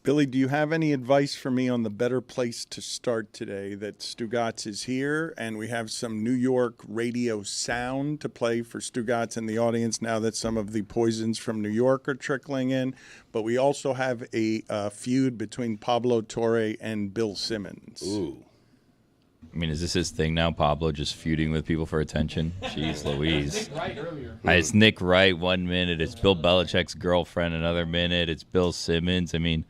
Billy, do you have any advice for me on the better place to start today? That Stugotz is here, and we have some New York radio sound to play for Stugotz and the audience now that some of the poisons from New York are trickling in. But we also have a feud between Pablo Torre and Bill Simmons. Ooh. I mean, is this his thing now, Pablo, just feuding with people for attention? Jeez Louise. Nick Wright earlier. It's Nick Wright 1 minute. It's Bill Belichick's girlfriend another minute. It's Bill Simmons. I mean,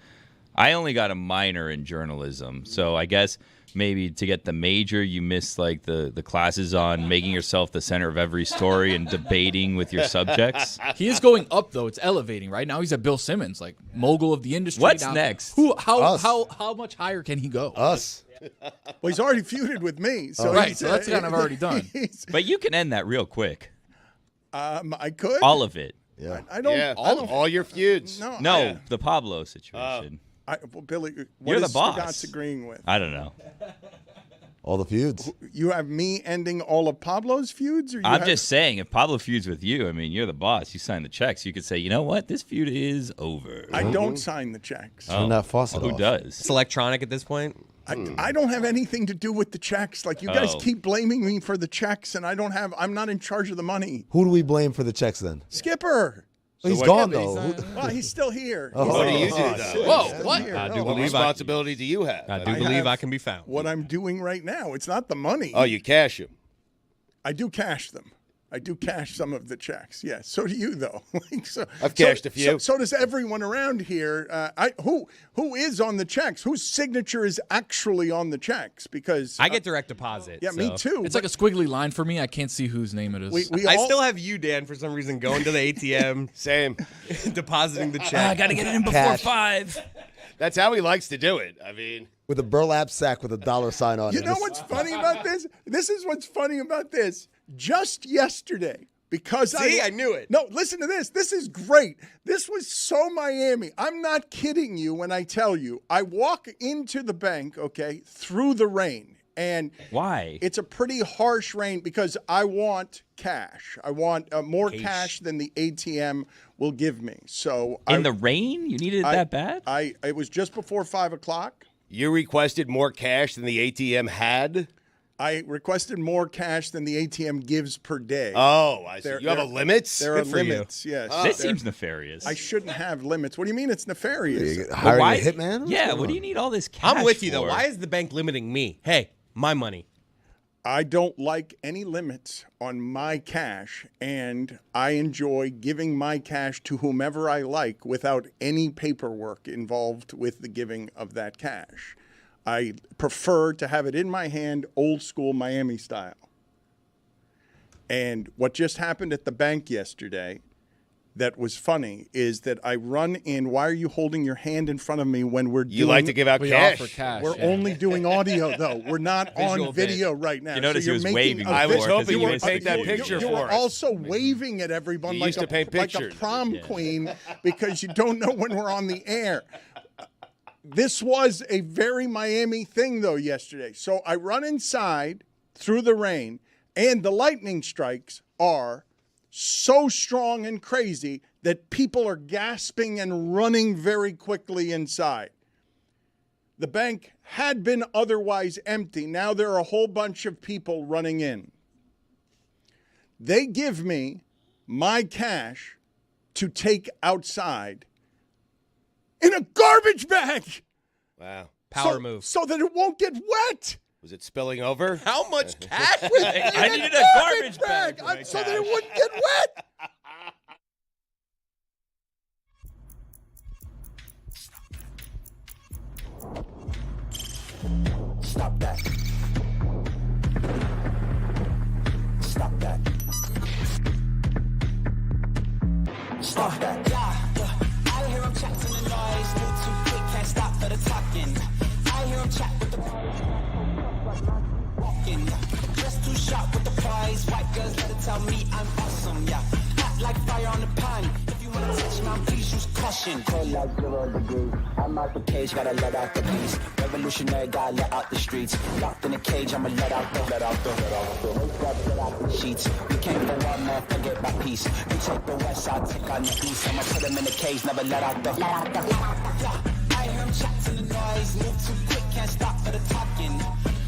I only got a minor in journalism, so I guess maybe to get the major, you miss like the classes on making yourself the center of every story and debating with your subjects. He is going up though; it's elevating. Right now, he's at Bill Simmons, like mogul of the industry. What's now, next? How much higher can he go? Us. Well, he's already feuded with me. So right, so that's kind of already done. But you can end that real quick. I could. All of it. Yeah. I don't. Yeah. All your feuds. No. The Pablo situation. Well, Billy, what You're the is boss. Stugotz agreeing with? I don't know. All the feuds. You have me ending all of Pablo's feuds? Or I'm just saying, if Pablo feuds with you, I mean, you're the boss. You sign the checks. You could say, you know what? This feud is over. I don't sign the checks. Turn that faucet Who off. does? It's electronic at this point. I don't have anything to do with the checks. Like, you guys keep blaming me for the checks, and I'm not in charge of the money. Who do we blame for the checks then? Skipper. He's gone, Yeah, but though. he's Well, he's still here. What do you do, though? Whoa, what? I do What believe responsibility do you have? I do I believe have I can be found. What I'm doing right now, it's not the money. Oh, you cash him. I do cash them. I do cash some of the checks. Yes. So do you, though. I've cashed a few. So does everyone around here. Who is on the checks? Whose signature is actually on the checks? Because I get direct deposit. Yeah, so. me too. It's like a squiggly line for me. I can't see whose name it is. We I all, still have you, Dan, for some reason, going to the ATM, Same. depositing the I check. got to get it in before Cash. 5. That's how he likes to do it. I mean, With a burlap sack with a dollar sign on it. You know what's funny about this? This is what's funny about this. Just yesterday, because I knew it. No, listen to this. This is great. This was so Miami. I'm not kidding you when I tell you. I walk into the bank, okay, through the rain. And Why? it's a pretty harsh rain because I want cash. I want more cash than the ATM will give me. So In the rain? You needed it that bad? It was just before 5 o'clock. you requested more cash than the ATM had? I requested more cash than the ATM gives per day. Oh, I see. You have a limits? There are Good for you. limits, yes. This seems nefarious. I shouldn't have limits. What do you mean it's nefarious? Hiring Why- a hitman? What's Yeah, going what do on? you need all this cash I'm with you, though. for? Why is the bank limiting me? Hey, my money. I don't like any limits on my cash, and I enjoy giving my cash to whomever I like without any paperwork involved with the giving of that cash. I prefer to have it in my hand, old school Miami style. And what just happened at the bank yesterday that was funny is that I run in. Why are you holding your hand in front of me when we're doing? You like to give out We cash. offer cash. We're yeah. only doing audio, though. We're not Visual on video right now. You notice so he was you're making waving a I was before 'cause hoping he you would missed paint the that cue. picture you for were us. also waving at everyone You like used to paint like a pictures. prom queen because you don't know when we're on the air. This was a very Miami thing, though, yesterday. So I run inside through the rain, and the lightning strikes are so strong and crazy that people are gasping and running very quickly inside. The bank had been otherwise empty. Now there are a whole bunch of people running in. They give me my cash to take outside in a garbage bag. Wow. Power move. So that it won't get wet. Was it spilling over? How much cash? I needed a garbage bag. for my So that cash. it wouldn't get wet. Stop that. Stop that. Stop that. I hear him chat to the noise, move too quick, can't stop for the talking. I hear him chat with the walking. Just too sharp with the prize, white girls let it tell me I'm awesome, yeah. Hot like fire on the pan. If you wanna touch me, please use caution. Cold like 0 degrees. I'm out the cage, gotta let out the beast. Revolutionary, gotta let out the streets. Locked in a cage, I'ma let out the Let out the sheets. We came for one man, forget my peace. We take the west side, take on the east. I'ma put him in the cage, never let out the I hear him chat to the noise. Move too quick, can't stop for the talking.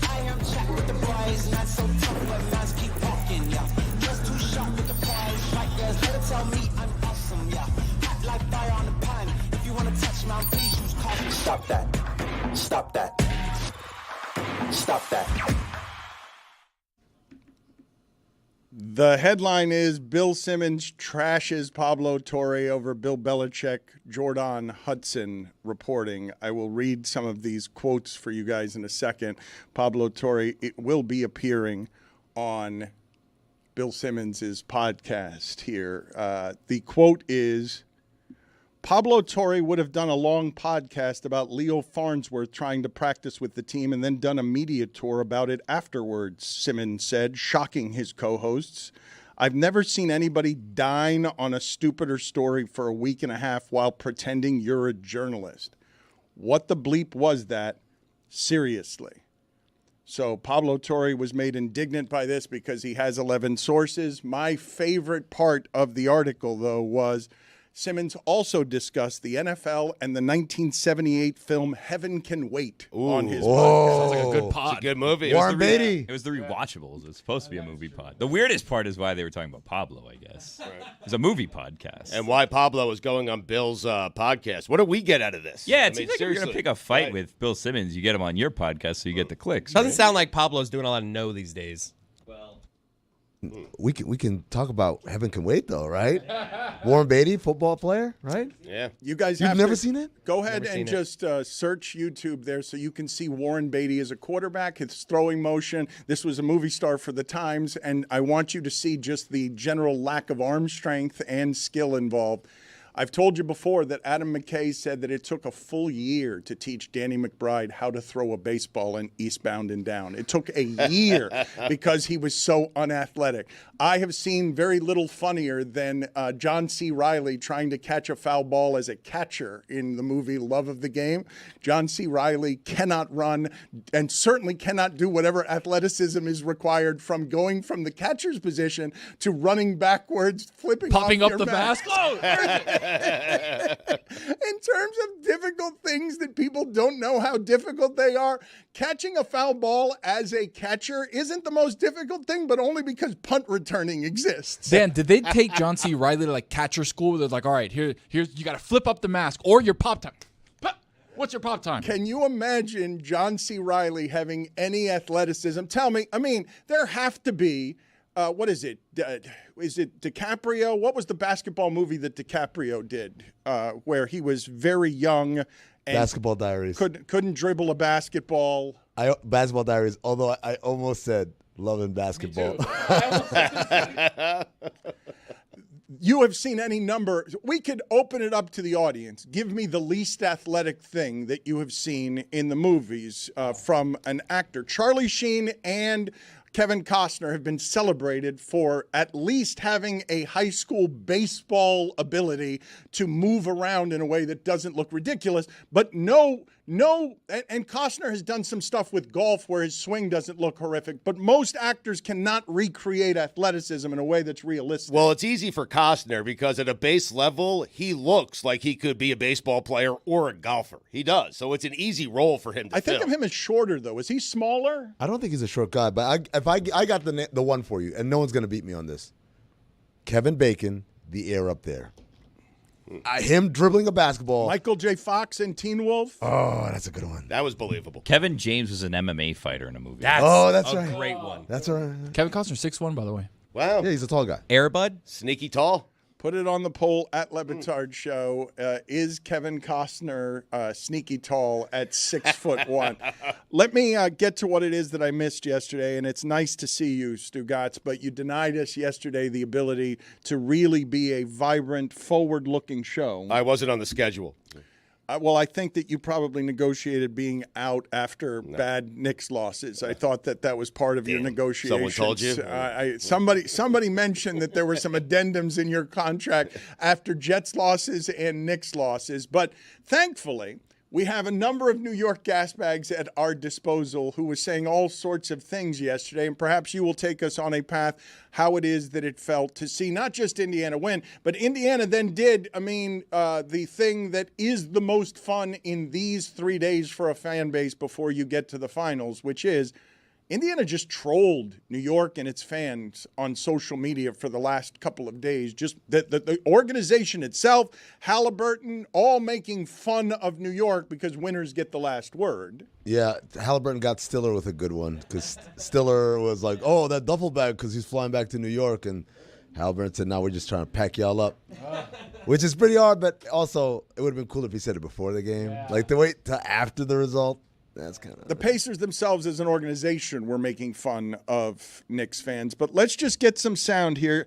I hear him chat with the boys. Not so tough, but mans keep walking, yeah. Just too sharp with the prize. Right, girls, let her tell me I'm awesome, yeah. Hot like fire on the pan. If you wanna touch me, please use caution. Stop that. Stop that. Stop that. The headline is Bill Simmons trashes Pablo Torre over Bill Belichick, Jordan Hudson reporting. I will read some of these quotes for you guys in a second. Pablo Torre will be appearing on Bill Simmons' podcast here. The quote is, Pablo Torre would have done a long podcast about Leo Farnsworth trying to practice with the team and then done a media tour about it afterwards, Simmons said, shocking his co-hosts. I've never seen anybody dine on a stupider story for a week and a half while pretending you're a journalist. What the bleep was that? Seriously. So Pablo Torre was made indignant by this because he has 11 sources. My favorite part of the article, though, was Simmons also discussed the NFL and the 1978 film Heaven Can Wait on his podcast. Sounds like a good pod. It's a good movie. Warren Beatty. It was the rewatchables. It's supposed to be a movie pod. The weirdest part is why they were talking about Pablo, I guess. Right. It's a movie podcast. And why Pablo is going on Bill's podcast. What do we get out of this? Yeah, it seems like you're going to pick a fight with Bill Simmons. You get him on your podcast so you get the clicks. Doesn't right? sound like Pablo's doing a lot of no these days. We can talk about Heaven Can Wait, though, right? Warren Beatty, football player, right? Yeah. You guys You've have never to seen it? Go ahead Never and seen it. just search YouTube there so you can see Warren Beatty as a quarterback, his throwing motion. This was a movie star for the Times, and I want you to see just the general lack of arm strength and skill involved. I've told you before that Adam McKay said that it took a full year to teach Danny McBride how to throw a baseball in Eastbound and Down. It took a year because he was so unathletic. I have seen very little funnier than John C. Reilly trying to catch a foul ball as a catcher in the movie Love of the Game. John C. Reilly cannot run and certainly cannot do whatever athleticism is required from going from the catcher's position to running backwards, flipping Popping off up your the mask. mask. Oh, In terms of difficult things that people don't know how difficult they are, catching a foul ball as a catcher isn't the most difficult thing, but only because punt returning exists. Dan, did they take John C. Reilly to like catcher school where they're like, all right, here's you got to flip up the mask or your pop time. What's your pop time? Can you imagine John C. Reilly having any athleticism? Tell me, I mean, there have to be, what is it? Is it DiCaprio? What was the basketball movie that DiCaprio did where he was very young and Basketball Diaries. couldn't dribble a basketball? Basketball Diaries, although I almost said Love and Basketball. You have seen any number. We could open it up to the audience. Give me the least athletic thing that you have seen in the movies from an actor. Charlie Sheen and Kevin Costner have been celebrated for at least having a high school baseball ability to move around in a way that doesn't look ridiculous. But no, and Costner has done some stuff with golf where his swing doesn't look horrific, but most actors cannot recreate athleticism in a way that's realistic. Well, it's easy for Costner because at a base level, he looks like he could be a baseball player or a golfer. He does. So it's an easy role for him to I think fill. of him as shorter, though. Is he smaller? I don't think he's a short guy, but I got the one for you, and no one's going to beat me on this. Kevin Bacon, the air up there. Him dribbling a basketball. Michael J. Fox and Teen Wolf? Oh, that's a good one. That was believable. Kevin James was an MMA fighter in a movie. That's That's a right. great one. That's all right. Kevin Costner, 6'1", by the way. Wow. Yeah, he's a tall guy. Airbud? Sneaky tall. Put it on the poll at Le Batard Show. Is Kevin Costner sneaky tall at 6'1"? Let me get to what it is that I missed yesterday, and it's nice to see you, Stu Gotz, but you denied us yesterday the ability to really be a vibrant, forward-looking show. I wasn't on the schedule. Well, I think that you probably negotiated being out after bad Knicks losses. I thought that was part of your negotiations. Someone told you? Somebody mentioned that there were some addendums in your contract after Jets losses and Knicks losses. But thankfully, We have a number of New York gas bags at our disposal who was saying all sorts of things yesterday, and perhaps you will take us on a path how it is that it felt to see not just Indiana win, but Indiana then did, the thing that is the most fun in these 3 days for a fan base before you get to the finals, which is Indiana just trolled New York and its fans on social media for the last couple of days. Just the organization itself, Haliburton, all making fun of New York because winners get the last word. Yeah, Haliburton got Stiller with a good one because Stiller was like, oh, that duffel bag because he's flying back to New York. And Haliburton said, now we're just trying to pack y'all up, which is pretty hard. But also, it would have been cool if he said it before the game. Yeah. Like, to wait till after the result. That's kind of the Pacers themselves as an organization were making fun of Knicks fans. But let's just get some sound here.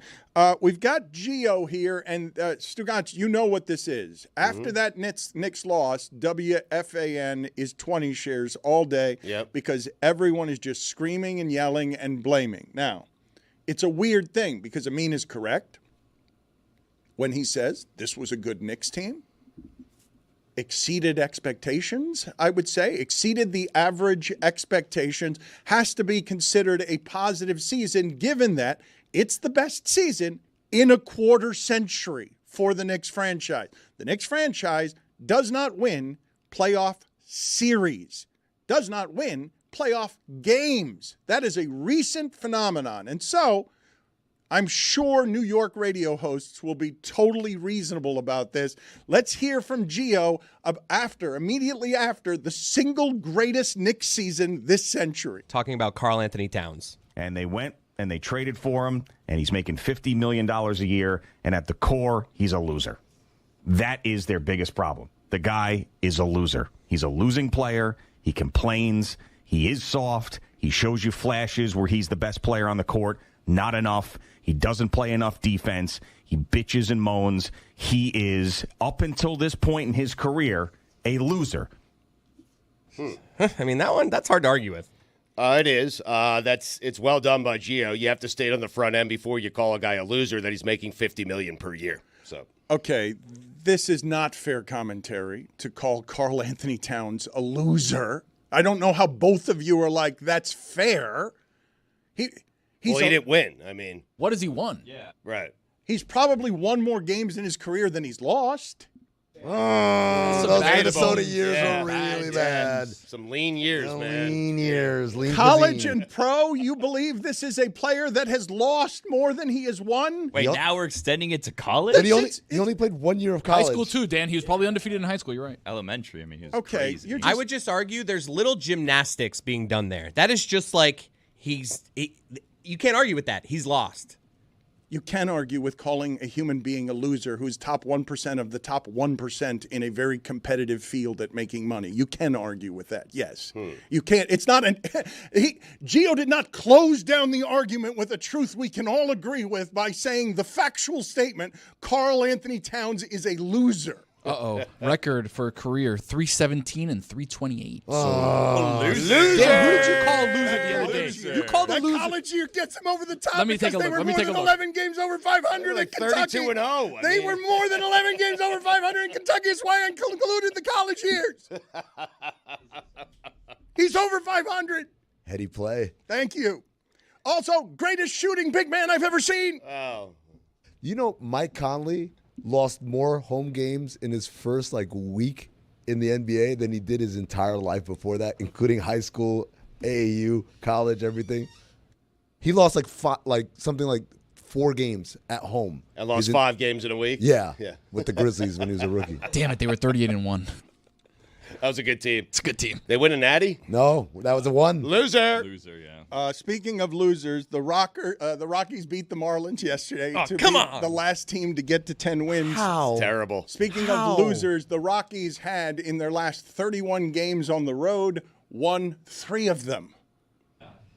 We've got Gio here, and Stugotz, you know what this is. After that Knicks loss, WFAN is 20 shares all day because everyone is just screaming and yelling and blaming. Now, it's a weird thing because Amin is correct when he says this was a good Knicks team. Exceeded expectations, I would say. Exceeded the average expectations. Has to be considered a positive season, given that it's the best season in a quarter century for the Knicks franchise. The Knicks franchise does not win playoff series, does not win playoff games. That is a recent phenomenon. And so I'm sure New York radio hosts will be totally reasonable about this. Let's hear from Gio immediately after the single greatest Knicks season this century. Talking about Karl-Anthony Towns. And they went and they traded for him, and he's making $50 million a year, and at the core, he's a loser. That is their biggest problem. The guy is a loser. He's a losing player. He complains. He is soft. He shows you flashes where he's the best player on the court. Not enough. He doesn't play enough defense. He bitches and moans. He is, up until this point in his career, a loser. I mean, that's hard to argue with. It is. It's well done by Gio. You have to stay on the front end before you call a guy a loser that he's making $50 million per year. So okay, this is not fair commentary to call Karl-Anthony Towns a loser. I don't know how both of you are like, that's fair. He didn't win. I mean, what has he won? Yeah. Right. He's probably won more games in his career than he's lost. Oh, those Minnesota years were really bad. Some lean years, man. Lean years. Lean College cuisine. and pro, you believe this is a player that has lost more than he has won? Wait, now we're extending it to college? And he only played 1 year of college. High school, too, Dan. He was probably undefeated in high school. You're right. Elementary. I mean, he was okay. crazy. I would just argue there's little gymnastics being done there. That is just like you can't argue with that. He's lost. You can argue with calling a human being a loser who's top 1% of the top 1% in a very competitive field at making money. You can argue with that, yes. You can't. It's not Gio did not close down the argument with a truth we can all agree with by saying the factual statement, Karl-Anthony Towns is a loser. Record for a career, 317 and 328. Loser. Dan, who did you call a loser the other day? You called a That loser. college year gets him over the top Let me because take a they look. were Let me more take than a look. 11 games over 500 at Kentucky. 32-0. They were more than 11 games over 500 in Kentucky. That's why I included the college years. He's over 500. Heady play. Thank you. Also, greatest shooting big man I've ever seen. Oh. You know, Mike Conley lost more home games in his first week in the NBA than he did his entire life before that, including high school, AAU, college, everything. He lost something like 4 games at home. And lost 5 games in a week? Yeah. With the Grizzlies when he was a rookie. Damn it, they were 38-1. That was a good team. It's a good team. They win a natty? No, that was a 1. Loser. Loser, yeah. Speaking of losers, the Rockies beat the Marlins yesterday to be the last team to get to 10 wins. How? Terrible. Speaking of losers, the Rockies had, in their last 31 games on the road, won 3 of them.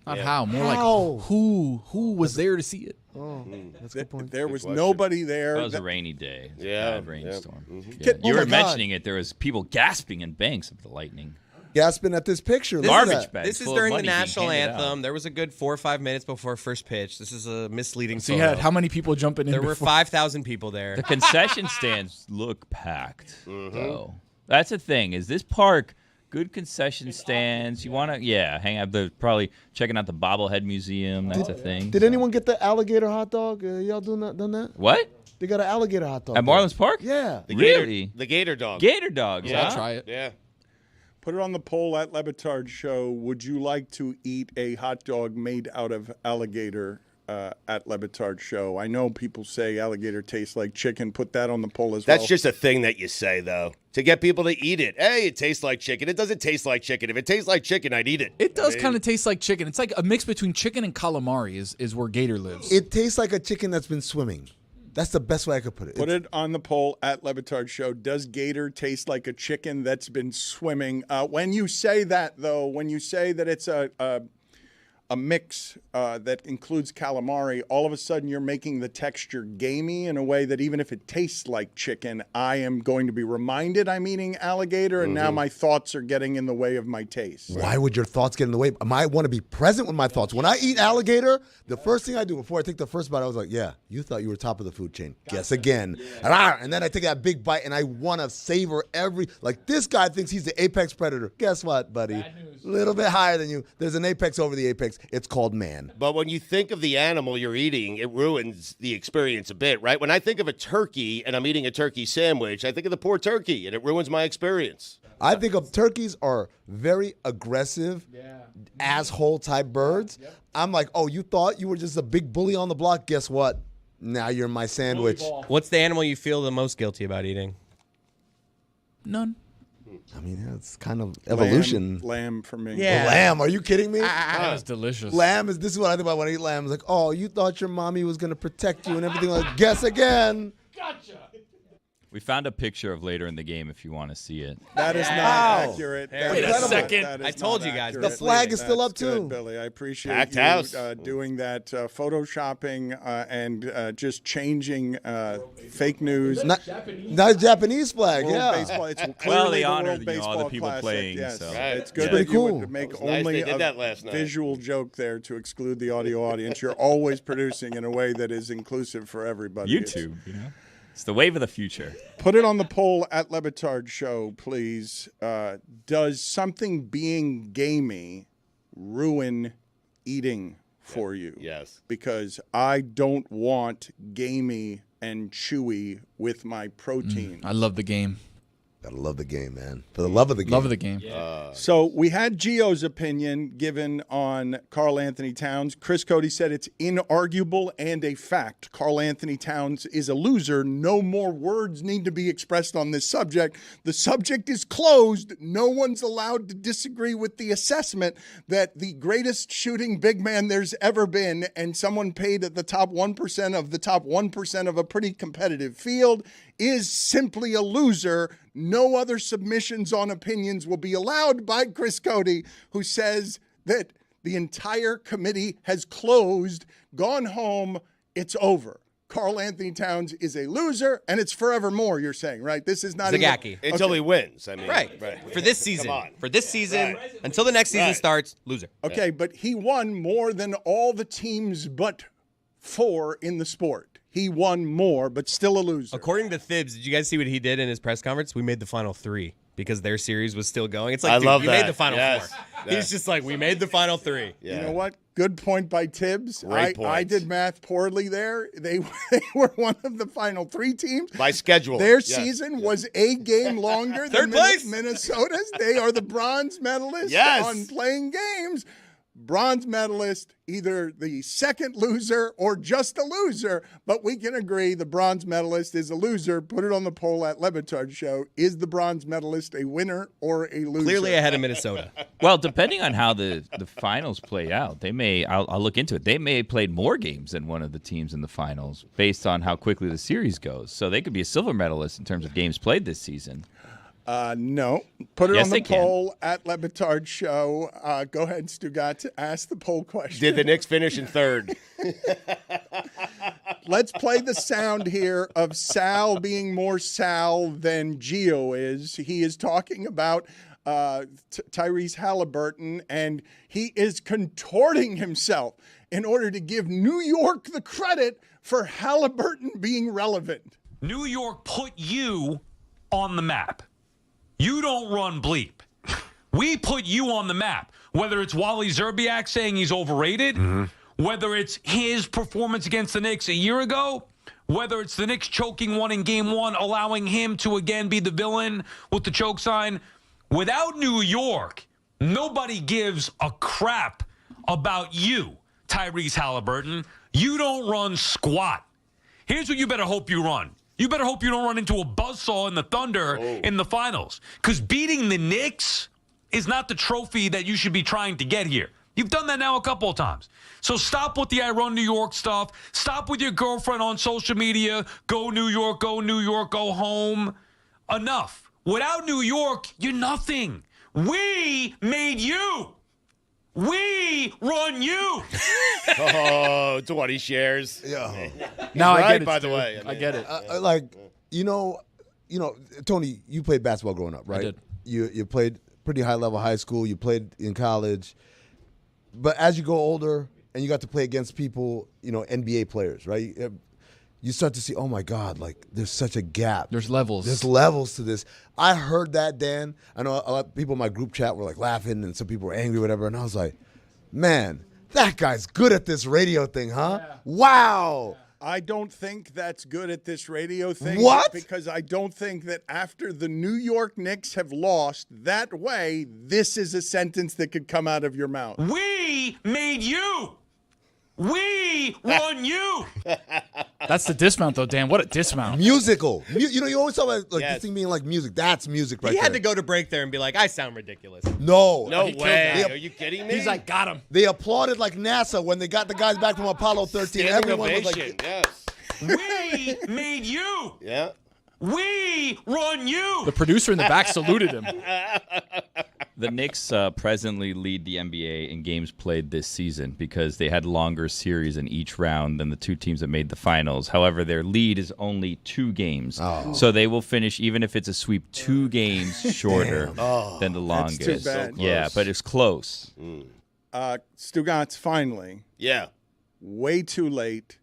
Not how, more like who was there to see it. Oh, that's a good point. There was nobody there. That was a rainy day. It was a bad rainstorm. Mm-hmm. You were mentioning it. There was people gasping in banks of the lightning. Gasping at this picture. Garbage bags. This is full of during the money being national handed anthem. out. There was a good 4 or 5 minutes before first pitch. This is a misleading So you photo. had how many people jumping in There were before? 5,000 people there. The concession stands look packed, though. That's the thing. Is this park good concession stands? You want to, hang out. Probably checking out the bobblehead museum. That's a thing. Did anyone get the alligator hot dog? Y'all done that? What? They got an alligator hot dog At Marlins Park? Yeah. Really? The gator dog. Gator dogs. Yeah. Huh? I'll try it. Yeah. Put it on the poll at Le Batard Show. Would you like to eat a hot dog made out of alligator at Le Batard Show? I know people say alligator tastes like chicken. Put that on the poll as well. That's just a thing that you say, though, to get people to eat it. Hey, it tastes like chicken. It doesn't taste like chicken. If it tastes like chicken, I'd eat it. It does kind of taste like chicken. It's like a mix between chicken and calamari is where gator lives. It tastes like a chicken that's been swimming. That's the best way I could put it. Put it on the poll at Le Batard Show. Does gator taste like a chicken that's been swimming? When you say that, though, when you say that it's a mix that includes calamari, all of a sudden you're making the texture gamey in a way that even if it tastes like chicken, I am going to be reminded I'm eating alligator, and now my thoughts are getting in the way of my taste. Why would your thoughts get in the way? I want to be present with my thoughts. When I eat alligator, the first thing I do before I take the first bite, I was like, yeah, you thought you were top of the food chain. Guess again. And then I take that big bite, and I want to savor like this guy thinks he's the apex predator. Guess what, buddy? A little bit higher than you. There's an apex over the apex. It's called man. But when you think of the animal you're eating, it ruins the experience a bit, right? When I think of a turkey and I'm eating a turkey sandwich, I think of the poor turkey, and it ruins my experience. I think of turkeys are very aggressive, asshole-type birds. Yep. I'm like, oh, you thought you were just a big bully on the block? Guess what? Now you're my sandwich. What's the animal you feel the most guilty about eating? None. I mean, it's kind of evolution. Lamb for me. Yeah. Lamb, are you kidding me? That was delicious. This is what I think about when I eat lamb. It's like, oh, you thought your mommy was going to protect you and everything. Like, guess again. Gotcha. We found a picture of later in the game if you want to see it. That is not accurate. Wait a second. That is I told not you guys. accurate. The flag is still That's up, too. Good, Billy. I appreciate Packed you house. doing that, photoshopping and just changing fake news. Not a Japanese flag, World yeah. Baseball. It's clearly Well, they the honor World the Baseball other people Classic. playing, Yes. so. Right. It's good It's that pretty you cool. would make nice only they did that last a night. visual joke there to exclude the audio audience. You're always producing in a way that is inclusive for everybody. YouTube, It's the wave of the future. Put it on the poll at Le Batard Show, please. Does something being gamey ruin eating for you? Yes. Because I don't want gamey and chewy with my protein. I love the game. Gotta love the game, man. For the love of the game. Love of the game. So we had Gio's opinion given on Karl-Anthony Towns. Chris Cody said it's inarguable and a fact. Karl-Anthony Towns is a loser. No more words need to be expressed on this subject. The subject is closed. No one's allowed to disagree with the assessment that the greatest shooting big man there's ever been, and someone paid at the top 1% of the top 1% of a pretty competitive field, is simply a loser. No other submissions on opinions will be allowed by Chris Cody, who says that the entire committee has closed, gone home, it's over. Karl-Anthony Towns is a loser, and it's forevermore, you're saying, right? This is not Zagacki. Until he wins. I mean, Right. For this season. For this season, until the next season starts, loser. Okay, but he won more than all the teams but 4 in the sport. He won more, but still a loser. According to Thibs, did you guys see what he did in his press conference? We made the final 3 because their series was still going. It's like, I dude, love we that. made the final Yes. 4. Yeah. He's just like, we made the final 3. Yeah. You know what? Good point by Tibbs. Great point. I did math poorly there. They were one of the final 3 teams. By schedule. Their Yes. season was a game longer than Third place. Minnesota's. They are the bronze medalists Yes. on playing games. Bronze medalist, either the second loser or just a loser, but we can agree the bronze medalist is a loser. Put it on the poll at Le Batard Show. Is the bronze medalist a winner or a loser? Clearly ahead of Minnesota. Well, depending on how the finals play out, they may, I'll look into it, they may have played more games than one of the teams in the finals based on how quickly the series goes. So they could be a silver medalist in terms of games played this season. No. Put it Yes, on they the can. poll at Le Batard Show. Go ahead, Stugotz. Ask the poll question. Did the Knicks finish in 3rd? Let's play the sound here of Sal being more Sal than Gio is. He is talking about Tyrese Haliburton, and he is contorting himself in order to give New York the credit for Haliburton being relevant. New York put you on the map. You don't run bleep. We put you on the map. Whether it's Wally Zerbiak saying he's overrated, whether it's his performance against the Knicks a year ago, whether it's the Knicks choking one in game one, allowing him to again be the villain with the choke sign. Without New York, nobody gives a crap about you, Tyrese Haliburton. You don't run squat. Here's what you better hope you run. You better hope you don't run into a buzzsaw in the Thunder in the finals. Because beating the Knicks is not the trophy that you should be trying to get here. You've done that now a couple of times. So stop with the I run New York stuff. Stop with your girlfriend on social media. Go New York, go New York, go home. Enough. Without New York, you're nothing. We made you. We run you. Oh, 20 shares. Yeah. Now I Right, get it. by the Stu. way. I get it. Tony, you played basketball growing up, right? I did. You played pretty high level high school. You played in college. But as you go older and you got to play against people, NBA players, right? You start to see, oh my God, like there's such a gap. There's levels. There's levels to this. I heard that, Dan. I know a lot of people in my group chat were like laughing and some people were angry, whatever. And I was like, man, that guy's good at this radio thing, huh? Yeah. Wow. I don't think that's good at this radio thing. What? Because I don't think that after the New York Knicks have lost that way, this is a sentence that could come out of your mouth. We made you. We run you. That's the dismount, though, Dan. What a dismount. Musical. You always talk about Yes. this thing being like music. That's music right He there. had to go to break there and be like, I sound ridiculous. No. No He way. killed Are you kidding me? He's like, got him. They applauded like NASA when they got the guys back from Apollo 13. Standing Everyone was ovation. like, Yes. We made you. Yeah. We run you. The producer in the back saluted him. The Knicks presently lead the NBA in games played this season because they had longer series in each round than the two teams that made the finals. However, their lead is only 2 games. So they will finish, even if it's a sweep, 2 games shorter than the longest. too bad. Yeah, but it's close. Stugotz, finally, Yeah. way too late.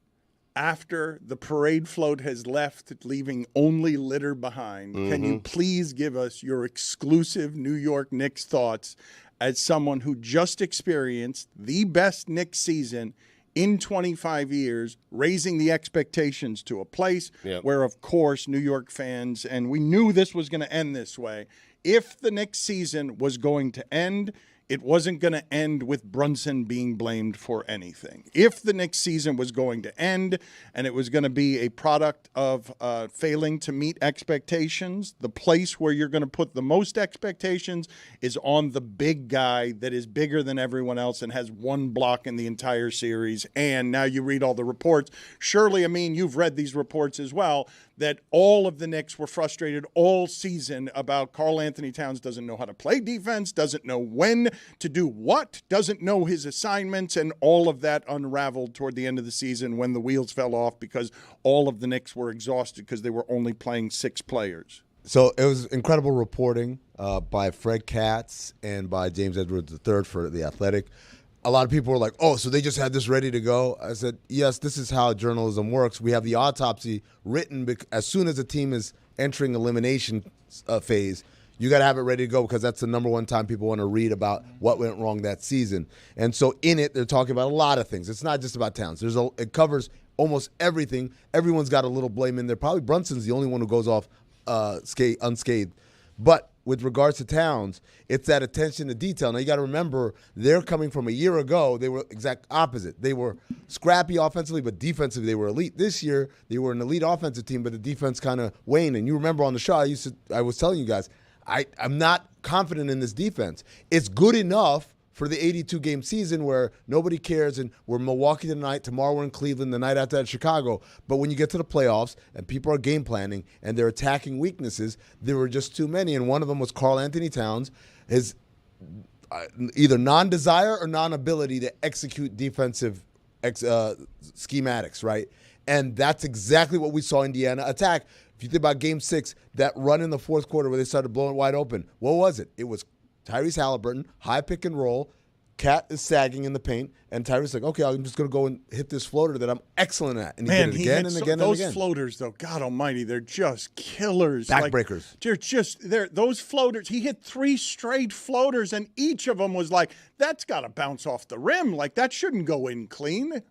After the parade float has left, leaving only litter behind, can you please give us your exclusive New York Knicks thoughts as someone who just experienced the best Knicks season in 25 years, raising the expectations to a place where, of course, New York fans, and we knew this was going to end this way, if the Knicks season was going to end, it wasn't going to end with Brunson being blamed for anything. If the Knicks season was going to end and it was going to be a product of failing to meet expectations, the place where you're going to put the most expectations is on the big guy that is bigger than everyone else and has 1 block in the entire series. And now you read all the reports. Surely, I mean, you've read these reports as well, that all of the Knicks were frustrated all season about Karl-Anthony Towns doesn't know how to play defense, doesn't know when to do what, doesn't know his assignments, and all of that unraveled toward the end of the season when the wheels fell off because all of the Knicks were exhausted because they were only playing 6 players. So it was incredible reporting by Fred Katz and by James Edwards III for The Athletic. A lot of people were like, oh, so they just had this ready to go? I said, yes, this is how journalism works. We have the autopsy written as soon as a team is entering elimination phase. You got to have it ready to go because that's the number one time people want to read about what went wrong that season. And so in it, they're talking about a lot of things. It's not just about Towns. It covers almost everything. Everyone's got a little blame in there. Probably Brunson's the only one who goes off unscathed. But with regards to Towns, it's that attention to detail. Now, you got to remember, they're coming from a year ago. They were exact opposite. They were scrappy offensively, but defensively, they were elite. This year, they were an elite offensive team, but the defense kind of waned. And you remember on the show, I was telling you guys, I'm not confident in this defense. It's good enough for the 82-game season where nobody cares and we're Milwaukee tonight, tomorrow we're in Cleveland, the night after that in Chicago. But when you get to the playoffs and people are game planning and they're attacking weaknesses, there were just too many. And one of them was Karl-Anthony Towns, his either non-desire or non-ability to execute defensive schematics, right? And that's exactly what we saw Indiana attack. If you think about Game 6, that run in the fourth quarter where they started blowing wide open, what was it? It was Tyrese Haliburton, high pick and roll, Cat is sagging in the paint, and Tyrese's like, okay, I'm just going to go and hit this floater that I'm excellent at. And he did it again and again and again. Those floaters, though, God almighty, they're just killers. Backbreakers. Those floaters. He hit 3 straight floaters, and each of them was like, that's got to bounce off the rim. Like, that shouldn't go in clean.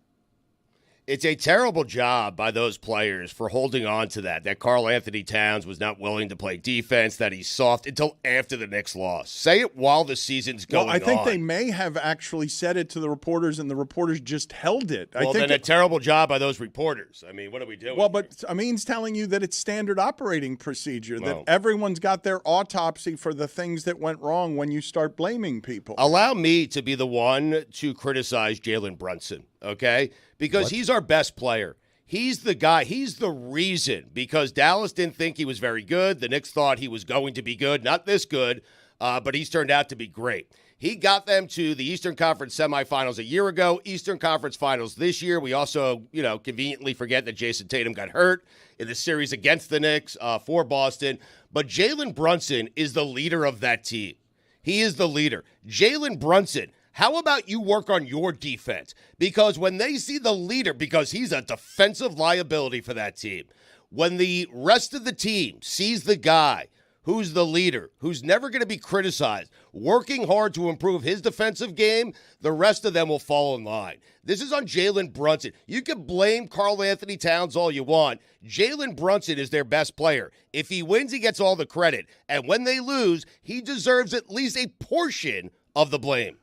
It's a terrible job by those players for holding on to that Karl-Anthony Towns was not willing to play defense, that he's soft until after the Knicks loss. Say it while the season's going on. I think they may have actually said it to the reporters, and the reporters just held it. Well, then a terrible job by those reporters. I mean, what are we doing? Well, but Amin's telling you that it's standard operating procedure, that everyone's got their autopsy for the things that went wrong when you start blaming people. Allow me to be the one to criticize Jalen Brunson, okay? Because he's our best player. He's the guy. He's the reason. Because Dallas didn't think he was very good. The Knicks thought he was going to be good. Not this good, but he's turned out to be great. He got them to the Eastern Conference semifinals a year ago, Eastern Conference finals this year. We also, conveniently forget that Jason Tatum got hurt in the series against the Knicks for Boston. But Jalen Brunson is the leader of that team. He is the leader. Jalen Brunson, how about you work on your defense? Because when they see the leader, because he's a defensive liability for that team, when the rest of the team sees the guy who's the leader, who's never going to be criticized, working hard to improve his defensive game, the rest of them will fall in line. This is on Jalen Brunson. You can blame Karl-Anthony Towns all you want. Jalen Brunson is their best player. If he wins, he gets all the credit. And when they lose, he deserves at least a portion of the blame.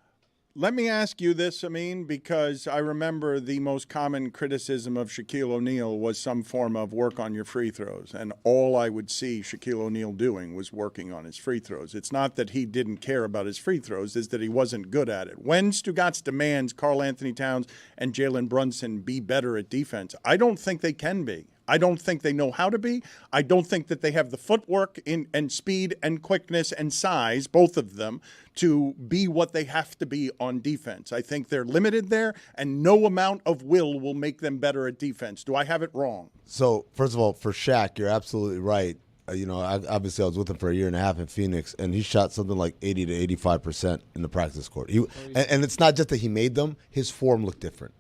Let me ask you this, Amin, because I remember the most common criticism of Shaquille O'Neal was some form of work on your free throws. And all I would see Shaquille O'Neal doing was working on his free throws. It's not that he didn't care about his free throws, it's that he wasn't good at it. When Stugotz demands Karl-Anthony Towns and Jalen Brunson be better at defense, I don't think they can be. I don't think they know how to be. I don't think that they have the footwork and speed and quickness and size, both of them, to be what they have to be on defense. I think they're limited there, and no amount of will make them better at defense. Do I have it wrong? So, first of all, for Shaq, you're absolutely right. Obviously, I was with him for a year and a half in Phoenix, and he shot something like 80 to 85% in the practice court. And it's not just that he made them; his form looked different.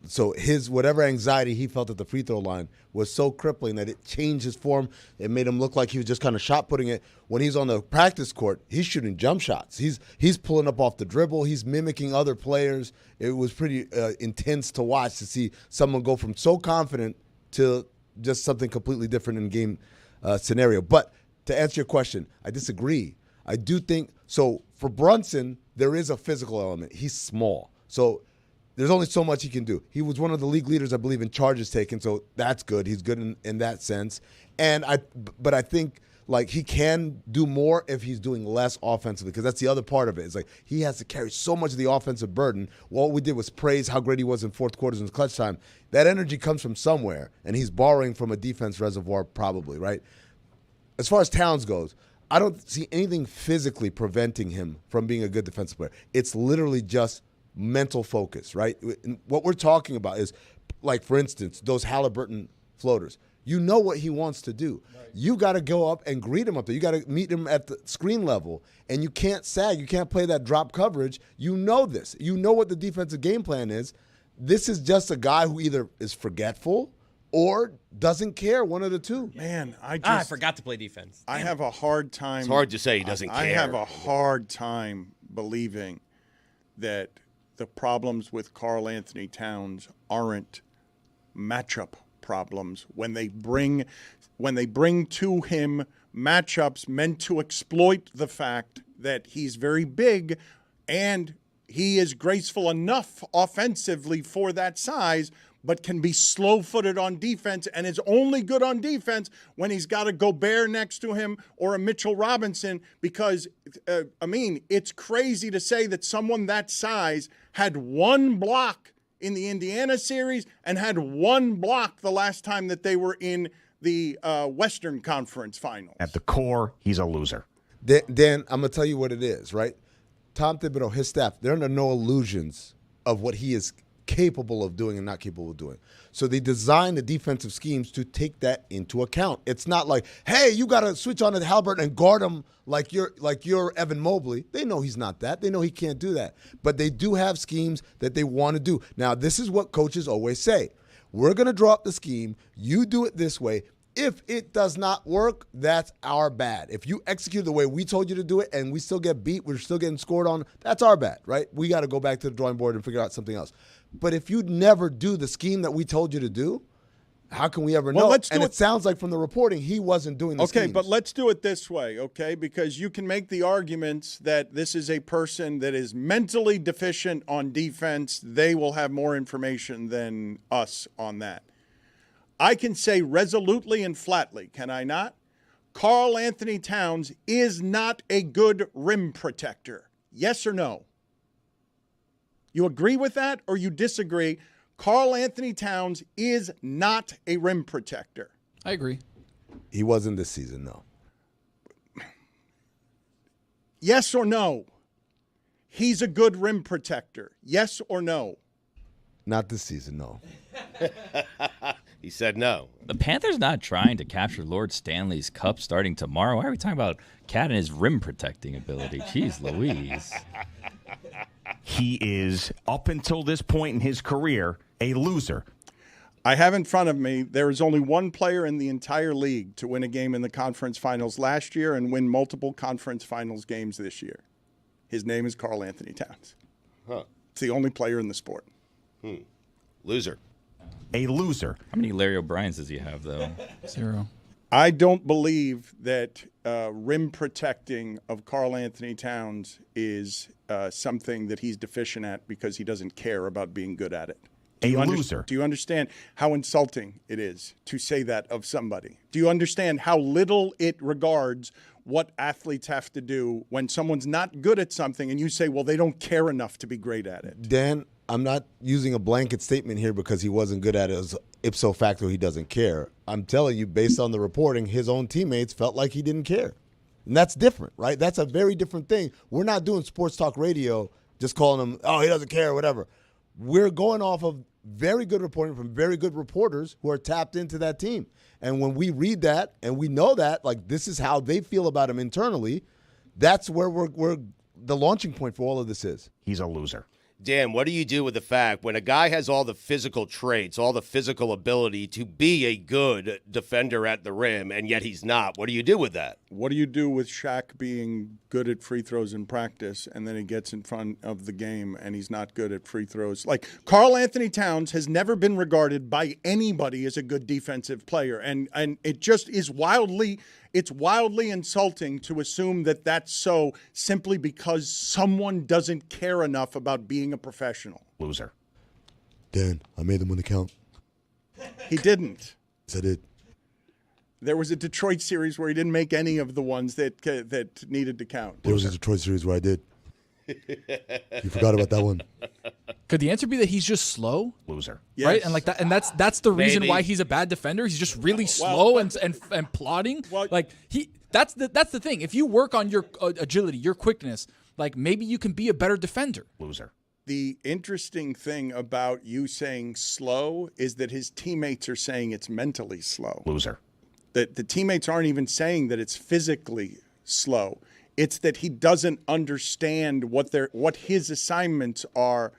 So his whatever anxiety he felt at the free throw line was so crippling that it changed his form. It made him look like he was just kind of shot putting it. When he's on the practice court, he's shooting jump shots. He's pulling up off the dribble. He's mimicking other players. It was pretty intense to watch, to see someone go from so confident to just something completely different in game scenario. But to answer your question, I disagree. I do think so. For Brunson, there is a physical element. He's small, so there's only so much he can do. He was one of the league leaders, I believe, in charges taken, so that's good. He's good in that sense. But I think like he can do more if he's doing less offensively, because that's the other part of it. It's like he has to carry so much of the offensive burden. All we did was praise how great he was in fourth quarters and clutch time. That energy comes from somewhere, and he's borrowing from a defense reservoir probably, right? As far as Towns goes, I don't see anything physically preventing him from being a good defensive player. It's literally just mental focus, right? What we're talking about is, like, for instance, those Haliburton floaters. You know what he wants to do. Right. You got to go up and greet him up there. You got to meet him at the screen level, and you can't sag. You can't play that drop coverage. You know this. You know what the defensive game plan is. This is just a guy who either is forgetful or doesn't care, one of the two. Man, I forgot to play defense. I have a hard time. It's hard to say he doesn't care. I have a hard time believing that the problems with Karl-Anthony Towns aren't matchup problems when they bring to him matchups meant to exploit the fact that he's very big and he is graceful enough offensively for that size, but can be slow-footed on defense and is only good on defense when he's got a Gobert next to him or a Mitchell Robinson, because, it's crazy to say that someone that size had one block in the Indiana series and had one block the last time that they were in the Western Conference Finals. At the core, he's a loser. Dan, I'm going to tell you what it is, right? Tom Thibodeau, his staff, they're under no illusions of what he is capable of doing and not capable of doing. So they design the defensive schemes to take that into account. It's not like, hey, you got to switch on to Haliburton and guard him like you're Evan Mobley. They know he's not that. They know he can't do that. But they do have schemes that they want to do. Now, this is what coaches always say. We're going to draw up the scheme. You do it this way. If it does not work, that's our bad. If you execute the way we told you to do it and we still get beat, we're still getting scored on, that's our bad, right? We got to go back to the drawing board and figure out something else. But if you never do the scheme that we told you to do, how can we ever know? And it sounds like from the reporting, he wasn't doing the schemes. Okay, but let's do it this way, okay? Because you can make the arguments that this is a person that is mentally deficient on defense. They will have more information than us on that. I can say resolutely and flatly, can I not? Karl-Anthony Towns is not a good rim protector. Yes or no? You agree with that or you disagree? Karl-Anthony Towns is not a rim protector. I agree. He wasn't this season, no. Yes or no? He's a good rim protector. Yes or no? Not this season, no. He said no. The Panthers not trying to capture Lord Stanley's Cup starting tomorrow. Why are we talking about Cat and his rim protecting ability? Jeez Louise. He is, up until this point in his career, a loser. I have in front of me, there is only one player in the entire league to win a game in the conference finals last year and win multiple conference finals games this year. His name is Karl-Anthony Towns. Huh. It's the only player in the sport. Loser. A loser. How many Larry O'Briens does he have, though? 0. I don't believe that rim protecting of Karl-Anthony Towns is something that he's deficient at because he doesn't care about being good at it. A loser. Do you understand how insulting it is to say that of somebody? Do you understand how little it regards what athletes have to do when someone's not good at something and you say, well, they don't care enough to be great at it? Dan, I'm not using a blanket statement here because he wasn't good at it as ipso facto he doesn't care. I'm telling you, based on the reporting, his own teammates felt like he didn't care. And that's different, right? That's a very different thing. We're not doing sports talk radio just calling him, oh, he doesn't care or whatever. We're going off of very good reporting from very good reporters who are tapped into that team. And when we read that and we know that, like, this is how they feel about him internally, that's where we're the launching point for all of this is. He's a loser. Dan, what do you do with the fact when a guy has all the physical traits, all the physical ability to be a good defender at the rim, and yet he's not? What do you do with that? What do you do with Shaq being good at free throws in practice, and then he gets in front of the game and he's not good at free throws? Like, Karl-Anthony Towns has never been regarded by anybody as a good defensive player, and it just is wildly insulting to assume that that's so simply because someone doesn't care enough about being a professional. Loser. Dan, I made them win the count. He didn't. Yes, I did. There was a Detroit series where he didn't make any of the ones that needed to count. There was a Detroit series where I did. You forgot about that one. Could the answer be that he's just slow? Loser. Yes. Right? And like that, and that's the reason Maybe. why he's a bad defender. He's just really slow and plodding. Well, like that's the thing. If you work on your agility, your quickness, like maybe you can be a better defender. Loser. The interesting thing about you saying slow is that his teammates are saying it's mentally slow. Loser. That the teammates aren't even saying that it's physically slow. It's that he doesn't understand what his assignments are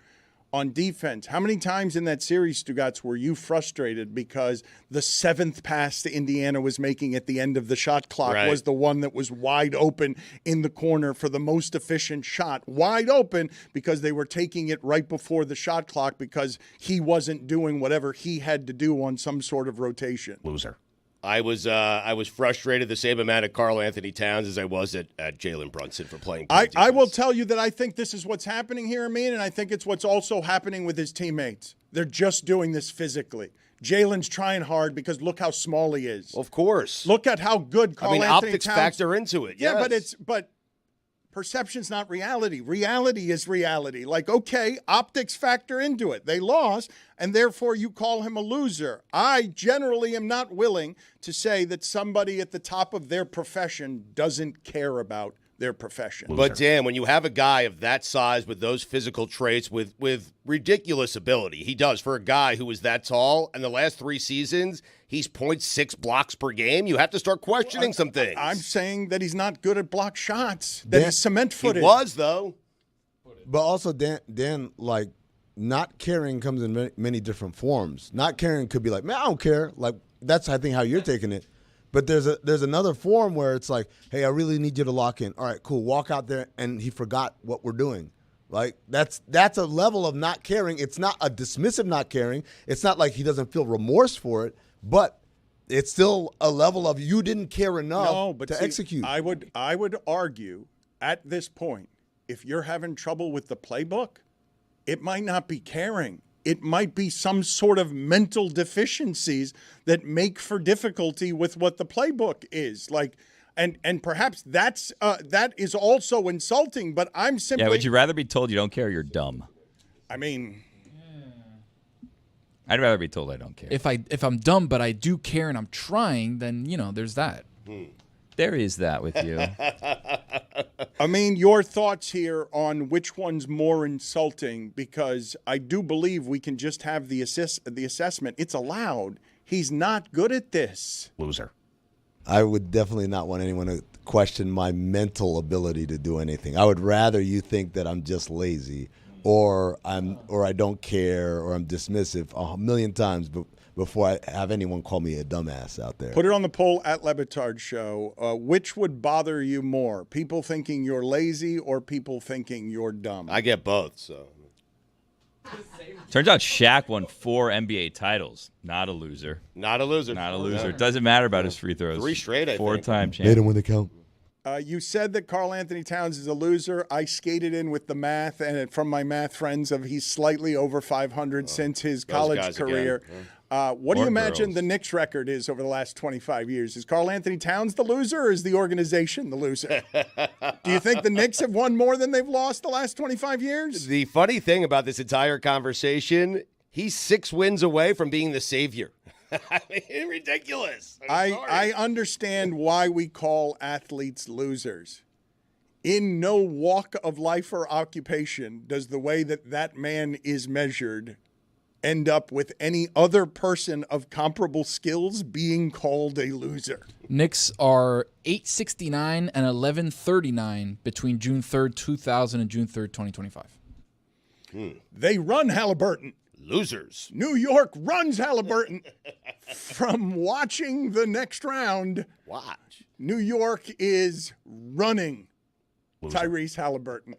on defense. How many times in that series, Stugotz, were you frustrated because the 7th pass to Indiana was making at the end of the shot clock was the one that was wide open in the corner for the most efficient shot? Wide open because they were taking it right before the shot clock because he wasn't doing whatever he had to do on some sort of rotation. Loser. I was frustrated the same amount at Karl-Anthony Towns as I was at Jalen Brunson for playing. I will tell you that I think this is what's happening here, Amin, and I think it's what's also happening with his teammates. They're just doing this physically. Jalen's trying hard because look how small he is. Of course. Look at how good Karl-Anthony optics Towns factor into it. Yeah, yes. but perception's not reality. Reality is reality. Like, okay, optics factor into it. They lost, and therefore you call him a loser. I generally am not willing to say that somebody at the top of their profession doesn't care about their profession. But Dan, when you have a guy of that size with those physical traits, with ridiculous ability, he does for a guy who is that tall. And the last 3 seasons, he's 0.6 blocks per game. You have to start questioning some things. I'm saying that he's not good at block shots. That he's cement-footed. He was though. But also, Dan, like, not caring comes in many different forms. Not caring could be like, man, I don't care. Like, that's, I think, how you're taking it. But there's another form where it's like, hey, I really need you to lock in. All right, cool. Walk out there, and he forgot what we're doing. Like, that's a level of not caring. It's not a dismissive not caring. It's not like he doesn't feel remorse for it, but it's still a level of you didn't care enough to execute. I would argue at this point, if you're having trouble with the playbook, it might not be caring. It might be some sort of mental deficiencies that make for difficulty with what the playbook is. Like, and perhaps that is also insulting, but I'm simply... Yeah, would you rather be told you don't care or you're dumb? I mean... I'd rather be told I don't care. If I'm dumb but I do care and I'm trying, then, there's that. There is that with you. I mean, your thoughts here on which one's more insulting, because I do believe we can just have the assessment. It's allowed. He's not good at this. Loser. I would definitely not want anyone to question my mental ability to do anything. I would rather you think that I'm just lazy or I don't care or I'm dismissive 1,000,000 times before I have anyone call me a dumbass out there. Put it on the poll at Le Batard Show. Which would bother you more? People thinking you're lazy or people thinking you're dumb? I get both, so. Turns out Shaq won 4 NBA titles. Not a loser. Not a loser. Not a loser. It doesn't matter about his free throws. 3 straight, I think. 4-time Made champion. him when they count. You said that Karl-Anthony Towns is a loser. I skated in with the math, and from my math friends, he's slightly over 500 since his college career. What do you imagine the Knicks record is over the last 25 years? Is Karl-Anthony Towns the loser, or is the organization the loser? Do you think the Knicks have won more than they've lost the last 25 years? The funny thing about this entire conversation, he's 6 wins away from being the savior. I mean, ridiculous. I understand why we call athletes losers. In no walk of life or occupation does the way that man is measured end up with any other person of comparable skills being called a loser. Knicks are 869 and 1139 between June 3rd, 2000 and June 3rd, 2025. They run Haliburton. Losers. New York runs Haliburton. From watching the next round, Watch. New York is running Tyrese Haliburton.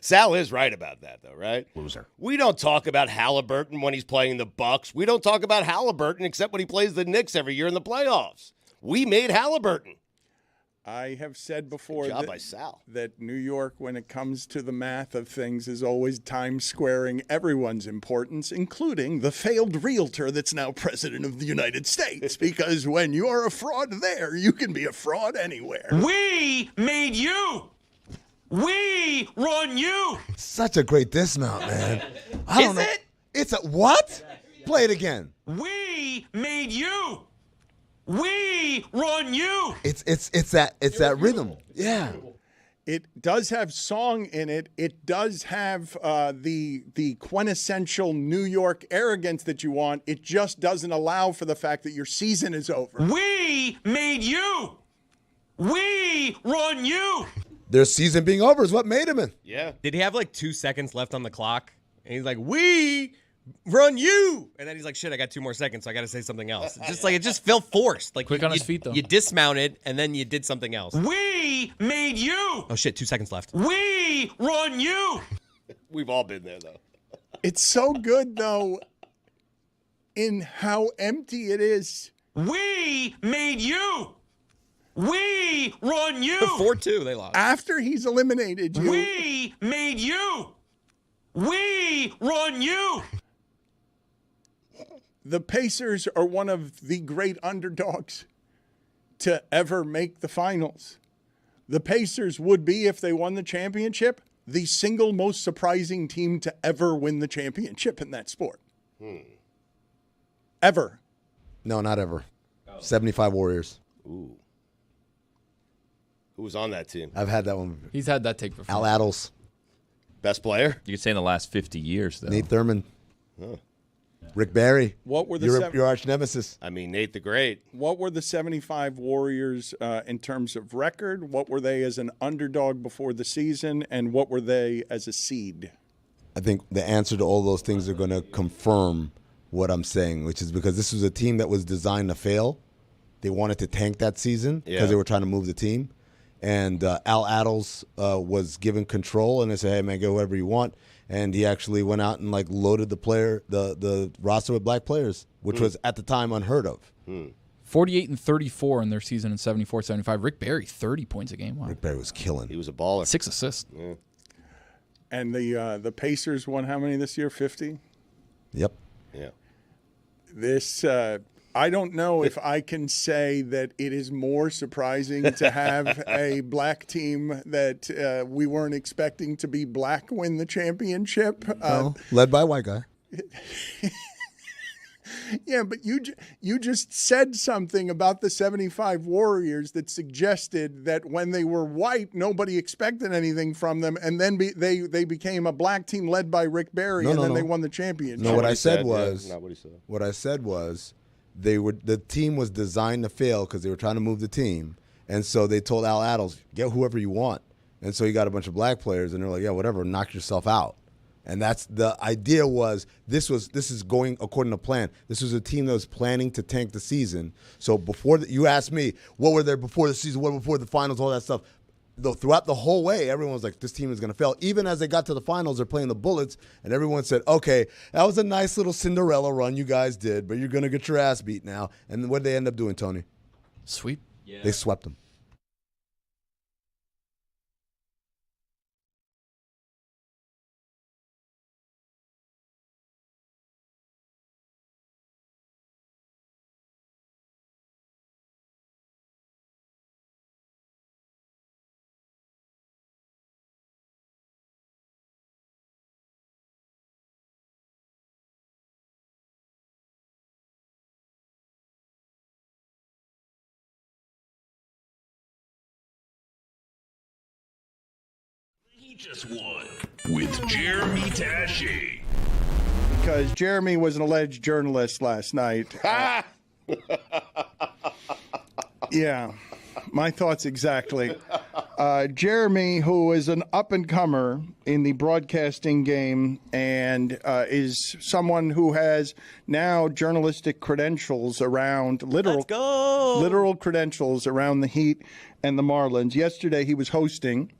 Sal is right about that, though, right? Loser. We don't talk about Haliburton when he's playing the Bucks. We don't talk about Haliburton except when he plays the Knicks every year in the playoffs. We made Haliburton. I have said before Good job by Sal. that New York, when it comes to the math of things, is always time-squaring everyone's importance, including the failed realtor that's now president of the United States. Because when you're a fraud there, you can be a fraud anywhere. We made you. We run you. Such a great dismount, man. I don't know. it? It's a what? Play it again. We made you. We run you. It's that rhythm. Yeah. It does have song in it. It does have the quintessential New York arrogance that you want. It just doesn't allow for the fact that your season is over. We made you. We run you. Their season being over is what made him in. Yeah. Did he have like 2 seconds left on the clock? And he's like, we run you. And then he's like, shit, I got 2 more seconds, so I got to say something else. It just felt forced. Like Quick on his feet, though. You dismounted, and then you did something else. We made you. Oh, shit, 2 seconds left. We run you. We've all been there, though. It's so good, though, in how empty it is. We made you. We run you. 4-2, they lost. After he's eliminated you, We made you. We run you. the Pacers are one of the great underdogs to ever make the finals. The Pacers would be, if they won the championship, the single most surprising team to ever win the championship in that sport. Ever. No, not ever. 75 Warriors. Ooh. Who was on that team? I've had that one. He's had that take before. Al Attles. Best player? You could say in the last 50 years, though. Nate Thurman. Rick Barry. What were the your arch nemesis? I mean, Nate the Great. What were the 75 Warriors in terms of record? What were they as an underdog before the season? And what were they as a seed? I think the answer to all those things are going to confirm what I'm saying, which is because this was a team that was designed to fail. They wanted to tank that season because they were trying to move the team. And Al Attles was given control, and they said, hey, man, go whatever you want. And he actually went out and, like, loaded the roster with black players, which was, at the time, unheard of. 48 and 34 in their season in 74-75. Rick Barry, 30 points a game. Wow. Rick Barry was killing. He was a baller. 6 assists. Yeah. And the Pacers won how many this year? 50? Yep. Yeah. This I don't know if I can say that it is more surprising to have a black team that we weren't expecting to be black win the championship. Led by a white guy. Yeah, but you just said something about the 75 Warriors that suggested that when they were white, nobody expected anything from them, and then they became a black team led by Rick Barry, they won the championship. No, what I said was not what he said. What I said was the team was designed to fail because they were trying to move the team, and so they told Al Attles, get whoever you want, and so he got a bunch of black players, and they're like, yeah, whatever, knock yourself out. And that's the idea was this is going according to plan. This was a team that was planning to tank the season. So before you asked me, what were there before the season, what before the finals, all that stuff. Though throughout the whole way, everyone was like, this team is going to fail. Even as they got to the finals, they're playing the Bullets, and everyone said, okay, that was a nice little Cinderella run you guys did, but you're going to get your ass beat now. And what did they end up doing, Tony? Sweep. Yeah. They swept them. He just won with Jeremy Taché. Because Jeremy was an alleged journalist last night. Yeah, my thoughts exactly. Jeremy, who is an up-and-comer in the broadcasting game and is someone who has now journalistic credentials around, literal credentials around the Heat and the Marlins. Yesterday he was hosting.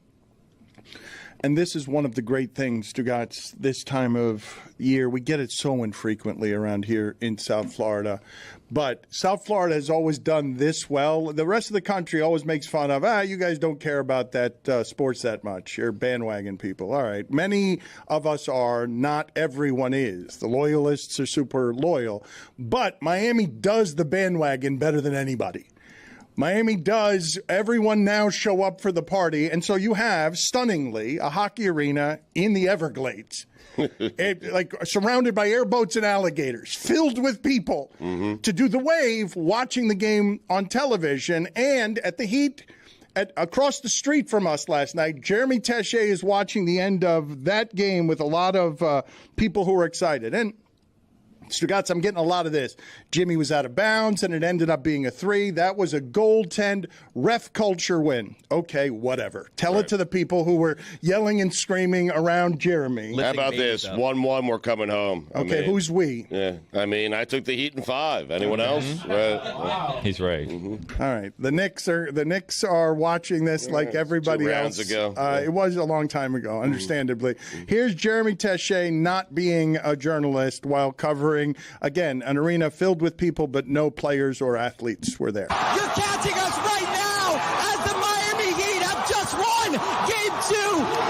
And this is one of the great things, Stugotz, this time of year. We get it so infrequently around here in South Florida. But South Florida has always done this well. The rest of the country always makes fun of, you guys don't care about that sports that much. You're bandwagon people. All right. Many of us are. Not everyone is. The loyalists are super loyal. But Miami does the bandwagon better than anybody. Miami does. Everyone now show up for the party. And so you have, stunningly, a hockey arena in the Everglades, like surrounded by airboats and alligators, filled with people to do the wave, watching the game on television. And at the Heat, across the street from us last night, Jeremy Taché is watching the end of that game with a lot of people who are excited. And Stugotz, I'm getting a lot of this. Jimmy was out of bounds, and it ended up being a 3. That was a goaltend ref culture win. Okay, whatever. Tell it to the people who were yelling and screaming around Jeremy. How about this? 1-1, we're coming home. Okay, who's we? Yeah, I mean, I took the Heat in 5. Anyone else? Wow. He's right. All right, the Knicks are watching this like everybody 2 else. rounds ago. It was a long time ago, understandably. Here's Jeremy Taché not being a journalist while covering, again, an arena filled with people, but no players or athletes were there. You're catching us right now as the Miami Heat have just won Game 2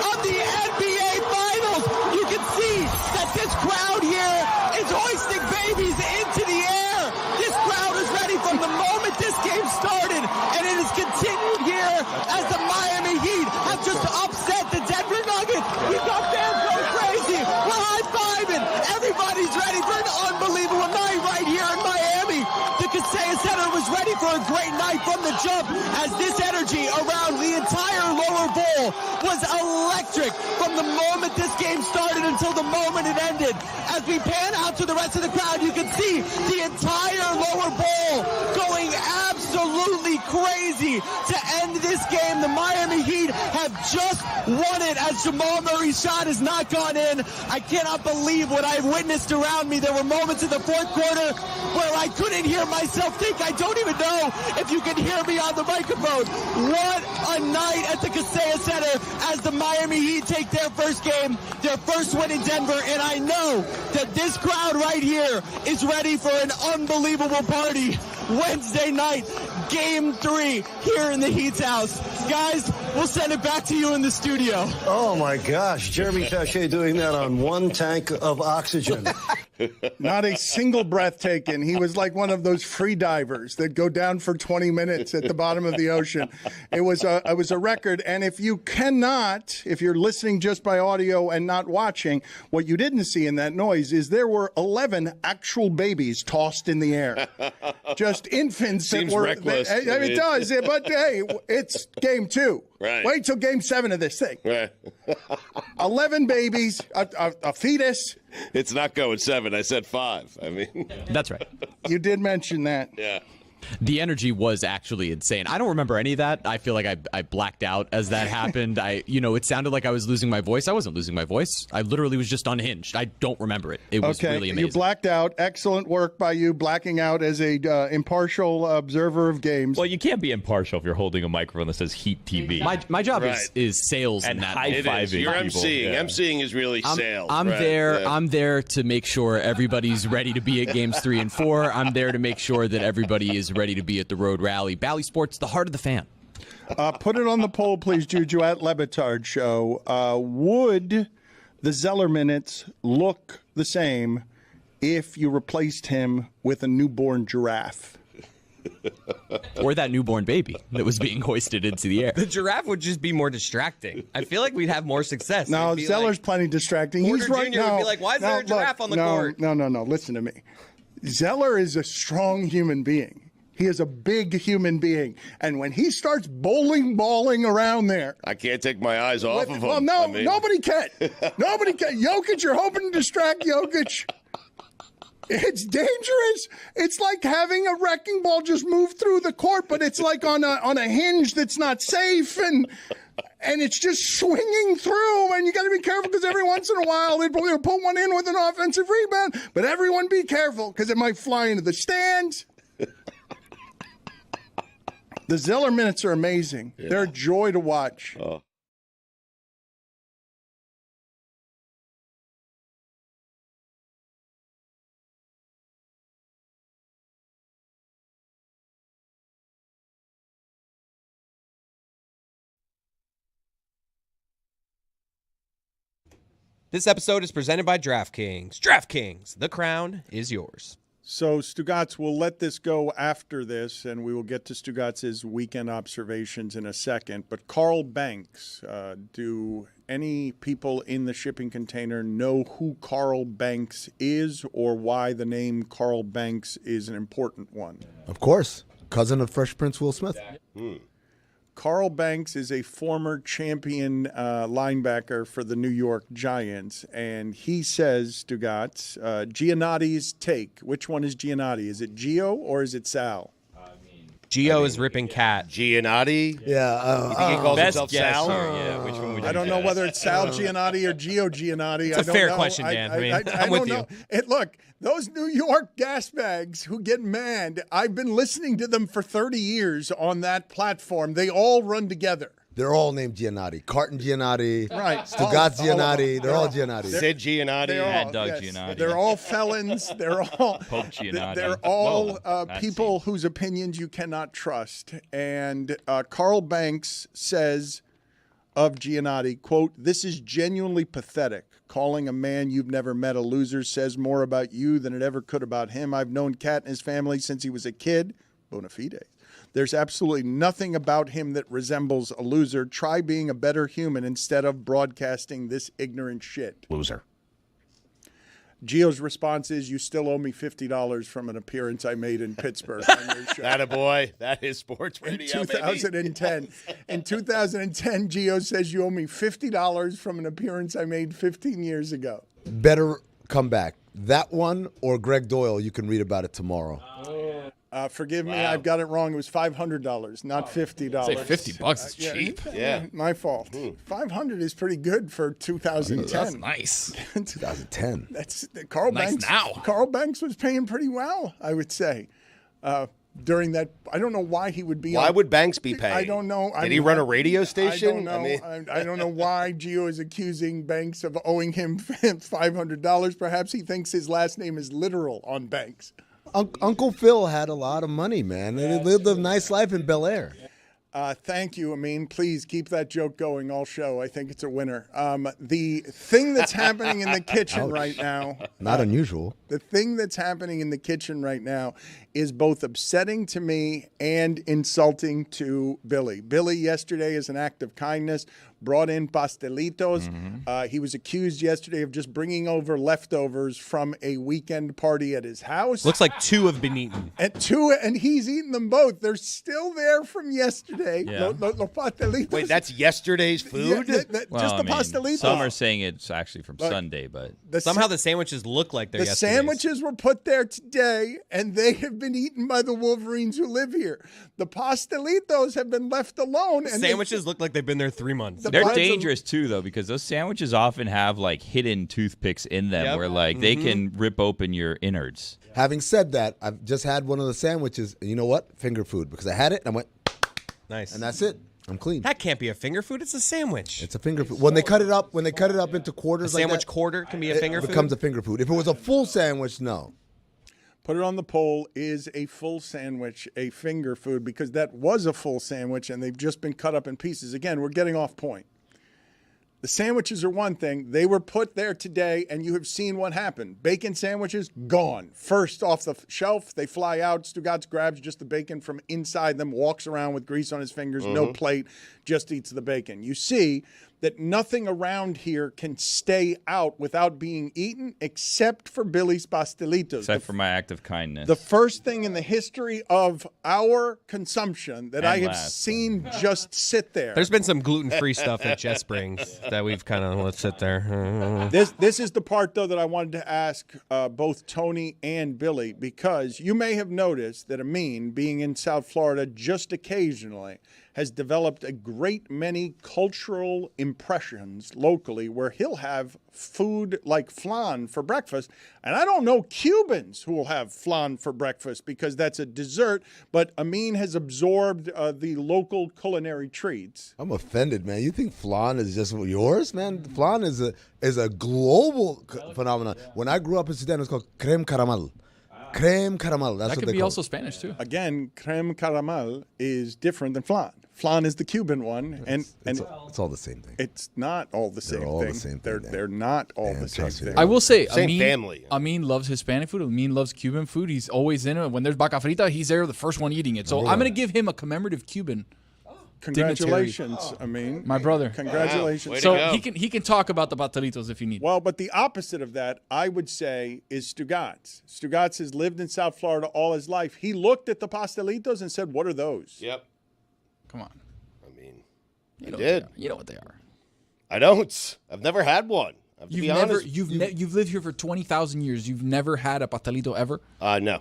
of the NBA Finals. You can see that this crowd here is hoisting babies into the air. This crowd is ready from the moment this game started, and it has continued here as the Miami Heat have just upset the Denver Nuggets. We've got fans going crazy. We're high-fiving. Everybody's ready for an unbelievable night right here in Miami. The Kaseya Center was ready for a great night from the jump, as this energy around the entire lower bowl was electric from the moment this game started until the moment it ended. As we pan out to the rest of the crowd, you can see the entire lower bowl going absolutely crazy to end this game. The Miami Heat have just won it as Jamal Murray's shot has not gone in. I cannot believe what I've witnessed around me. There were moments in the fourth quarter where I couldn't hear myself think. I don't even know if you can hear me on the microphone. What a night at the Kaseya Center as the Miami Heat take their first game, their first win in Denver, and I know that this crowd right here is ready for an unbelievable party Wednesday night, Game 3 here in the Heat's house. Guys, we'll send it back to you in the studio. Oh my gosh, Jeremy Taché doing that on one tank of oxygen. Not a single breath taken. He was like one of those free divers that go down for 20 minutes at the bottom of the ocean. It was a record. And if you're listening just by audio and not watching, what you didn't see in that noise is there were 11 actual babies tossed in the air. Just infants. Seems reckless. It does. But hey, it's game 2. Right. Wait till game 7 of this thing. Right. 11 babies, a fetus. It's not going 7. I said 5. I mean, that's right. You did mention that. Yeah. The energy was actually insane. I don't remember any of that. I feel like I blacked out as that happened. It sounded like I was losing my voice. I wasn't losing my voice. I literally was just unhinged. I don't remember it. It was really amazing. You blacked out. Excellent work by you, blacking out as a impartial observer of games. Well, you can't be impartial if you're holding a microphone that says Heat TV. My job is sales and that high-fiving. You're people. emceeing. Yeah. Emceeing is really sales. I'm right. there. Yeah. I'm there to make sure everybody's ready to be at games 3 and 4. I'm there to make sure that everybody is ready to be at the road rally. Bally Sports, the heart of the fan. Put it on the poll, please, Juju, at Le Batard Show. Would the Zeller minutes look the same if you replaced him with a newborn giraffe? Or that newborn baby that was being hoisted into the air. The giraffe would just be more distracting. I feel like we'd have more success. No, Zeller's plenty distracting. Porter He's right Jr. now. would be like, why is there a giraffe on the court? No. Listen to me. Zeller is a strong human being. He is a big human being. And when he starts balling around there. I can't take my eyes off of him. Well, nobody can. Nobody can. Jokic, you're hoping to distract Jokic. It's dangerous. It's like having a wrecking ball just move through the court, but it's like on a hinge that's not safe, and it's just swinging through, and you got to be careful because every once in a while they'll put one in with an offensive rebound, but everyone be careful because it might fly into the stands. The Zeller minutes are amazing. Yeah. They're a joy to watch. Oh. This episode is presented by DraftKings. DraftKings, the crown is yours. So, Stugotz, we'll let this go after this, and we will get to Stugotz's weekend observations in a second. But Carl Banks, do any people in the shipping container know who Carl Banks is or why the name Carl Banks is an important one? Of course. Cousin of Fresh Prince Will Smith. Carl Banks is a former champion linebacker for the New York Giants, and he says, Stugotz, Giannotti's take. Which one is Giannotti? Is it Gio or is it Sal? Gio is ripping cat. Giannotti? Yeah. You think he calls himself guess, Sal? yeah, which one would you I don't know whether it's Sal Giannotti or Gio Giannotti. It's a fair question, Dan. I'm with you. Look, those New York gas bags who get mad, I've been listening to them for 30 years on that platform. They all run together. They're all named Giannotti. Carton Giannotti. Right. Stugotz Giannotti. They're all Giannotti. Sid Giannotti. Mad Dog Giannotti. They're all felons. They're all Pope Giannotti. They're all Whoa, people whose opinions you cannot trust. And Carl Banks says of Giannotti, quote, "This is genuinely pathetic. Calling a man you've never met a loser says more about you than it ever could about him. I've known Cat and his family since he was a kid. Bona fide. There's absolutely nothing about him that resembles a loser. Try being a better human instead of broadcasting this ignorant shit." Loser. Gio's response is, you still owe me $50 from an appearance I made in Pittsburgh on your show. Attaboy. That is sports radio, In 2010. In 2010, Gio says you owe me $50 from an appearance I made 15 years ago. Better come back. That one or Greg Doyle, you can read about it tomorrow. Forgive me, I've got it wrong. It was $500, not $50. Say $50 is cheap. Yeah. My fault. 500 is pretty good for 2010. That's nice. 2010. That's Carl Nice Banks. now. Carl Banks was paying pretty well, I would say. During that, I don't know why he would be. Why would Banks be paying? I don't know. Did he run a radio station? I don't know. I don't know why Gio is accusing Banks of owing him $500. Perhaps he thinks his last name is literal on Banks. Uncle Phil had a lot of money, man. And he lived a nice life in Bel Air. Thank you, Amin. Please keep that joke going all show. I think it's a winner. The thing that's happening in the kitchen right now. Not unusual. The thing that's happening in the kitchen right now is both upsetting to me and insulting to Billy. Billy yesterday, as an act of kindness, brought in Pastelitos. He was accused yesterday of just bringing over leftovers from a weekend party at his house. Looks like 2 have been eaten. And he's eaten them both. They're still there from yesterday. Yeah. Los Pastelitos. Wait, that's yesterday's food? Just the Pastelitos. Some are saying it's actually from Sunday, but Somehow the sandwiches look like they're yesterday's. Sandwiches were put there today, and they have been eaten by the Wolverines who live here. The Pastelitos have been left alone. And Sandwiches look like they've been there 3 months. they're dangerous too, though, because those sandwiches often have like hidden toothpicks in them, where like they can rip open your innards. Having said that, I've just had one of the sandwiches, and you know what? Finger food, because I had it and I went, nice, and that's it. I'm clean. That can't be a finger food. It's a sandwich. It's a finger food. When they cut it up into quarters, A sandwich like that, quarter can be a finger it food. becomes a finger food. If it was a full sandwich, no. Put it on the poll. Is a full sandwich a finger food? Because that was a full sandwich, and they've just been cut up in pieces. Again, we're getting off point. The sandwiches are one thing. They were put there today, and you have seen what happened. Bacon sandwiches, gone. First off the shelf, they fly out. Stugotz grabs just the bacon from inside them, walks around with grease on his fingers, no plate, just eats the bacon. You see that nothing around here can stay out without being eaten except for Billy's Pastelitos. Except for my act of kindness. The first thing in the history of our consumption that I have seen just sit there. There's been some gluten-free stuff at Jet Springs that we've kind of let sit there. This is the part, though, that I wanted to ask both Tony and Billy, because you may have noticed that Amin, being in South Florida just occasionally, has developed a great many cultural impressions locally where he'll have food like flan for breakfast. And I don't know Cubans who will have flan for breakfast because that's a dessert, but Amin has absorbed the local culinary treats. I'm offended, man. You think flan is just yours, man? Flan is a global phenomenon. When I grew up in Sudan, it was called creme caramel. Creme caramel. That's That what could they be call also it. Spanish too. Again, creme caramel is different than flan. Flan is the Cuban one, and It's all the same thing. it's not all the same all the thing. same thing, They're not all Man, the same trust me. thing. I will say, Same Amin, family. Amin loves Hispanic food. Amin loves Cuban food. He's always in it. When there's vaca frita, he's there, the first one eating it. So I'm going to give him a commemorative Cuban. Congratulations, Amin. My brother. Congratulations. Way to So go. he can talk about the pastelitos if you need. Well, but the opposite of that, I would say, is Stugotz. Stugotz has lived in South Florida all his life. He looked at the pastelitos and said, "What are those?" Yep. Come on. I mean, You know I did. what they are. You know what they are. I don't. I've never had one. I have to be honest. You've lived here for 20,000 years. You've never had a pastelito ever? No.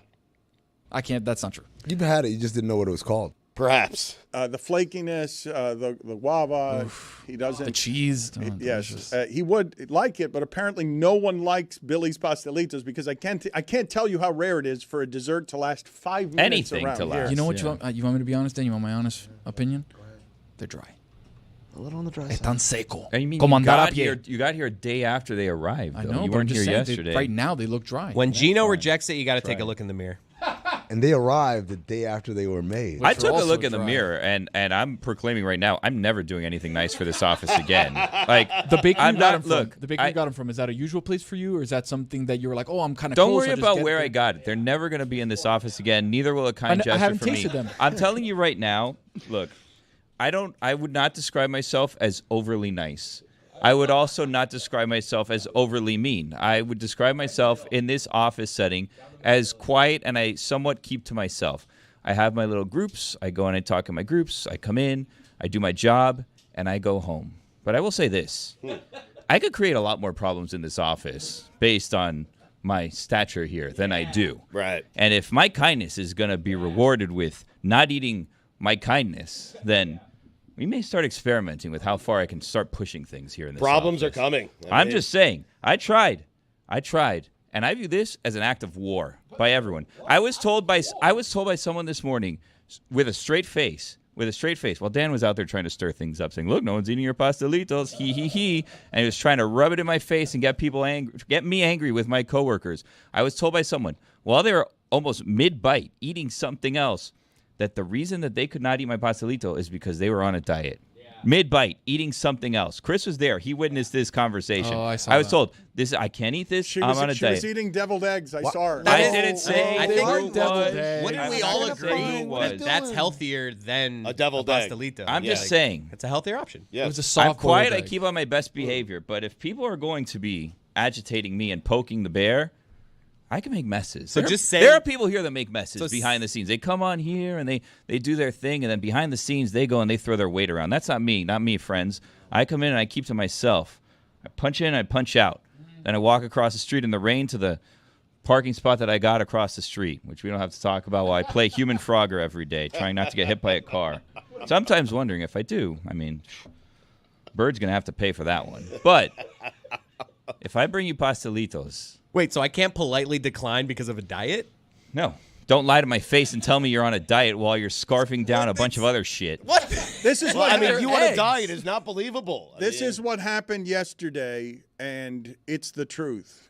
I can't. That's not true. You've had it. You just didn't know what it was called. Perhaps. The flakiness, the guava, he doesn't. The cheese. Oh, Yes, he would like it, but apparently no one likes Billy's Pastelitos because I can't tell you how rare it is for a dessert to last 5 minutes Anything around to here. last. You know what you want me to be honest, Dan? You want my honest opinion? They're dry. A little on the dry Están seco. I mean, Como you andar a got, pie. you got here a day after they arrived. I though. know, You but I'm weren't just here saying, yesterday. right now they look dry. When Gino rejects it, you got to take a look in the mirror. And they arrived the day after they were made. I Which took are a look also in the dry. mirror, and I'm proclaiming right now, I'm never doing anything nice for this office again. Like The bakery I'm you got not. him from. Look, The bakery I- you got him from. Is that a usual place for you, or is that something that you were like, oh, I'm kind of Don't close, worry I'll just about get where it? I got it. They're never going to be in this office again. Neither will a kind I gesture haven't for me. tasted them. I'm telling you right now. Look, I would not describe myself as overly nice. I would also not describe myself as overly mean. I would describe myself in this office setting as quiet, and I somewhat keep to myself. I have my little groups. I go and I talk in my groups. I come in, I do my job, and I go home. But I will say this. I could create a lot more problems in this office based on my stature here than I do. Right. And if my kindness is going to be rewarded with not eating my kindness, then we may start experimenting with how far I can start pushing things here in this Problems office. are coming. I'm just saying. I tried. And I view this as an act of war by everyone. I was told by someone this morning with a straight face, while Dan was out there trying to stir things up, saying, "Look, no one's eating your pastelitos, he," and he was trying to rub it in my face and get me angry with my coworkers. I was told by someone while they were almost mid-bite eating something else that the reason that they could not eat my pastelito is because they were on a diet. Mid-bite, eating something else. Chris was there. He witnessed this conversation. Oh, I saw I was that. told, I can't eat this. I'm on a She diet. was eating deviled eggs. I saw her. I didn't say. I think who was. wouldn't we all agree was. that that's healthier than A deviled egg. pastelito? I'm just saying. It's a healthier option. Yeah. It was a soft I'm quiet. boiled I egg. keep on my best behavior. But if people are going to be agitating me and poking the bear, I can make messes. So just say- there are people here that make messes So behind the scenes. They come on here and they do their thing, and then behind the scenes they go and they throw their weight around. That's not me, friends. I come in and I keep to myself. I punch in, I punch out. Then I walk across the street in the rain to the parking spot that I got across the street, which we don't have to talk about, while I play human Frogger every day, trying not to get hit by a car. Sometimes wondering if I do. I mean, Bird's going to have to pay for that one. But if I bring you pastelitos... Wait, so I can't politely decline because of a diet? No. Don't lie to my face and tell me you're on a diet while you're scarfing down a bunch of other shit. What? This is Well, what I mean, you on a eggs. diet is not believable. This is what happened yesterday, and it's the truth.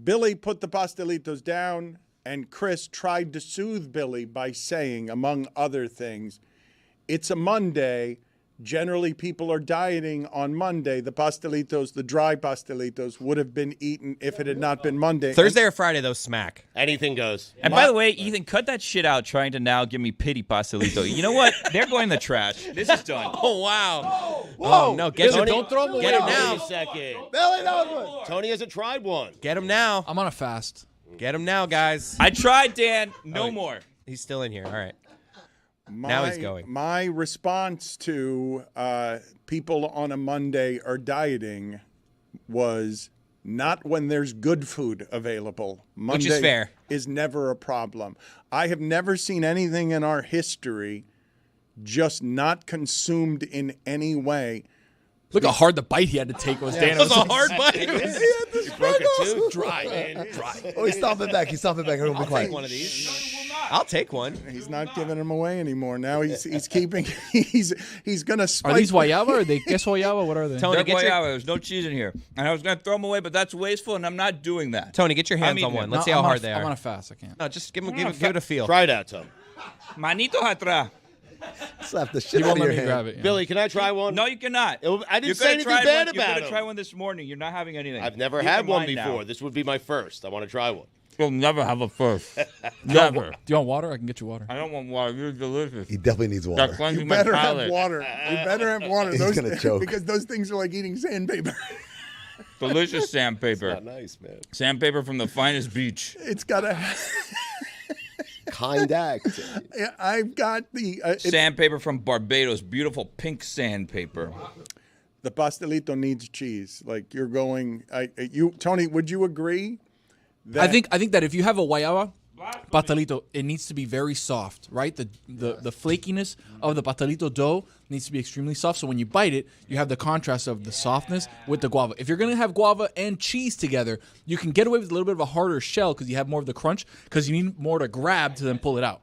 Billy put the pastelitos down, and Chris tried to soothe Billy by saying, among other things, it's a Monday. Generally, people are dieting on Monday. The pastelitos, the dry pastelitos, would have been eaten if it had not been Monday. Thursday or Friday, though, smack. Anything goes. And by the way, Ethan, cut that shit out trying to now give me pity pastelito. You know what? They're going in the trash. This is done. Oh, wow. Whoa. Oh, no. Get him. Don't throw them away. Get him Wait now. a second. Billy, that was one. Tony hasn't tried one. Get him now. I'm on a fast. Get him now, guys. I tried, Dan. No more. He's still in here. All right. Now he's going. My response to people on a Monday are dieting was not when there's good food available. Monday Which is fair. is never a problem. I have never seen anything in our history just not consumed in any way. Look how hard the bite he had to take was. Dan. That was a hard bite. You broke it too? Dry, man. Dry. Oh, he's stomping back. Everyone be I'll quiet. take one of these. I'll take one. He's not giving them away anymore. Now he's keeping. He's gonna spike. Are these guayaba? Or are they queso guayaba? What are they? Tony, They're get your, guayaba. There's no cheese in here. And I was going to throw them away, but that's wasteful, and I'm not doing that. Tony, get your hands I'm on eating one. it. Let's No, see how I'm on hard a- they I'm are. on a fast. I can't. No, just give it a feel. Try that, Tom. Manitos atrás. Slap the shit He out won't of let your me hand. grab it. yeah. Billy, can I try one? No, you cannot. I didn't You say could've anything tried bad one. about You could it. have tried one this morning. You're not having anything. I've never Keep had in one mind before. now. This would be my first. I want to try one. You'll never have a first. Never. Do you want water? I can get you water. I don't want water. You're delicious. He definitely needs That water. cleanses You my better have palate. water. You better have water. He's gonna choke. Because those things are like eating sandpaper. Delicious sandpaper. Not nice, man. Sandpaper from the finest beach. It's got a. Kind act. I've got the. Sandpaper from Barbados. Beautiful pink sandpaper. The pastelito needs cheese. Like you're going. Tony, would you agree? I think that if you have a guayaba pastelito, it needs to be very soft, right? The flakiness of the pastelito dough needs to be extremely soft. So when you bite it, you have the contrast of the softness with the guava. If you're gonna have guava and cheese together, you can get away with a little bit of a harder shell because you have more of the crunch because you need more to grab to then pull it out.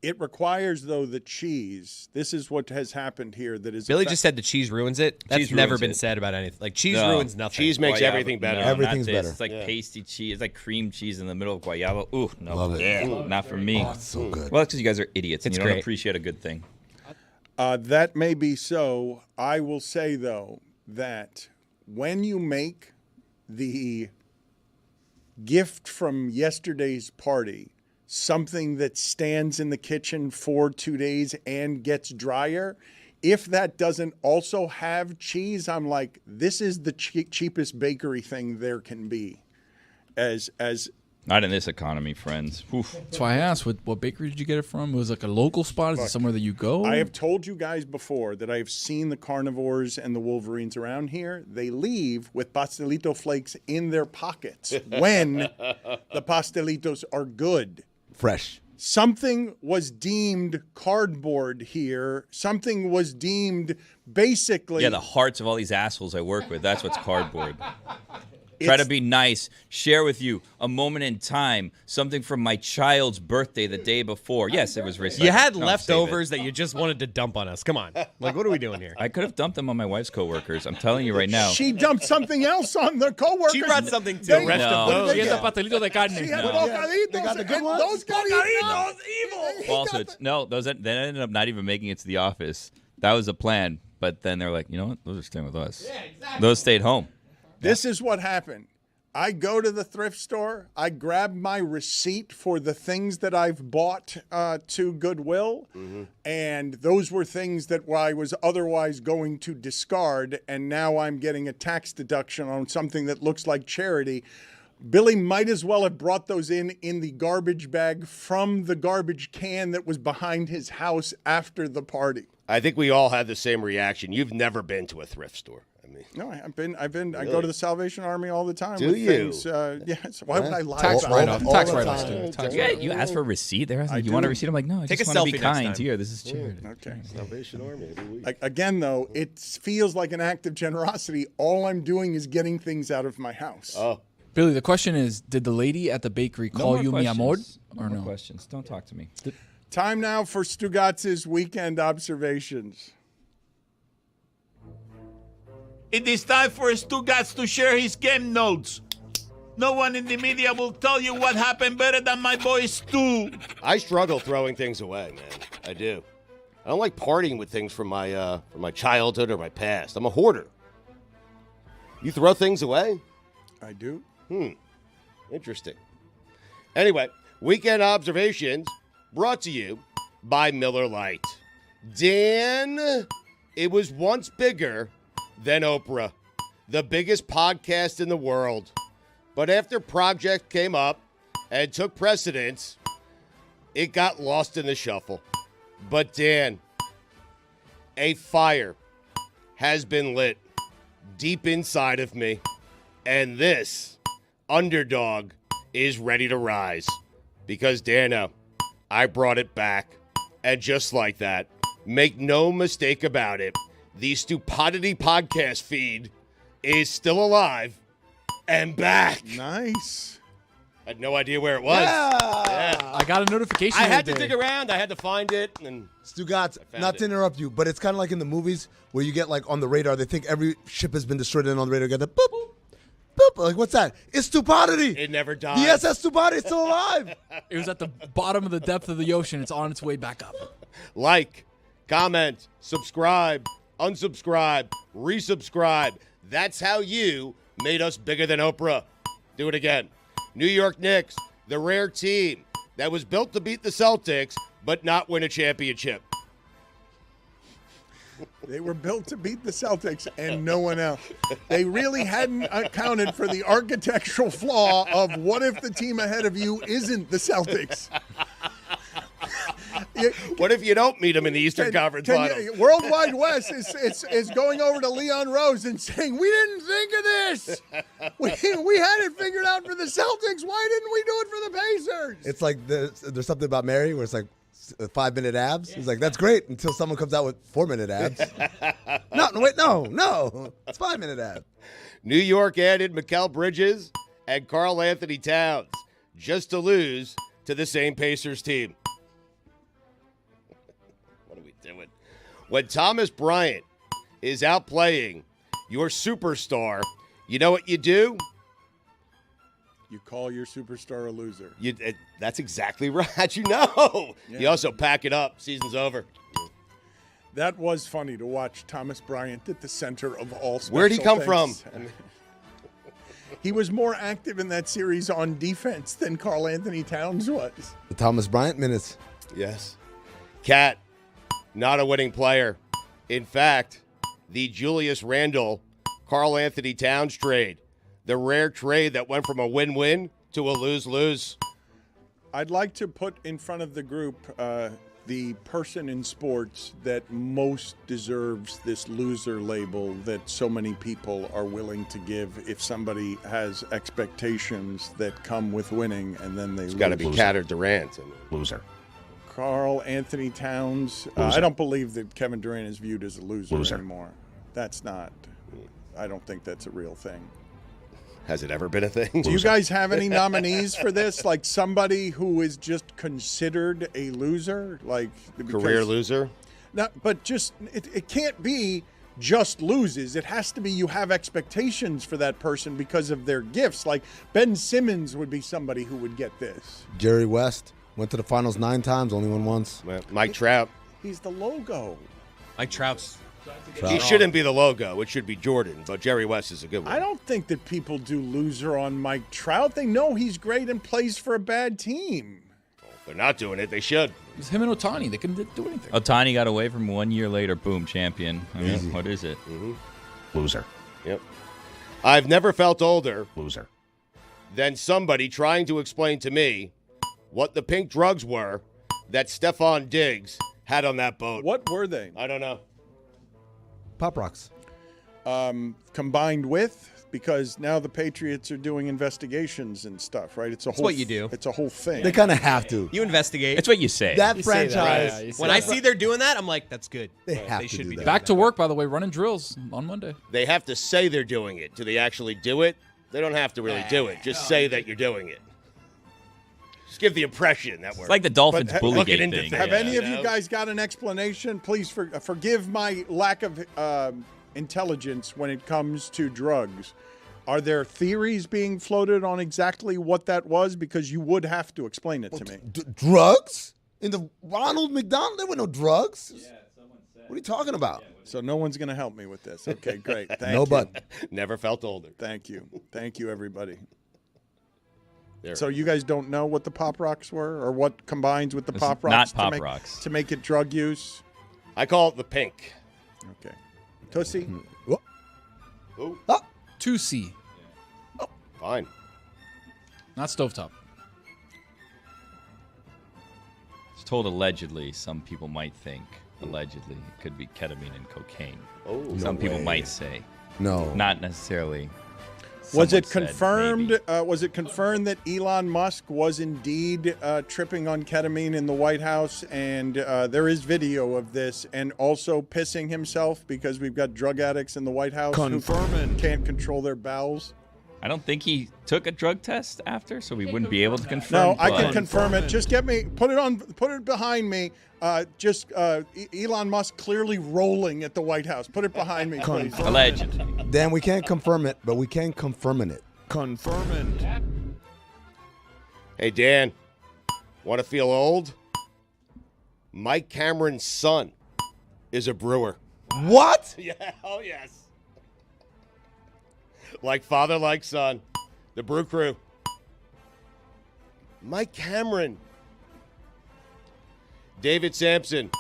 It requires, though, the cheese. This is what has happened here. That is Billy just said the cheese ruins it. That's Cheese never ruins been it. said about anything. Like cheese No. ruins nothing. Cheese makes Guayaba. everything better. No, Everything's not this. better. It's like pasty cheese. It's like cream cheese in the middle of guayaba. Ooh, no. Love it. Yeah, not for me. Oh, it's so good. Well, that's because you guys are idiots and It's you don't great. appreciate a good thing. That may be so. I will say, though, that when you make the gift from yesterday's party something that stands in the kitchen for 2 days and gets drier, if that doesn't also have cheese, I'm like, this is the cheapest bakery thing there can be. As Not in this economy, friends. Oof. That's why I asked, what bakery did you get it from? It was like a local spot? Is it somewhere that you go? I have told you guys before that I have seen the carnivores and the Wolverines around here. They leave with Pastelito flakes in their pockets when the Pastelitos are good. Fresh. Something was deemed cardboard here. Something was deemed basically... Yeah, the hearts of all these assholes I work with. That's what's cardboard. Try to be nice. Share with you a moment in time, something from my child's birthday the day before. Yes, it was recycled. You had No, leftovers save that you just wanted to dump on us. Come on. Like, what are we doing here? it. I could have dumped them on my wife's coworkers. I'm telling you right now. She dumped something else on the coworkers. She brought something to They- the rest No. of those. She has a pastelito de carne. She had No. bocaditos. They got the good and ones? Those bocaditos, evil. Falsehoods. No, those that ended up not even making it to the office. That was a plan. But then they're like, you know what? Those are staying with us. Yeah, exactly. Those stayed home. This is what happened. I go to the thrift store. I grab my receipt for the things that I've bought to Goodwill. And those were things that I was otherwise going to discard. And now I'm getting a tax deduction on something that looks like charity. Billy might as well have brought those in the garbage bag from the garbage can that was behind his house after the party. I think we all had the same reaction. You've never been to a thrift store. I mean, No, I've been. I go to the Salvation Army all the time. Do with you? Things, yes. Why would I lie? Tax about write-off. it? Tax the write-off, time. Stu. You asked for a receipt. They're asking, I you want a do. receipt? I'm like, no, I Take just a want to be selfie next kind. time. Here, this is charity. Okay. Salvation Army every week. Again, though, it feels like an act of generosity. All I'm doing is getting things out of my house. Oh, Billy, the question is, did the lady at the bakery No call more you mi amor questions. or more no? questions. Don't talk to me. Time now for Stugotz's weekend observations. It is time for Stugotz to share his game notes. No one in the media will tell you what happened better than my boy Stu. I struggle throwing things away, man. I do. I don't like partying with things from my childhood or my past. I'm a hoarder. You throw things away? I do. Interesting. Anyway, weekend observations brought to you by Miller Lite. Dan, it was once bigger than Oprah, the biggest podcast in the world. But after Project came up and took precedence, it got lost in the shuffle. But Dan, a fire has been lit deep inside of me, and this underdog is ready to rise. Because, Dano, I brought it back. And just like that, make no mistake about it, the Stupidity podcast feed is still alive and back. Nice. I had no idea where it was. Yeah. I got a notification. I the had other to day. dig around. I had to find it. And Stugotz, found not it. to interrupt you, but it's kind of like in the movies where you get like on the radar, they think every ship has been destroyed, and on the radar you get the boop, boop. Like, what's that? It's Stupidity. it never died. The SS Stupidity is still alive. It was at the bottom of the depth of the ocean. It's on its way back up. Like, comment, subscribe, unsubscribe, resubscribe. That's how you made us bigger than Oprah. Do it again. New York Knicks, the rare team that was built to beat the Celtics, but not win a championship. They were built to beat the Celtics and no one else. They really hadn't accounted for the architectural flaw of what if the team ahead of you isn't the Celtics? What if you don't meet them in the Eastern Conference Finals? Worldwide West is going over to Leon Rose and saying, we didn't think of this. We had it figured out for the Celtics. Why didn't we do it for the Pacers? It's like there's something about Mary where it's like 5-minute abs. He's like, that's great until someone comes out with 4-minute abs. No. It's 5-minute abs. New York added Mikal Bridges and Karl-Anthony Towns just to lose to the same Pacers team. What are we doing? When Thomas Bryant is out playing your superstar, you know what you do? You call your superstar a loser. That's exactly right. You know. Yeah. You also pack it up. Season's over. That was funny to watch Thomas Bryant at the center of all special Where'd he come things. from? He was more active in that series on defense than Karl-Anthony Towns was. The Thomas Bryant minutes. Yes. Cat, not a winning player. In fact, the Julius Randle, Karl-Anthony Towns trade, the rare trade that went from a win-win to a lose-lose. I'd like to put in front of the group the person in sports that most deserves this loser label that so many people are willing to give if somebody has expectations that come with winning and then they lose. It's got to be Cat or Durant. Loser. Karl-Anthony Towns. I don't believe that Kevin Durant is viewed as a loser anymore. That's not. I don't think that's a real thing. Has it ever been a thing? Do you guys have any nominees for this? Like somebody who is just considered a loser? Like career loser? No, but just it can't be just loses. It has to be you have expectations for that person because of their gifts. Like Ben Simmons would be somebody who would get this. Jerry West went to the finals 9 times, only won once. Mike Trout. He's the logo. Mike Trout's. He shouldn't be the logo. It should be Jordan, but Jerry West is a good one. I don't think that people do loser on Mike Trout. They know he's great and plays for a bad team. Well, they're not doing it. They should. It's him and Ohtani. They couldn't do anything. Ohtani got away from 1 year later. Boom, champion. I mean, what is it? Loser. Yep. I've never felt older. Loser. Than somebody trying to explain to me what the pink drugs were that Stefon Diggs had on that boat. What were they? I don't know. Pop Rocks. Combined with, because now the Patriots are doing investigations and stuff, right? It's a That's whole. what you do. It's a whole thing. They kind of have to. You investigate. It's what you say. That You franchise. say that. When I see they're doing that, I'm like, that's good. They have they to should do be that. doing Back to work, by the way, running drills on Monday. They have to say they're doing it. Do they actually do it? They don't have to really do it. Just say that you're doing it. Just give the impression that we're It's like the Dolphins But, bully looking gate into thing. things. Have any of You you know? guys got an explanation? Please forgive my lack of intelligence when it comes to drugs. Are there theories being floated on exactly what that was? Because you would have to explain it to me. Drugs? In the Ronald McDonald? There were no drugs. Yeah, someone said. What are you talking about? So no one's going to help me with this. Okay, great. Thank No you. but. Never felt older. Thank you. Thank you, everybody. There. So you guys don't know what the Pop Rocks were or what combines with the It's Pop not Rocks Pop Rocks. to make it drug use? I call it the pink. Okay. Tussie? Ooh, 2C, fine. not stovetop. It's told allegedly. Some people might think allegedly it could be ketamine and cocaine. Oh, Some people might say. No. Not necessarily. Was it Someone said confirmed? maybe. Was it confirmed that Elon Musk was indeed tripping on ketamine in the White House? And there is video of this, and also pissing himself because we've got drug addicts in the White House who can't control their bowels. I don't think he took a drug test after, so we wouldn't be able to confirm. No, I but- can confirm it. Just put it behind me. Elon Musk clearly rolling at the White House. Put it behind me, please. Allegedly. Dan, we can't confirm it, but we can confirm it. Hey, Dan, want to feel old? Mike Cameron's son is a brewer. What? Yeah, oh yes. Like father, like son. The Brew Crew. Mike Cameron. David Samson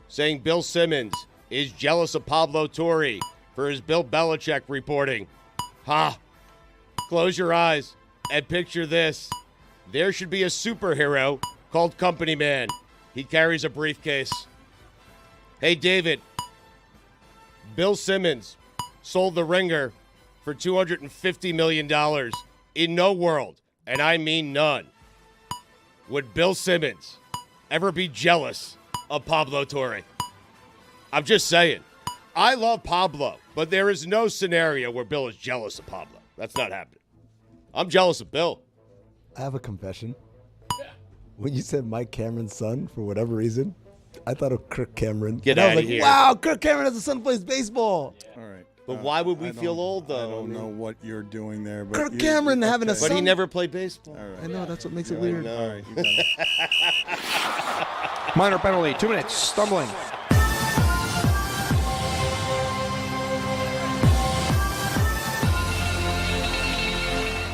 saying Bill Simmons is jealous of Pablo Torre for his Bill Belichick reporting. Ha! Close your eyes and picture this. There should be a superhero called Company Man. He carries a briefcase. Hey, David. Bill Simmons sold the Ringer for $250 million. In no world, and I mean none, would Bill Simmons ever be jealous of Pablo Torre. I'm just saying. I love Pablo, but there is no scenario where Bill is jealous of Pablo. That's not happening. I'm jealous of Bill. I have a confession. When you said Mike Cameron's son, for whatever reason, I thought of Kirk Cameron. Get And I was outta like, here. wow, Kirk Cameron has a son who plays baseball. All right. But why would we I feel don't- old, though? I don't know what you're doing there. But Kirk Cameron having a But he son. never played baseball. All right. I know, that's what makes it I weird. know. All right, you got it. Minor penalty, 2 minutes, stumbling.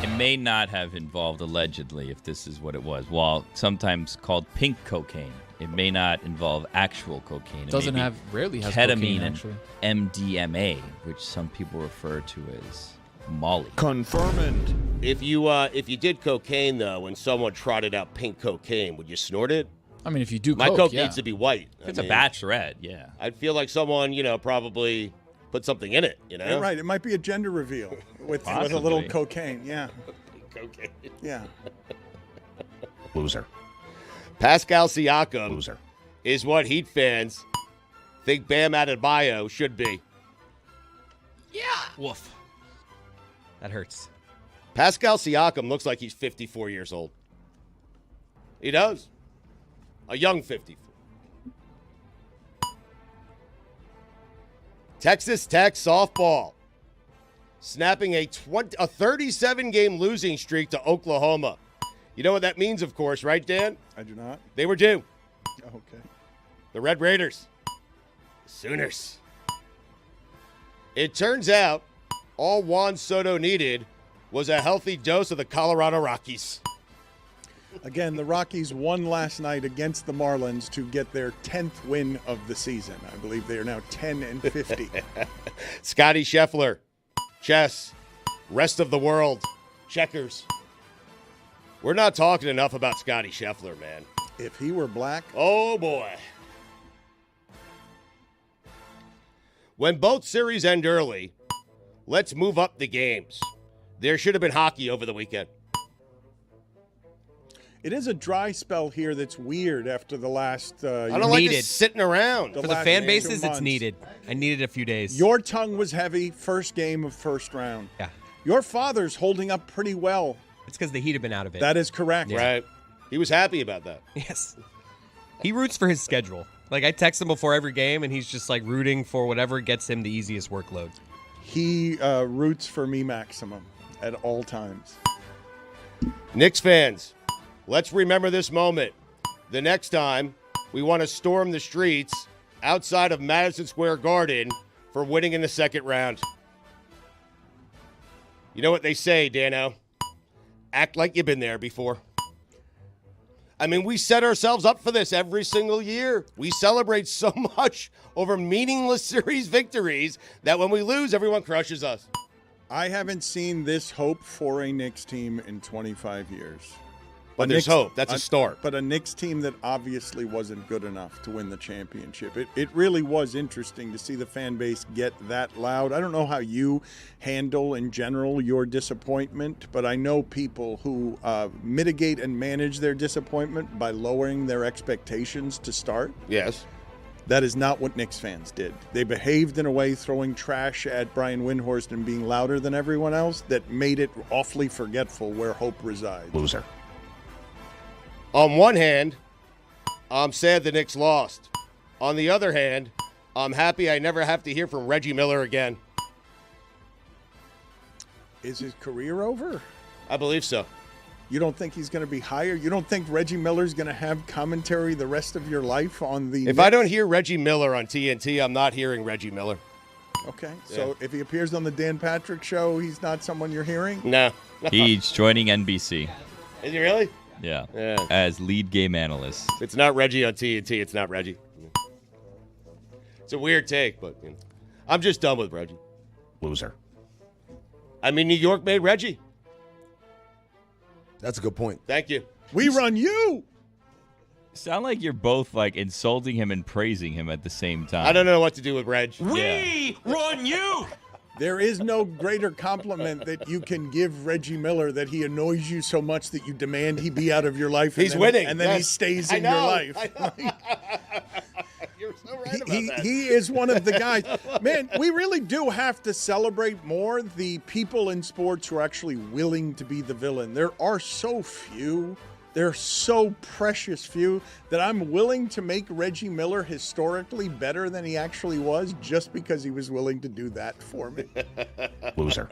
It may not have involved allegedly, if this is what it was, while sometimes called pink cocaine. It may not involve actual cocaine. It rarely has ketamine cocaine, and actually. MDMA, which some people refer to as Molly. Confirmed. If you did cocaine though, when someone trotted out pink cocaine, would you snort it? I mean, if you do My coke, coke yeah. needs to be white. If it's a bachelorette, yeah. I'd feel like someone, probably put something in it, You're right. It might be a gender reveal with a little cocaine. Yeah. Cocaine. Yeah. Loser. Pascal Siakam Loser. is what Heat fans think Bam Adebayo should be. Yeah. Woof. That hurts. Pascal Siakam looks like he's 54 years old. He does. A young 54. Texas Tech softball snapping a 37-game losing streak to Oklahoma. You know what that means, of course, right, Dan? I do not. They were due. Okay. The Red Raiders. Sooners. It turns out all Juan Soto needed was a healthy dose of the Colorado Rockies. Again, the Rockies won last night against the Marlins to get their 10th win of the season. I believe they are now 10-50. Scotty Scheffler. Chess. Rest of the world. Checkers. We're not talking enough about Scotty Scheffler, man. If he were black. Oh, boy. When both series end early, let's move up the games. There should have been hockey over the weekend. It is a dry spell here that's weird after the last. I don't like this sitting around. For the fan bases, it's needed. I needed a few days. Your tongue was heavy first game of first round. Yeah. Your father's holding up pretty well. It's because the Heat have been out of it. That is correct. Yeah. Right. He was happy about that. Yes. He roots for his schedule. Like, I text him before every game, and he's just, like, rooting for whatever gets him the easiest workload. He roots for me maximum at all times. Knicks fans, let's remember this moment. The next time we want to storm the streets outside of Madison Square Garden for winning in the second round. You know what they say, Dano? Act like you've been there before. I mean, we set ourselves up for this every single year. We celebrate so much over meaningless series victories that when we lose, everyone crushes us. I haven't seen this hope for a Knicks team in 25 years. But there's hope. That's a start. But a Knicks team that obviously wasn't good enough to win the championship. It really was interesting to see the fan base get that loud. I don't know how you handle, in general, your disappointment, but I know people who mitigate and manage their disappointment by lowering their expectations to start. Yes. That is not what Knicks fans did. They behaved in a way throwing trash at Brian Windhorst and being louder than everyone else that made it awfully forgetful where hope resides. Loser. On one hand, I'm sad the Knicks lost. On the other hand, I'm happy I never have to hear from Reggie Miller again. Is his career over? I believe so. You don't think he's going to be hired? You don't think Reggie Miller's going to have commentary the rest of your life on the... If I don't hear Reggie Miller on TNT, I'm not hearing Reggie Miller. Okay, so if he appears on the Dan Patrick Show, he's not someone you're hearing? No. He's joining NBC. Is he really? Yeah. As lead game analyst. If it's not Reggie on TNT, it's not Reggie. It's a weird take, but I'm just done with Reggie. Loser. I mean, New York made Reggie. That's a good point. Thank you. We run you. Sound like you're both like insulting him and praising him at the same time. I don't know what to do with Reg. We run you. There is no greater compliment that you can give Reggie Miller that he annoys you so much that you demand he be out of your life. He's winning. And then he Yes. stays I in your know. life. You're so right about that. He is one of the guys. Man, we really do have to celebrate more the people in sports who are actually willing to be the villain. There are so few. They're so precious few that I'm willing to make Reggie Miller historically better than he actually was just because he was willing to do that for me. Loser.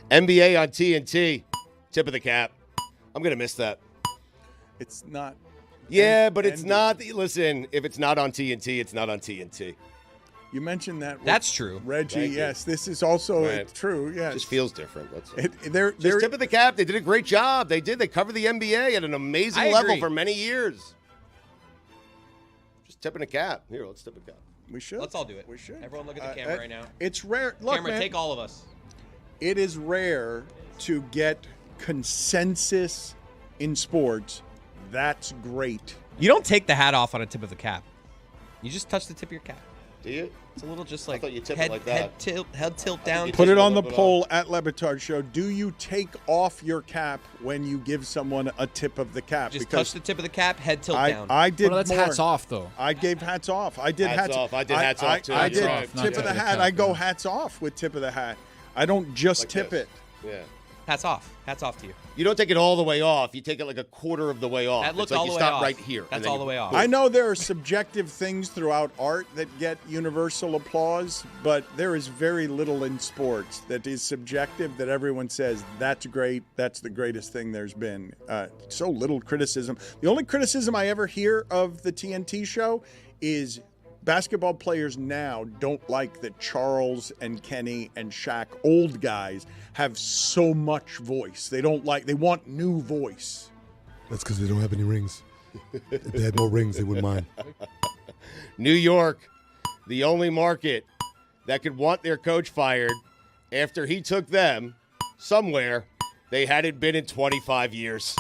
NBA on TNT. Tip of the cap. I'm going to miss that. It's not. Yeah, but it's not. Listen, if it's not on TNT, it's not on TNT. You mentioned that. That's true. Reggie, Thank you. yes. This is also Right. true. Yes. It just feels different. That's all. They're Just tip of the cap. They did a great job. They did. They covered the NBA at an amazing I level agree. for many years. Just tipping a cap. Here, let's tip a cap. We should. Let's all do it. We should. Everyone look at the camera right now. It's rare. Look, Camera, man, take all of us. it is rare to get consensus in sports. That's great. You don't take the hat off on a tip of the cap. You just touch the tip of your cap. Do you? It's a little just like thought you tip it head, like that. head tilt down. Put it on the poll at Le Batard Show. Do you take off your cap when you give someone a tip of the cap? Just touch the tip of the cap, head tilt down. I did Well, that's more. hats off, though. I gave hats off. I did hats off. I did hats off, too. I did Hats off, tip of the hat. I go hats off with tip of the hat. I don't just Like tip this. it. Yeah. Hats off. Hats off to you. You don't take it all the way off. You take it like a quarter of the way off. That looks it's like all you the way stop off. right here. and That's then all you- the way off. I know there are subjective things throughout art that get universal applause, but there is very little in sports that is subjective that everyone says, that's great, that's the greatest thing there's been. So little criticism. The only criticism I ever hear of the TNT show is basketball players now don't like that Charles and Kenny and Shaq, old guys, have so much voice. They want new voice. That's because they don't have any rings. If they had more rings, they wouldn't mind. New York, the only market that could want their coach fired after he took them somewhere they hadn't been in 25 years.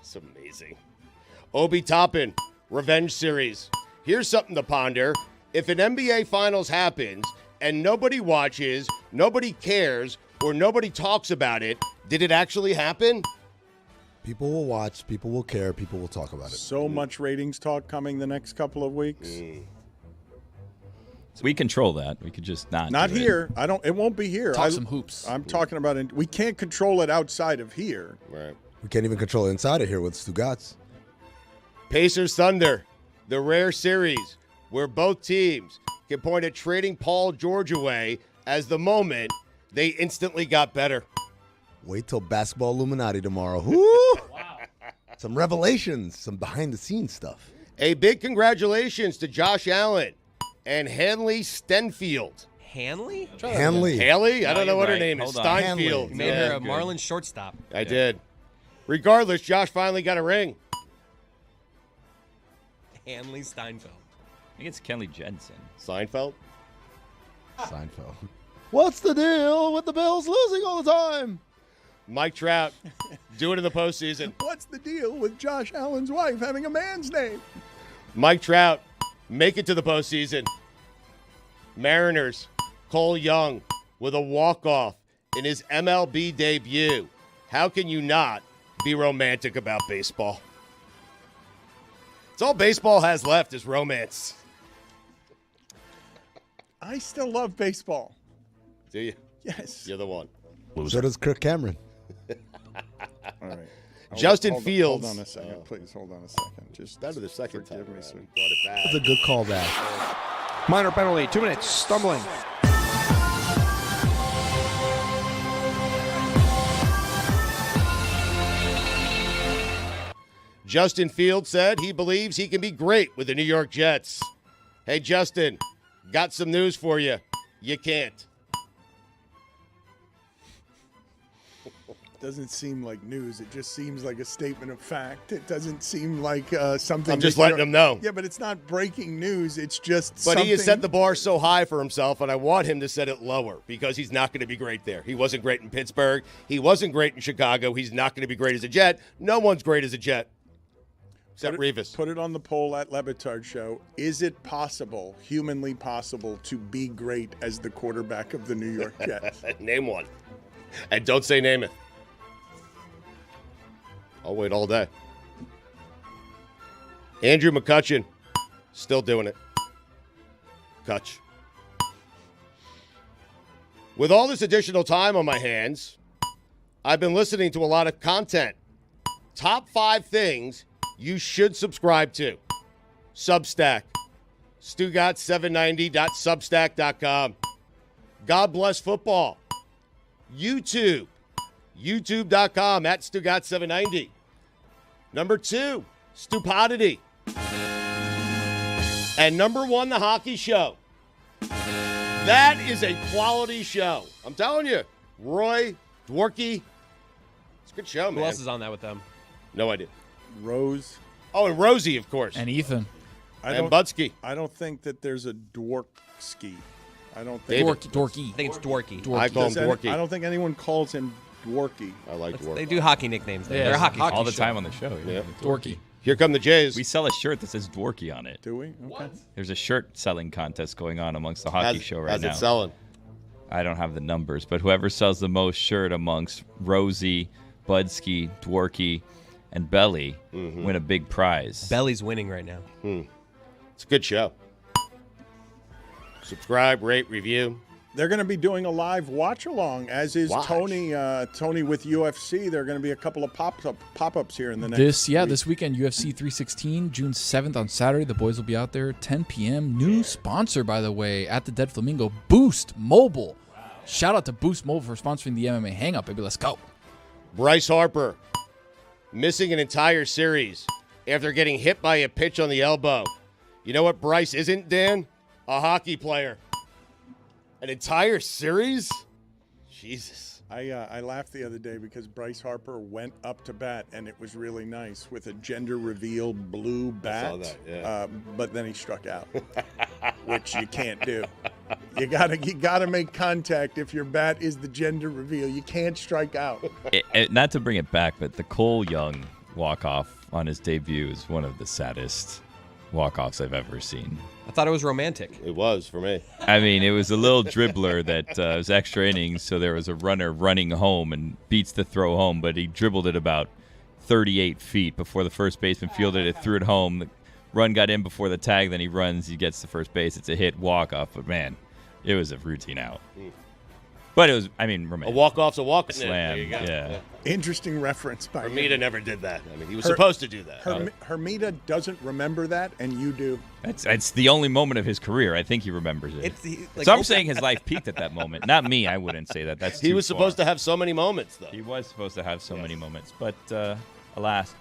It's amazing. Obi Toppin, Revenge Series. Here's something to ponder. If an NBA Finals happens and nobody watches, nobody cares, or nobody talks about it, did it actually happen? People will watch, people will care, people will talk about it. So much ratings talk coming the next couple of weeks. We control that. We could just not. Not do it. here. It won't be here. Talk some hoops. I'm talking about it. We can't control it outside of here. Right. We can't even control it inside of here with Stugotz. Pacers Thunder, the rare series where both teams can point at trading Paul George away as the moment they instantly got better. Wait till Basketball Illuminati tomorrow. Woo! Wow. Some revelations, some behind-the-scenes stuff. A big congratulations to Josh Allen and Hanley Stenfield. Hanley? Hanley. Haley? I No, don't know you're what her right. name is. Hold on. Steinfield. You made her a Marlins shortstop. I did. Regardless, Josh finally got a ring. Hanley Steinfeld. I think it's Kelly Jensen. Seinfeld? Seinfeld. What's the deal with the Bills losing all the time? Mike Trout, do it in the postseason. What's the deal with Josh Allen's wife having a man's name? Mike Trout, make it to the postseason. Mariners, Cole Young with a walk-off in his MLB debut. How can you not be romantic about baseball? It's all baseball has left is romance. I still love baseball. Do you? Yes. You're the one. So does Kirk Cameron. All right. Justin hold Fields. Hold on a second, please. Hold on a second. Just Down to the second time. forgive me, sir. Man. Brought it back. That's a good callback. Minor penalty, 2 minutes, stumbling. Justin Fields said he believes he can be great with the New York Jets. Hey, Justin, got some news for you. You can't. Doesn't seem like news. It just seems like a statement of fact. It doesn't seem like something. I'm just that letting you're- him know. Yeah, but it's not breaking news. It's just. But he has something- set the bar so high for himself, and I want him to set it lower because he's not going to be great there. He wasn't great in Pittsburgh. He wasn't great in Chicago. He's not going to be great as a Jet. No one's great as a Jet. Except Revis. Put it on the poll at Le Batard Show. Is it possible, humanly possible, to be great as the quarterback of the New York Jets? Name one. And don't say name it. I'll wait all day. Andrew McCutcheon, still doing it. Cutch. With all this additional time on my hands, I've been listening to a lot of content. Top 5 things you should subscribe to. Substack. Stugotz790.substack.com. God Bless Football. YouTube. YouTube.com at Stugotz790. Number 2, Stupidity. And number 1, The Hockey Show. That is a quality show. I'm telling you. Roy, Dworky. It's a good show, man. Who else is on that with them? No idea. Rose. Oh, and Rosie, of course. And Ethan. And Butsky. I don't think that there's a Dworkski. I don't think Dorky. I think it's Dworky. I call him Dworky. I don't think anyone calls him Dworky. I like Dworky. They do hockey nicknames. Yeah, They're a hockey all the show. time on the show. Yeah. Dorky. Here come the Jays. We sell a shirt that says Dworky on it. Do we? Okay. There's a shirt selling contest going on amongst the hockey show right now. How's it selling? I don't have the numbers, but whoever sells the most shirt amongst Rosie, Budsky, Dworky, and Belly win a big prize. Belly's winning right now. It's a good show. Subscribe, rate, review. They're going to be doing a live watch along, as is Tony. Tony with UFC. There are going to be a couple of pop-ups here in the next. This weekend, UFC 316, June 7th on Saturday. The boys will be out there, 10 p.m. New sponsor, by the way, at the Dead Flamingo, Boost Mobile. Shout out to Boost Mobile for sponsoring the MMA Hangout, baby. Let's go. Bryce Harper missing an entire series after getting hit by a pitch on the elbow. You know what Bryce isn't, Dan? A hockey player. An entire series? Jesus. I laughed the other day because Bryce Harper went up to bat, and it was really nice with a gender reveal blue bat. I saw that, yeah. But then he struck out, which you can't do. You gotta make contact if your bat is the gender reveal. You can't strike out. Not to bring it back, but the Cole Young walk-off on his debut is one of the saddest walk-offs I've ever seen. I thought it was romantic. It was for me. I mean, it was a little dribbler that was extra innings, so there was a runner running home and beats the throw home, but he dribbled it about 38 feet before the first baseman fielded it, threw it home. The run got in before the tag, then he runs, he gets to first base. It's a hit, walk-off, but man, it was a routine out. But it was, romantic. A walk-off's a walk. Slam, yeah. Interesting reference by Hermida never did that. He was supposed to do that. Hermida doesn't remember that, and you do. It's the only moment of his career. I think he remembers it. So I'm saying his life peaked at that moment. Not me. I wouldn't say that. That's he was supposed to have so many moments, though. He was supposed to have so many moments, but alas,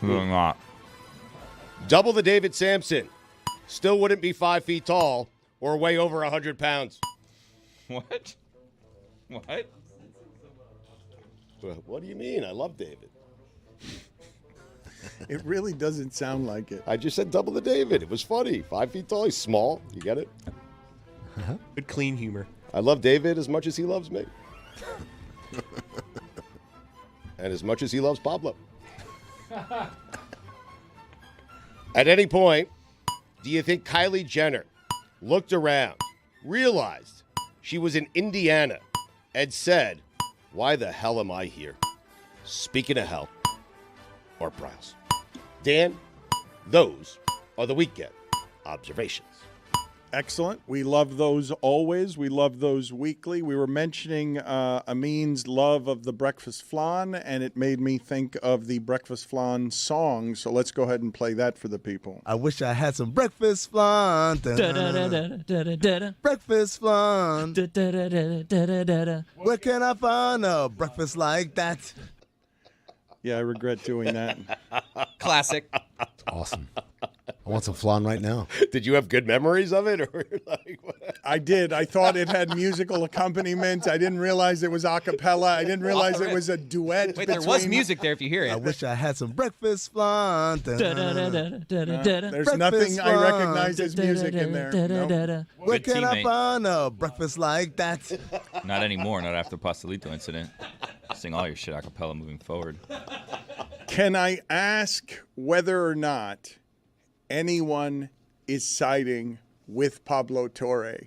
not. Double the David Samson. Still wouldn't be 5 feet tall or weigh over 100 pounds. What? What? What do you mean? I love David. It really doesn't sound like it. I just said double the David. It was funny. 5 feet tall. He's small. You get it? Good clean humor. I love David as much as he loves me. And as much as he loves Pablo. At any point, do you think Kylie Jenner looked around, realized she was in Indiana, and said, "Why the hell am I here?" Speaking of hell or Browns. Dan, those are the weekend observations. Excellent. We love those always. We love those weekly. We were mentioning Amin's love of the breakfast flan, and it made me think of the breakfast flan song. So let's go ahead and play that for the people. I wish I had some breakfast flan. Breakfast flan. Where can I find a breakfast like that? Yeah, I regret doing that. Classic. It's awesome. I want some flan right now. Did you have good memories of it? Or like, what? I did. I thought it had musical accompaniment. I didn't realize it was a cappella. I didn't realize it was a duet. Wait, there was music there if you hear it. I wish I had some breakfast flan. There's nothing I recognize as music in there. Nope. Where Good can I teammate. find a breakfast like that? Not anymore. Not after the Pastelito incident. Sing all your shit a cappella moving forward. Can I ask whether or not anyone is siding with Pablo Torre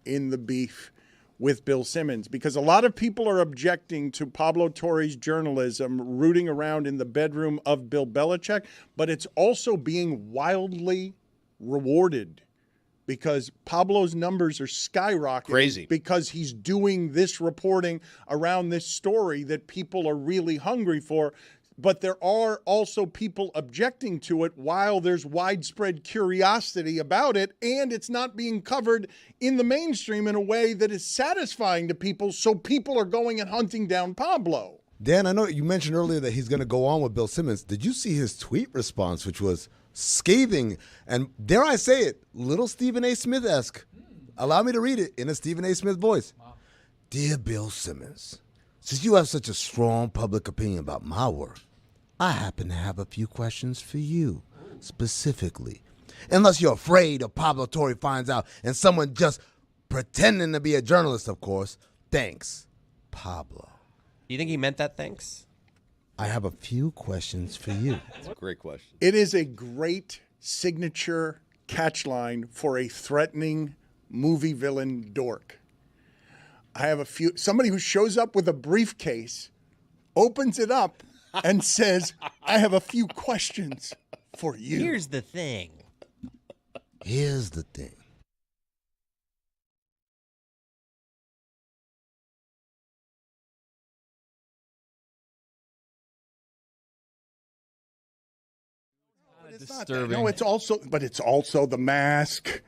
in the beef with Bill Simmons? Because a lot of people are objecting to Pablo Torre's journalism rooting around in the bedroom of Bill Belichick, but it's also being wildly rewarded because Pablo's numbers are skyrocketing. Crazy. Because he's doing this reporting around this story that people are really hungry for. But there are also people objecting to it while there's widespread curiosity about it, and it's not being covered in the mainstream in a way that is satisfying to people, so people are going and hunting down Pablo. Dan, I know you mentioned earlier that he's going to go on with Bill Simmons. Did you see his tweet response, which was scathing and, dare I say it, little Stephen A. Smith-esque? Allow me to read it in a Stephen A. Smith voice. Dear Bill Simmons, since you have such a strong public opinion about my work, I happen to have a few questions for you. Specifically, Unless you're afraid of Pablo Torre finds out and someone just pretending to be a journalist, of course. Thanks, Pablo. You think he meant that thanks? I have a few questions for you. That's a great question. It is a great signature catchline for a threatening movie villain dork. I have a few. Somebody who shows up with a briefcase, opens it up, and says, I have a few questions for you. Here's the thing. Here's the thing. It's disturbing. No, it's also the mask,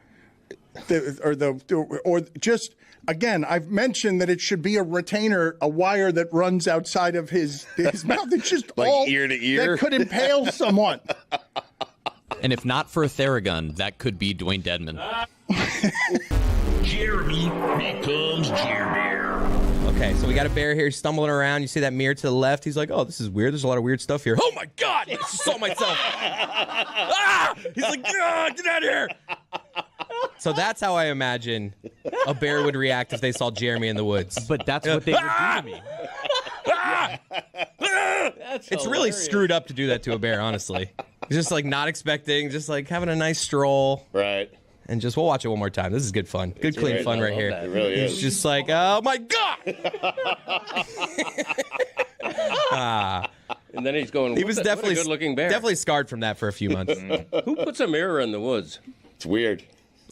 or just again. I've mentioned that it should be a retainer, a wire that runs outside of his mouth. It's just like all ear to ear that could impale someone. And if not for a Theragun, that could be Dwayne Dedman. Jeremy becomes Jer Bear. Okay, so we got a bear here stumbling around. You see that mirror to the left? He's like, oh, this is weird. There's a lot of weird stuff here. Oh, my God. I just saw myself. He's like, get out of here. So that's how I imagine a bear would react if they saw Jeremy in the woods. But that's what they would do to me. It's really screwed up to do that to a bear, honestly. Just like not expecting, just like having a nice stroll. Right. And just, we'll watch it one more time. This is good fun. Good, clean fun right here. It really is. He's just like, oh, my God. And then he's going, He was definitely what a good-looking bear. Definitely scarred from that for a few months. Who puts a mirror in the woods? It's weird.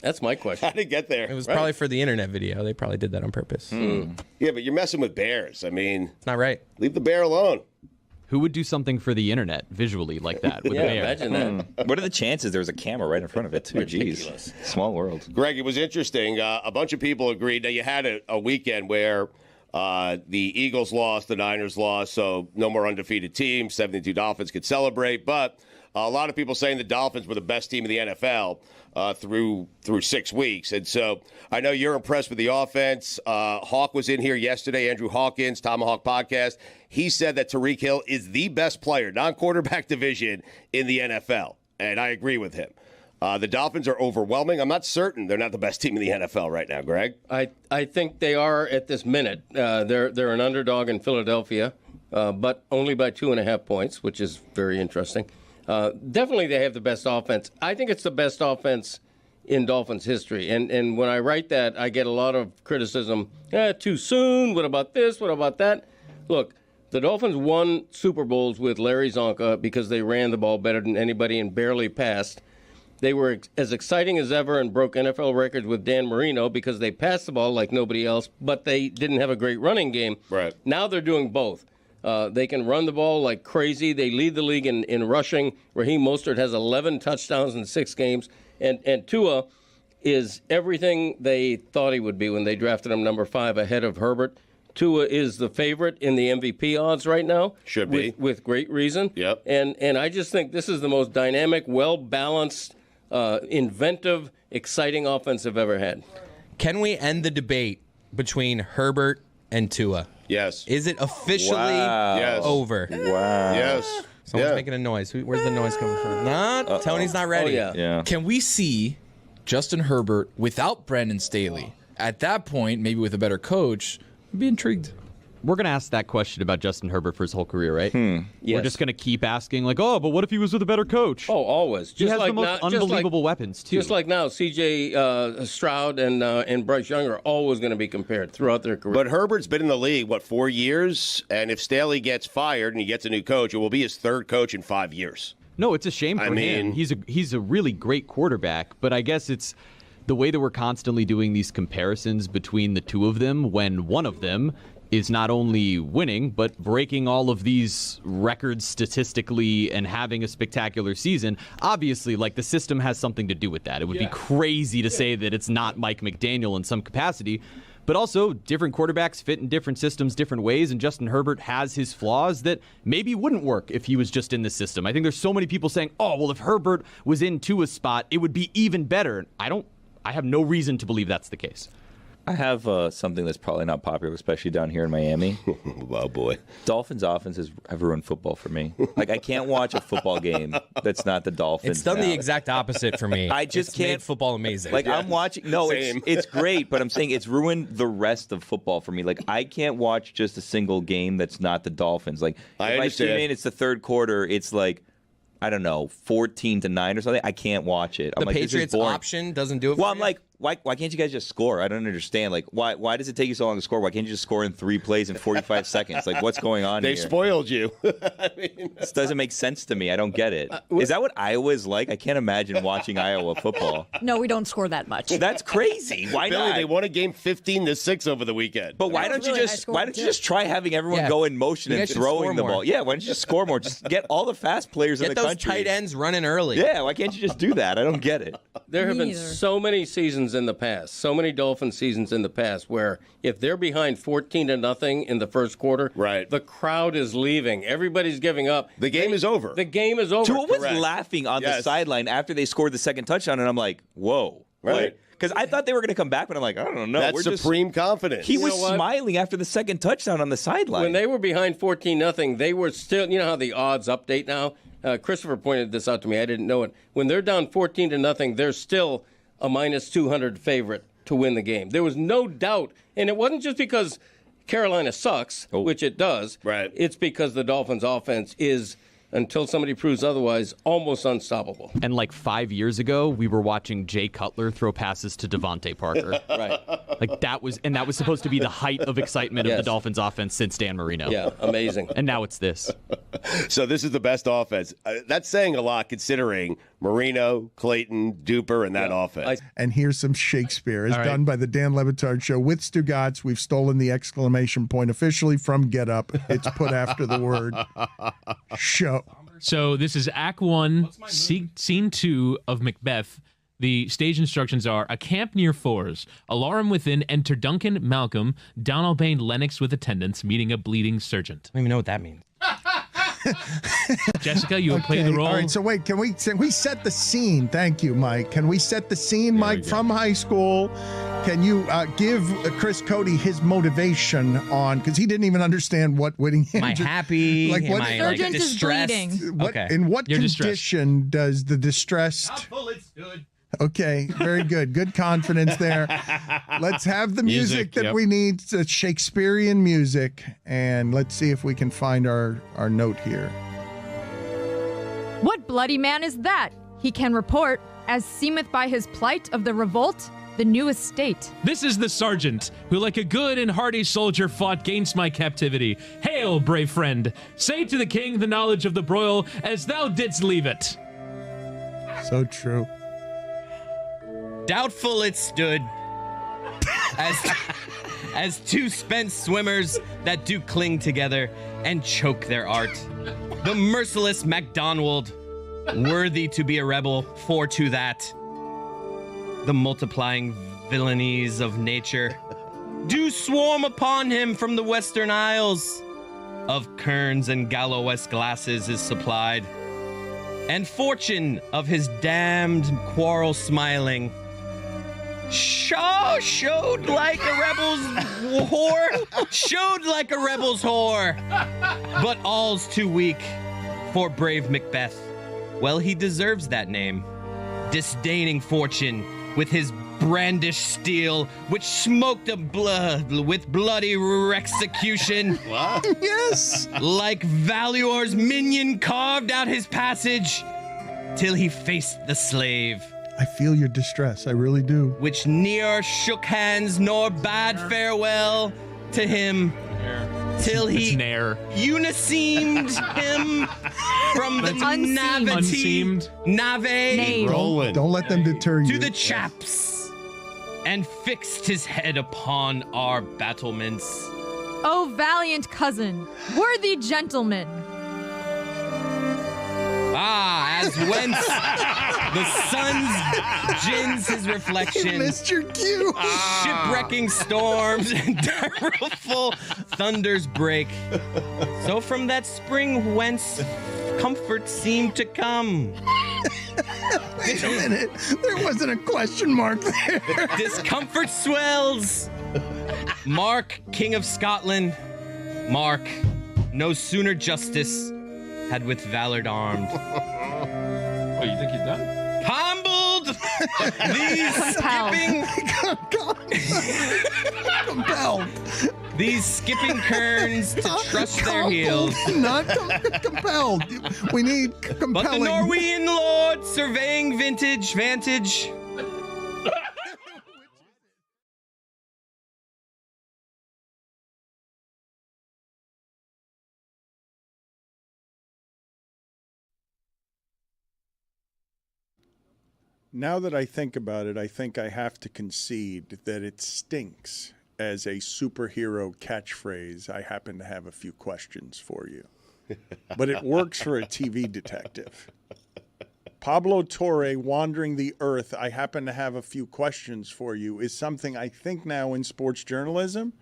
That's my question. How did it get there? It was probably for the internet video. They probably did that on purpose. Yeah, but you're messing with bears. I mean, it's not right. Leave the bear alone. Who would do something for the internet visually like that with Yeah, a bear? imagine that. What are the chances there's a camera right in front of it, too? Ridiculous. Jeez. Small world. Greg, it was interesting. A bunch of people agreed. Now, you had a weekend where the Eagles lost, the Niners lost, so no more undefeated teams. 72 Dolphins could celebrate. But a lot of people saying the Dolphins were the best team in the NFL through 6 weeks. And so I know you're impressed with the offense. Hawk was in here yesterday, Andrew Hawkins, Tomahawk Podcast. He said that Tyreek Hill is the best player, non-quarterback division, in the NFL. And I agree with him. The Dolphins are overwhelming. I'm not certain they're not the best team in the NFL right now, Greg. I think they are at this minute. They're an underdog in Philadelphia, but only by 2.5 points, which is very interesting. Definitely they have the best offense. I think it's the best offense in Dolphins history. And when I write that, I get a lot of criticism. Too soon. What about this? What about that? Look, the Dolphins won Super Bowls with Larry Zonka because they ran the ball better than anybody and barely passed. They were as exciting as ever and broke NFL records with Dan Marino because they passed the ball like nobody else, but they didn't have a great running game. Right. Now they're doing both. They can run the ball like crazy. They lead the league in rushing. Raheem Mostert has 11 touchdowns in 6 games. And Tua is everything they thought he would be when they drafted him number 5 ahead of Herbert. Tua is the favorite in the MVP odds right now. Should be. With great reason. Yep. And I just think this is the most dynamic, well-balanced, inventive, exciting offense I've ever had. Can we end the debate between Herbert and Tua? Yes. Is it officially over? Wow. Yes. Someone's making a noise. Where's the noise coming from? Nah, Tony's not ready. Oh, Yeah. Can we see Justin Herbert without Brandon Staley? At that point, maybe with a better coach, I'd be intrigued. We're going to ask that question about Justin Herbert for his whole career, right? Yes. We're just going to keep asking, like, oh, but what if he was with a better coach? Oh, always. He has the most unbelievable weapons, too. Just like now, C.J. Stroud and Bryce Young are always going to be compared throughout their career. But Herbert's been in the league, 4 years? And if Staley gets fired and he gets a new coach, it will be his 3rd coach in 5 years. No, it's a shame for him. He's a really great quarterback, but I guess it's the way that we're constantly doing these comparisons between the two of them when one of them is not only winning, but breaking all of these records statistically and having a spectacular season. Obviously, like, the system has something to do with that. It would be crazy to say that it's not Mike McDaniel in some capacity. But also, different quarterbacks fit in different systems, different ways, and Justin Herbert has his flaws that maybe wouldn't work if he was just in the system. I think there's so many people saying, oh, well, if Herbert was in Tua's spot, it would be even better. I have no reason to believe that's the case. I have something that's probably not popular, especially down here in Miami. Oh, boy. Dolphins offenses have ruined football for me. Like, I can't watch a football game that's not the Dolphins. It's done now. the exact opposite for me. I just it's can't. made football amazing. Like, I'm watching. No, it's great, but I'm saying it's ruined the rest of football for me. Like, I can't watch just a single game that's not the Dolphins. Like, if I tune in, it's the third quarter, it's like, I don't know, 14-9 or something. I can't watch it. I'm the like, Patriots this is boring. option doesn't do it. Well, for I'm you? like, why can't you guys just score? I don't understand. Like, why does it take you so long to score? Why can't you just score in 3 plays in 45 seconds? Like, what's going on They here? spoiled you. This doesn't make sense to me. I don't get it. Is that what Iowa is like? I can't imagine watching Iowa football. No, we don't score that much. That's crazy. Why Billy, not? they won a game 15-6 over the weekend. But why don't you just try having everyone go in motion You and guys should throwing score the more. ball? Yeah, why don't you just score more? Just get all the fast players in Get the those country. tight ends running early. Yeah, why can't you just do that? I don't get it. There have been so many seasons in the past, so many Dolphin seasons in the past, where if they're behind 14-0 in the first quarter, the crowd is leaving. Everybody's giving up. The game is over. The game is over. Tua was laughing on the sideline after they scored the second touchdown, and I'm like, whoa. Right. Because I thought they were going to come back, but I'm like, I don't know. That's supreme confidence. He You was know what? smiling after the second touchdown on the sideline. When they were behind 14-0, they were still, you know how the odds update now? Christopher pointed this out to me. I didn't know it. When they're down 14-0, they're still a minus 200 favorite to win the game. There was no doubt. And it wasn't just because Carolina sucks, which it does. Right. It's because the Dolphins' offense is, until somebody proves otherwise, almost unstoppable. And like 5 years ago, we were watching Jay Cutler throw passes to Devontae Parker. Right. Like that was supposed to be the height of excitement of the Dolphins offense since Dan Marino. Yeah, amazing. And now it's this. So this is the best offense. That's saying a lot considering Marino, Clayton, Duper, and that offense. And here's some Shakespeare, as All right. done by the Dan Le Batard Show with Stugotz. We've stolen the exclamation point officially from Get Up. It's put after the word show. So this is Act 1, Scene 2 of Macbeth. The stage instructions are: a camp near Fours. Alarm within. Enter Duncan, Malcolm, Donalbain, Lennox with attendants, meeting a bleeding sergeant. I don't even know what that means. Jessica, you will play the role. All right, so wait, can we set the scene? Thank you, Mike. Can we set the scene, Mike, from high school? Can you give Chris Cody his motivation on, because he didn't even understand what Whittingham. Am I happy? Like what? Am I like, distressed? What, in what You're condition does the distressed? Okay, very good. Good confidence there. Let's have the music that we need, Shakespearean music, and let's see if we can find our note here. What bloody man is that? He can report, as seemeth by his plight of the revolt, the new estate. This is the sergeant, who like a good and hardy soldier fought gainst my captivity. Hail, brave friend! Say to the king the knowledge of the broil, as thou didst leave it. So true. Doubtful it stood, as two spent swimmers that do cling together and choke their art. The merciless MacDonald, worthy to be a rebel, for to that. The multiplying villainies of nature do swarm upon him from the western isles. Of kerns and Gallowes glasses is supplied, and fortune of his damned quarrel smiling. Showed like a rebel's whore. Showed like a rebel's whore. But all's too weak for brave Macbeth. Well, he deserves that name. Disdaining fortune with his brandished steel, which smoked a blood with bloody execution. What? Yes. Like Valuor's minion carved out his passage till he faced the slave. I feel your distress. I really do. Which ne'er shook hands nor bade farewell to him till he uniseamed him from the nave Rolling. Don't let them deter you. to the chaps and fixed his head upon our battlements. O valiant cousin, worthy gentleman. As whence the sun gins his reflection. You missed your cue. Shipwrecking storms and terrible thunders break. So from that spring whence comfort seemed to come, Wait a minute. There wasn't a question mark there. Discomfort swells. Mark, King of Scotland. Mark, no sooner justice had with valor armed. Oh, you think he's done? Humbled. These Compelled. These skipping kerns to trust their heels. Not compelled. We need compelling. But the Norwegian lord surveying vantage. Now that I think about it, I think I have to concede that it stinks as a superhero catchphrase. I happen to have a few questions for you. But it works for a TV detective. Pablo Torre wandering the earth, I happen to have a few questions for you, is something I think now in sports journalism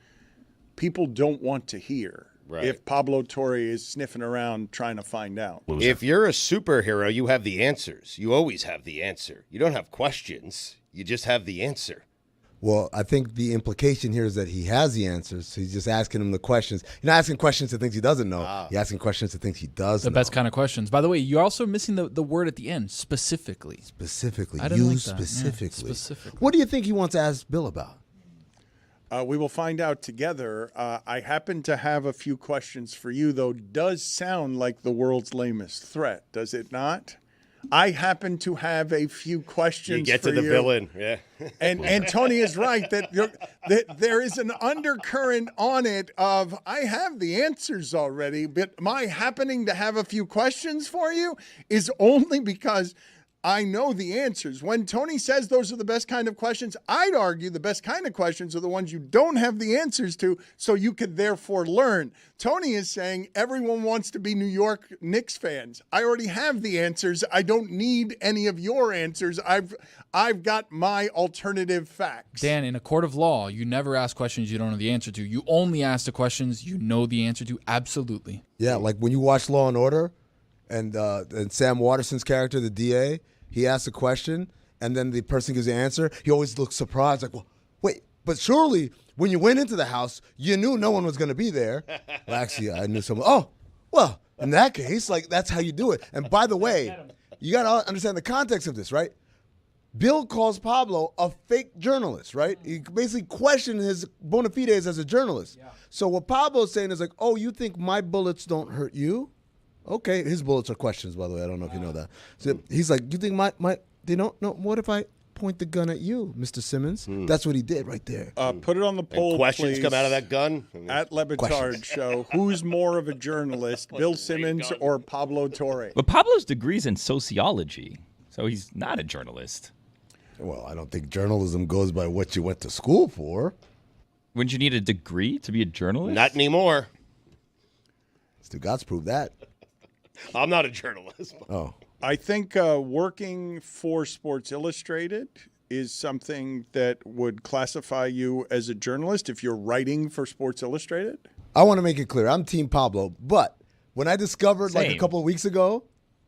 people don't want to hear. Right. If Pablo Torre is sniffing around trying to find out. If you're a superhero, you have the answers. You always have the answer. You don't have questions. You just have the answer. Well, I think the implication here is that he has the answers. So he's just asking him the questions. You're not asking questions to things he doesn't know. You're asking questions to things he does know. The best kind of questions. By the way, you're also missing the word at the end, specifically. Specifically. I didn't You like that. specifically. Yeah, specifically. What do you think he wants to ask Bill about? We will find out together. I happen to have a few questions for you, though. Does sound like the world's lamest threat, does it not? I happen to have a few questions. You get for to the villain, yeah. And Tony is right that there is an undercurrent on it of I have the answers already, but my happening to have a few questions for you is only because I know the answers. When Tony says those are the best kind of questions, I'd argue the best kind of questions are the ones you don't have the answers to, so you could therefore learn. Tony is saying everyone wants to be New York Knicks fans. I already have the answers. I don't need any of your answers. I've got my alternative facts. Dan, in a court of law, you never ask questions you don't know the answer to. You only ask the questions you know the answer to. Absolutely. Yeah, like when you watch Law and Order, and Sam Waterston's character, the DA, he asks a question, and then the person gives the answer. He always looks surprised, like, well, wait, but surely when you went into the house, you knew no one was going to be there. Well, actually, I knew someone. Oh, well, in that case, like, that's how you do it. And by the way, you got to understand the context of this, right? Bill calls Pablo a fake journalist, right? He basically questioned his bona fides as a journalist. Yeah. So what Pablo's saying is like, oh, you think my bullets don't hurt you? Okay, his bullets are questions, by the way. I don't know if you know that. So he's like, you think they don't know? What if I point the gun at you, Mr. Simmons? That's what he did right there. Put it on the poll, and questions please. Come out of that gun? At Le Batard Show, who's more of a journalist, Bill Simmons or Pablo Torre? But Pablo's degree's in sociology, so he's not a journalist. Well, I don't think journalism goes by what you went to school for. Wouldn't you need a degree to be a journalist? Not anymore. Stugotz proved that. I'm not a journalist. Oh. I think working for Sports Illustrated is something that would classify you as a journalist if you're writing for Sports Illustrated. I want to make it clear. I'm Team Pablo. But when I discovered like a couple of weeks ago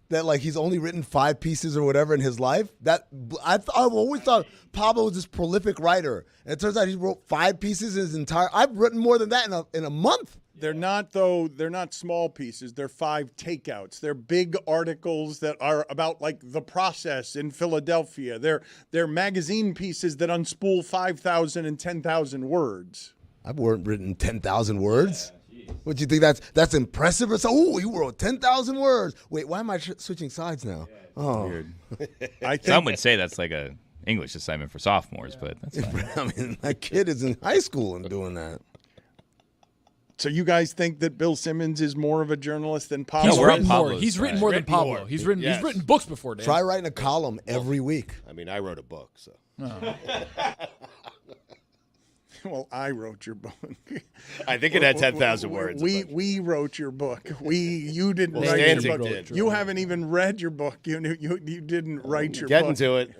that like he's only written 5 pieces or whatever in his life, that I've always thought Pablo was this prolific writer. And it turns out he wrote 5 pieces in his entire. I've written more than that in a month. They're not, though. They're not small pieces. They're 5 takeouts. They're big articles that are about like the process in Philadelphia. They're magazine pieces that unspool 5,000 and 10,000 words. I've written 10,000 words. What do you think that's impressive? Or so? Oh, you wrote 10,000 words. Wait, why am I switching sides now? Oh, weird. Some would say that's like a English assignment for sophomores, but that's fine. I mean, my kid is in high school and doing that. So you guys think that Bill Simmons is more of a journalist than Pablo? He's written more than Pablo. He's written books before, Dan. Try writing a column every week. I mean, I wrote a book, so. Oh. Well, I wrote your book. I think it had 10,000 words. We wrote your book. You didn't Well, write your book. did. You haven't even read your book. You didn't write your Getting book. to it.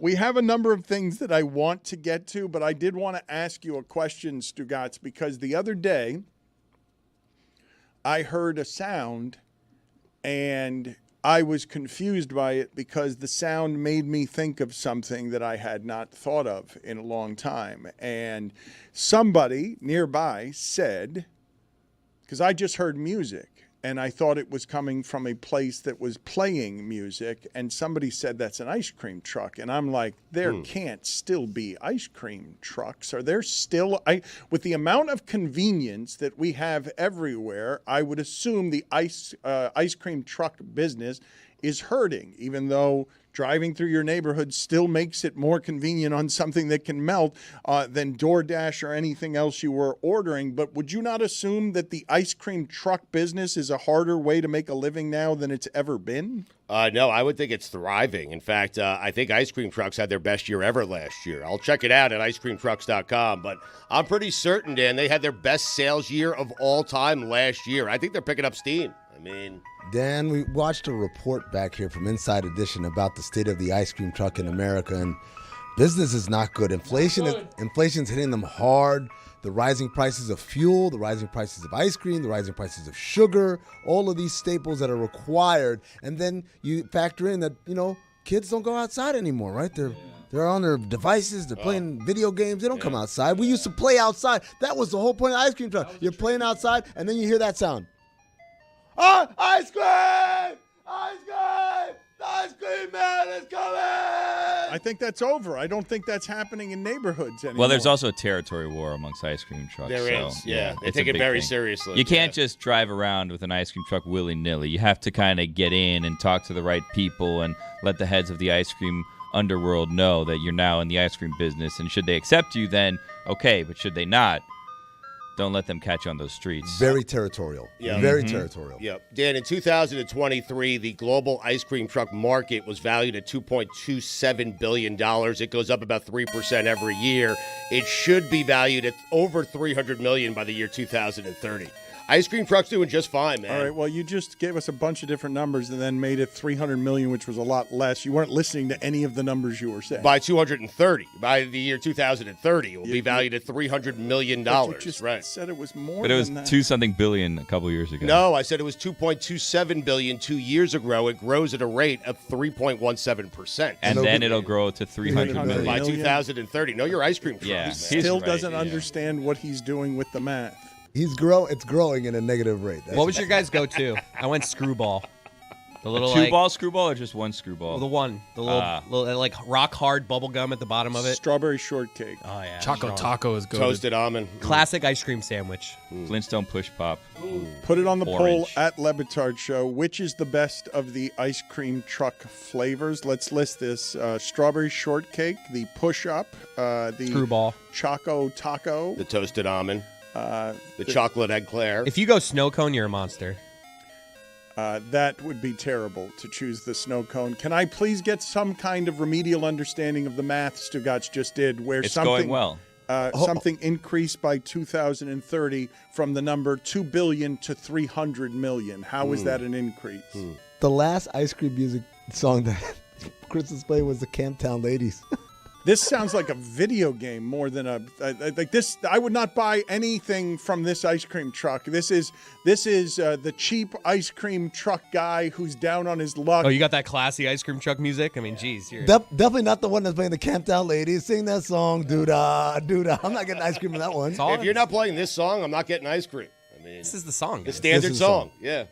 We have a number of things that I want to get to, but I did want to ask you a question, Stugotz, because the other day I heard a sound, and I was confused by it because the sound made me think of something that I had not thought of in a long time. And somebody nearby said, because I just heard music, and I thought it was coming from a place that was playing music, and somebody said that's an ice cream truck. And I'm like, there can't still be ice cream trucks. Are there still, with the amount of convenience that we have everywhere, I would assume the ice cream truck business is hurting, even though driving through your neighborhood still makes it more convenient on something that can melt than DoorDash or anything else you were ordering. But would you not assume that the ice cream truck business is a harder way to make a living now than it's ever been? No, I would think it's thriving. In fact, I think ice cream trucks had their best year ever last year. I'll check it out at icecreamtrucks.com, but I'm pretty certain, Dan, they had their best sales year of all time last year. I think they're picking up steam. I mean, Dan, we watched a report back here from Inside Edition about the state of the ice cream truck in America, and business is not good. Inflation's hitting them hard. The rising prices of fuel, the rising prices of ice cream, the rising prices of sugar, all of these staples that are required. And then you factor in that, kids don't go outside anymore, right? They're on their devices. They're playing video games. They don't come outside. We used to play outside. That was the whole point of ice cream truck. You're playing outside, and then you hear that sound. Oh, ice cream! Ice cream! The ice cream man is coming! I think that's over. I don't think that's happening in neighborhoods anymore. Well, there's also a territory war amongst ice cream trucks. There is, yeah. They take it very seriously. You can't just drive around with an ice cream truck willy-nilly. You have to kind of get in and talk to the right people and let the heads of the ice cream underworld know that you're now in the ice cream business. And should they accept you, then okay. But should they not, don't let them catch you on those streets. Very territorial. Yeah. Very territorial. Yep. Dan, in 2023, the global ice cream truck market was valued at $2.27 billion. It goes up about 3% every year. It should be valued at over $300 million by the year 2030. Ice cream trucks doing just fine, man. All right, well, you just gave us a bunch of different numbers and then made it $300 million, which was a lot less. You weren't listening to any of the numbers you were saying. By 230. By the year 2030, it will be valued at $300 million. But you just said it was more But it was than that. 2-something billion a couple years ago. No, I said it was $2.27 billion 2 years ago. It grows at a rate of 3.17%. And then it'll grow to $300 million. By 2030. Know your ice cream trucks. Yeah. man. Still doesn't understand what he's doing with the math. It's growing in a negative rate. What was your guys' go-to? I went screwball. The little two-ball screwball or just one screwball? The one. The little like rock-hard bubble gum at the bottom of it. Strawberry shortcake. Oh, yeah. Choco Taco is good. Toasted almond. Classic ice cream sandwich. Flintstone Push Pop. Put it on the poll Orange. at Le Batard Show. Which is the best of the ice cream truck flavors? Let's list this. Strawberry shortcake, the push-up, the Screwball, Choco Taco, the toasted almond, the chocolate eclair. If you go snow cone, you're a monster. That would be terrible to choose the snow cone. Can I please get some kind of remedial understanding of the math Stugotz just did, where It's something going well. Something increased by 2030 from the number 2 billion to 300 million. How is that an increase? The last ice cream music song that Chris was playing was the Camptown Ladies. This sounds like a video game more than like this. I would not buy anything from this ice cream truck. This is the cheap ice cream truck guy who's down on his luck. Oh, you got that classy ice cream truck music? I mean, geez. Definitely not the one that's playing the Camptown Ladies. Sing that song, doo-dah, doo-dah. I'm not getting ice cream in that one. If you're not playing this song, I'm not getting ice cream. I mean, this is the song. The standard song. Yeah.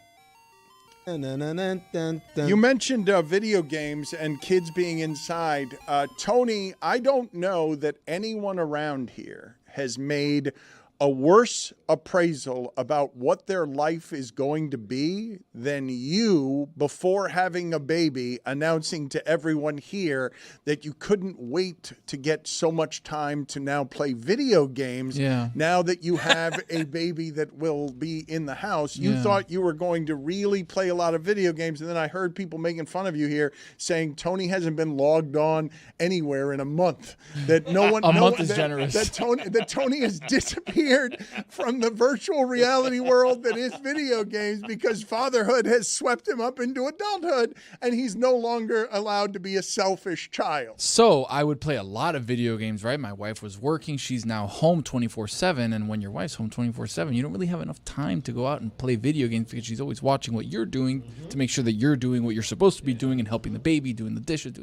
You mentioned video games and kids being inside. Tony, I don't know that anyone around here has made a worse appraisal about what their life is going to be than you before having a baby announcing to everyone here that you couldn't wait to get so much time to now play video games. Yeah. Now that you have a baby that will be in the house, you thought you were going to really play a lot of video games. And then I heard people making fun of you here saying Tony hasn't been logged on anywhere in a month. That no one month is generous. That Tony has disappeared disappeared from the virtual reality world that is video games because fatherhood has swept him up into adulthood, and he's no longer allowed to be a selfish child. So I would play a lot of video games, right? My wife was working. She's now home 24/7. And when your wife's home 24/7, you don't really have enough time to go out and play video games because she's always watching what you're doing to make sure that you're doing what you're supposed to be doing and helping the baby, doing the dishes,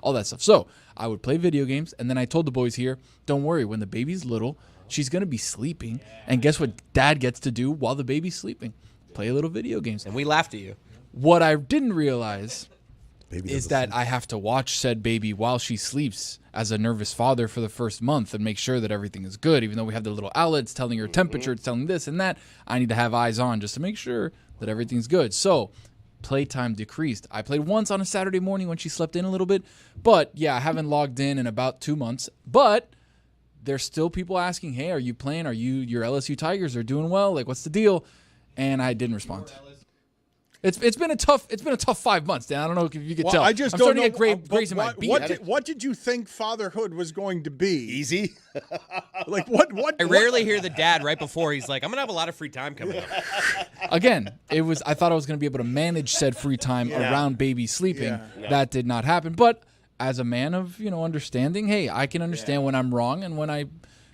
all that stuff. So I would play video games. And then I told the boys here, don't worry, when the baby's little, she's going to be sleeping. And guess what dad gets to do while the baby's sleeping? Play a little video games. And we laughed at you. What I didn't realize is that I have to watch said baby while she sleeps as a nervous father for the first month and make sure that everything is good. Even though we have the little outlets telling her temperature, it's telling this and that, I need to have eyes on just to make sure that everything's good. So playtime decreased. I played once on a Saturday morning when she slept in a little bit. But yeah, I haven't logged in about 2 months. But there's still people asking, hey, are you playing? Are your LSU Tigers are doing well? Like, what's the deal? And I didn't respond. It's been a tough 5 months, Dan. I don't know if you could tell. I just I'm don't starting know, to get grace in my beat. What did you think fatherhood was going to be? Easy? Like what? I rarely hear the dad right before he's like, I'm going to have a lot of free time coming up. Again, I thought I was going to be able to manage said free time around baby sleeping. Yeah. That did not happen. But as a man of, understanding, hey, I can understand when I'm wrong and when I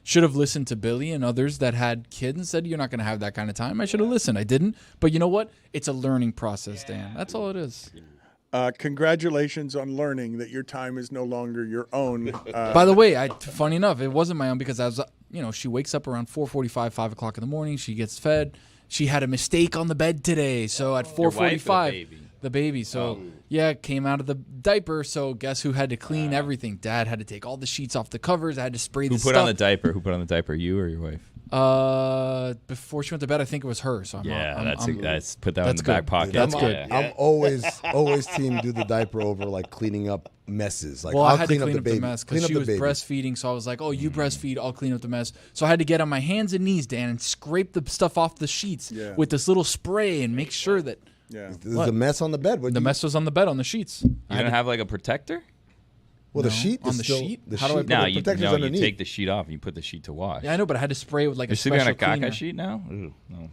should have listened to Billy and others that had kids and said, you're not going to have that kind of time. I should have listened. I didn't. But you know what? It's a learning process, Dan. That's all it is. Congratulations on learning that your time is no longer your own. By the way, funny enough, it wasn't my own because I was, she wakes up around 4:45, 5 o'clock in the morning. She gets fed. She had a mistake on the bed today. So at 4:45, the baby. So came out of the diaper. So guess who had to clean everything? Dad had to take all the sheets off the covers. I had to spray the stuff. Who put on the diaper? You or your wife? Before she went to bed, I think it was her. So that's put that in the back pocket. That's good. I'm always team do the diaper over like cleaning up messes. Like, well, I'll I had to clean up up the mess because she was breastfeeding. So I was like, oh, you breastfeed, I'll clean up the mess. So I had to get on my hands and knees, Dan, and scrape the stuff off the sheets with this little spray and make sure that. Yeah. There's a mess on the bed. The mess was on the bed on the sheets. You don't have like a protector? Well, the sheet on is the still, sheet. The How sheet, do I put you underneath. take the sheet off and you put the sheet to wash. Yeah, I know, but I had to spray it with like You're a special sleeping on a cleaner. caca sheet now? Ooh, no.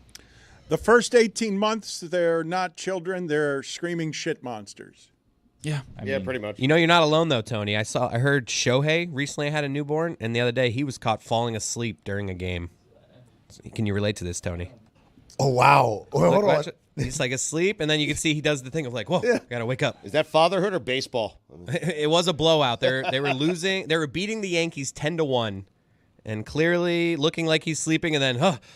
The first 18 months, they're not children. They're screaming shit monsters. Yeah. I mean, pretty much. You know, you're not alone though, Tony. I heard Shohei recently had a newborn, and the other day he was caught falling asleep during a game. Can you relate to this, Tony? Oh wow! Hold on. He's like asleep, and then you can see he does the thing of like, whoa, gotta wake up. Is that fatherhood or baseball? It was a blowout. They were losing. They were beating the Yankees 10-1, and clearly looking like he's sleeping, and then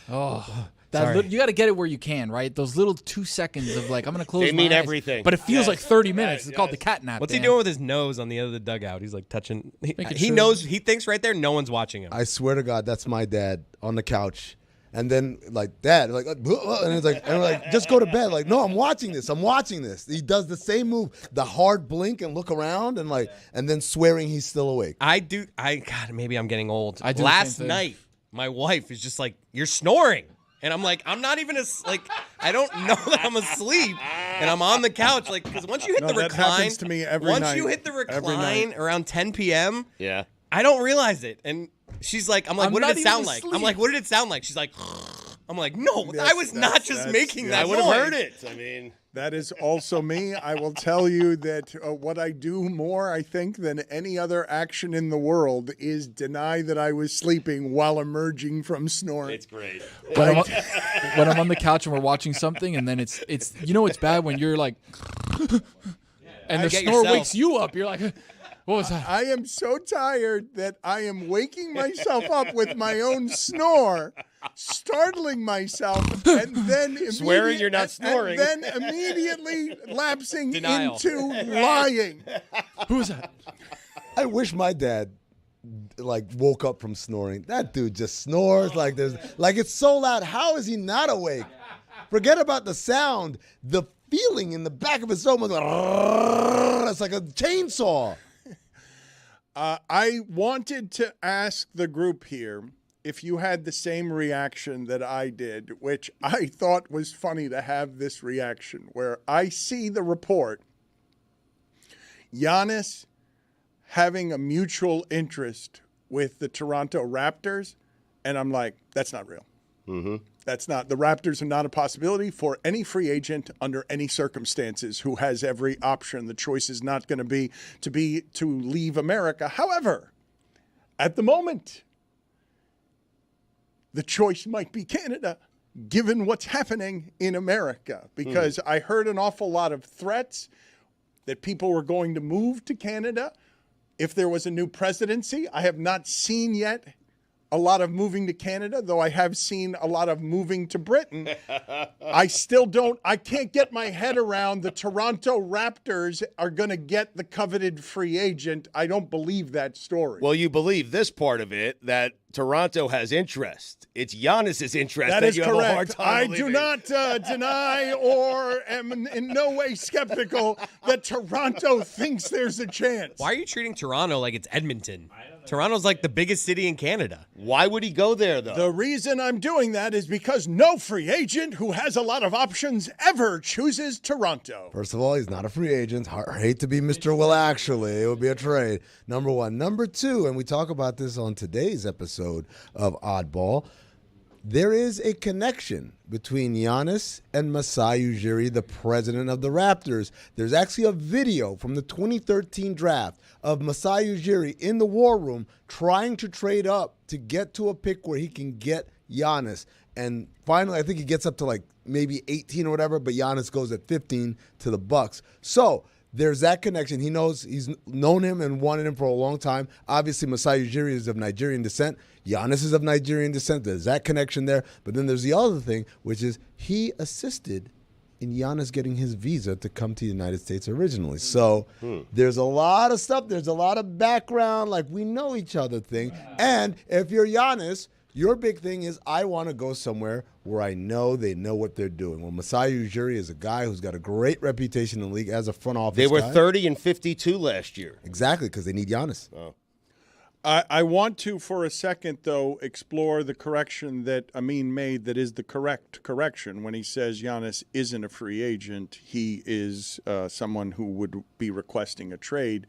You got to get it where you can, right? Those little 2 seconds of like, I'm going to close They my mean eyes. everything. But it feels like 30 minutes. It's called the cat nap. What's Dan. he doing with his nose on the other dugout? He's like touching. He sure. knows. He thinks right there, no one's watching him. I swear to God, that's my dad on the couch. And then like dad, like, and it's like, and I'm like, just go to bed. Like, no, I'm watching this. He does the same move, the hard blink and look around, and like, and then swearing he's still awake. God, maybe I'm getting old. I do Last night, my wife is just like, you're snoring. And I'm like, I'm not even I don't know that I'm asleep. And I'm on the couch, like, because once you hit the recline, that happens to me every night. Once you hit the recline around 10 p.m., yeah, I don't realize it. And she's like, I'm like, what did it sound like? asleep. I'm like, what did it sound like? She's like, I'm like, no, I was not just making that I would have noise. heard it. I mean, that is also me. I will tell you that what I do more, I think, than any other action in the world is deny that I was sleeping while emerging from snoring. it's great. When I'm on the couch and we're watching something, and then it's it's bad when you're like, and the snore wakes you up. You're like, what was that? I am so tired that I am waking myself up with my own snore, startling myself, and then Swearing you're not snoring. and then immediately lapsing Denial. into lying. Who was that? I wish my dad like woke up from snoring. That dude just snores like it's so loud. How is he not awake? Forget about the sound. The feeling in the back of his throat was like, it's like a chainsaw. I wanted to ask the group here if you had the same reaction that I did, which I thought was funny to have this reaction, where I see the report, Giannis having a mutual interest with the Toronto Raptors, and I'm like, That's not real. Mm-hmm. That's not. The Raptors are not a possibility for any free agent under any circumstances who has every option. The choice is not going to be to leave America. However, at the moment, the choice might be Canada, given what's happening in America. Because I heard an awful lot of threats that people were going to move to Canada if there was a new presidency. I have not seen yet a lot of moving to Canada, though I have seen a lot of moving to Britain. I can't get my head around the Toronto Raptors are going to get the coveted free agent. I don't believe that story. Well, you believe this part of it, that Toronto has interest. It's Giannis's interest That that is you have a hard correct. time I believing. do not deny or am in no way skeptical that Toronto thinks there's a chance. Why are you treating Toronto like it's Edmonton? Toronto's like the biggest city in Canada. Why would he go there, though? The reason I'm doing that is because no free agent who has a lot of options ever chooses Toronto. First of all, he's not a free agent. I hate to be Mr. Will Actually. It would be a trade. Number one. Number two, and we talk about this on today's episode of Oddball, there is a connection between Giannis and Masai Ujiri, the president of the Raptors. There's actually a video from the 2013 draft of Masai Ujiri in the war room trying to trade up to get to a pick where he can get Giannis. And finally, I think he gets up to like maybe 18 or whatever, but Giannis goes at 15 to the Bucks. So there's that connection. He knows, he's known him and wanted him for a long time. Obviously, Masai Ujiri is of Nigerian descent. Giannis is of Nigerian descent. There's that connection there. But then there's the other thing, which is he assisted in Giannis getting his visa to come to the United States originally. So there's a lot of stuff. There's a lot of background, like we know each other thing. And if you're Giannis, your big thing is, I want to go somewhere where I know they know what they're doing. Well, Masai Ujiri is a guy who's got a great reputation in the league as a front office They were guy. 30 and 52 last year. Exactly, because they need Giannis. Oh. I want to, for a second, though, explore the correction that Amin made that is the correct correction. When he says Giannis isn't a free agent, he is someone who would be requesting a trade.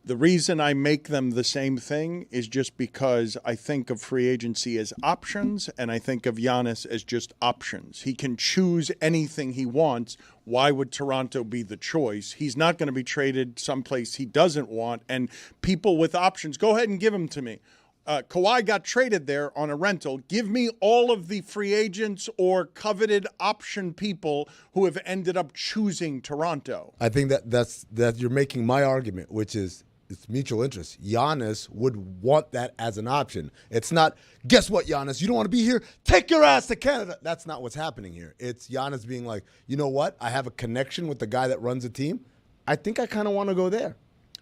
The reason I make them the same thing is just because I think of free agency as options, and I think of Giannis as just options. He can choose anything he wants. Why would Toronto be the choice? He's not going to be traded someplace he doesn't want, and people with options, go ahead and give them to me. Kawhi got traded there on a rental. Give me all of the free agents or coveted option people who have ended up choosing Toronto. I think that you're making my argument, which is it's mutual interest. Giannis would want that as an option. It's not, guess what, Giannis? You don't want to be here? Take your ass to Canada. That's not what's happening here. It's Giannis being like, you know what? I have a connection with the guy that runs the team. I think I kind of want to go there.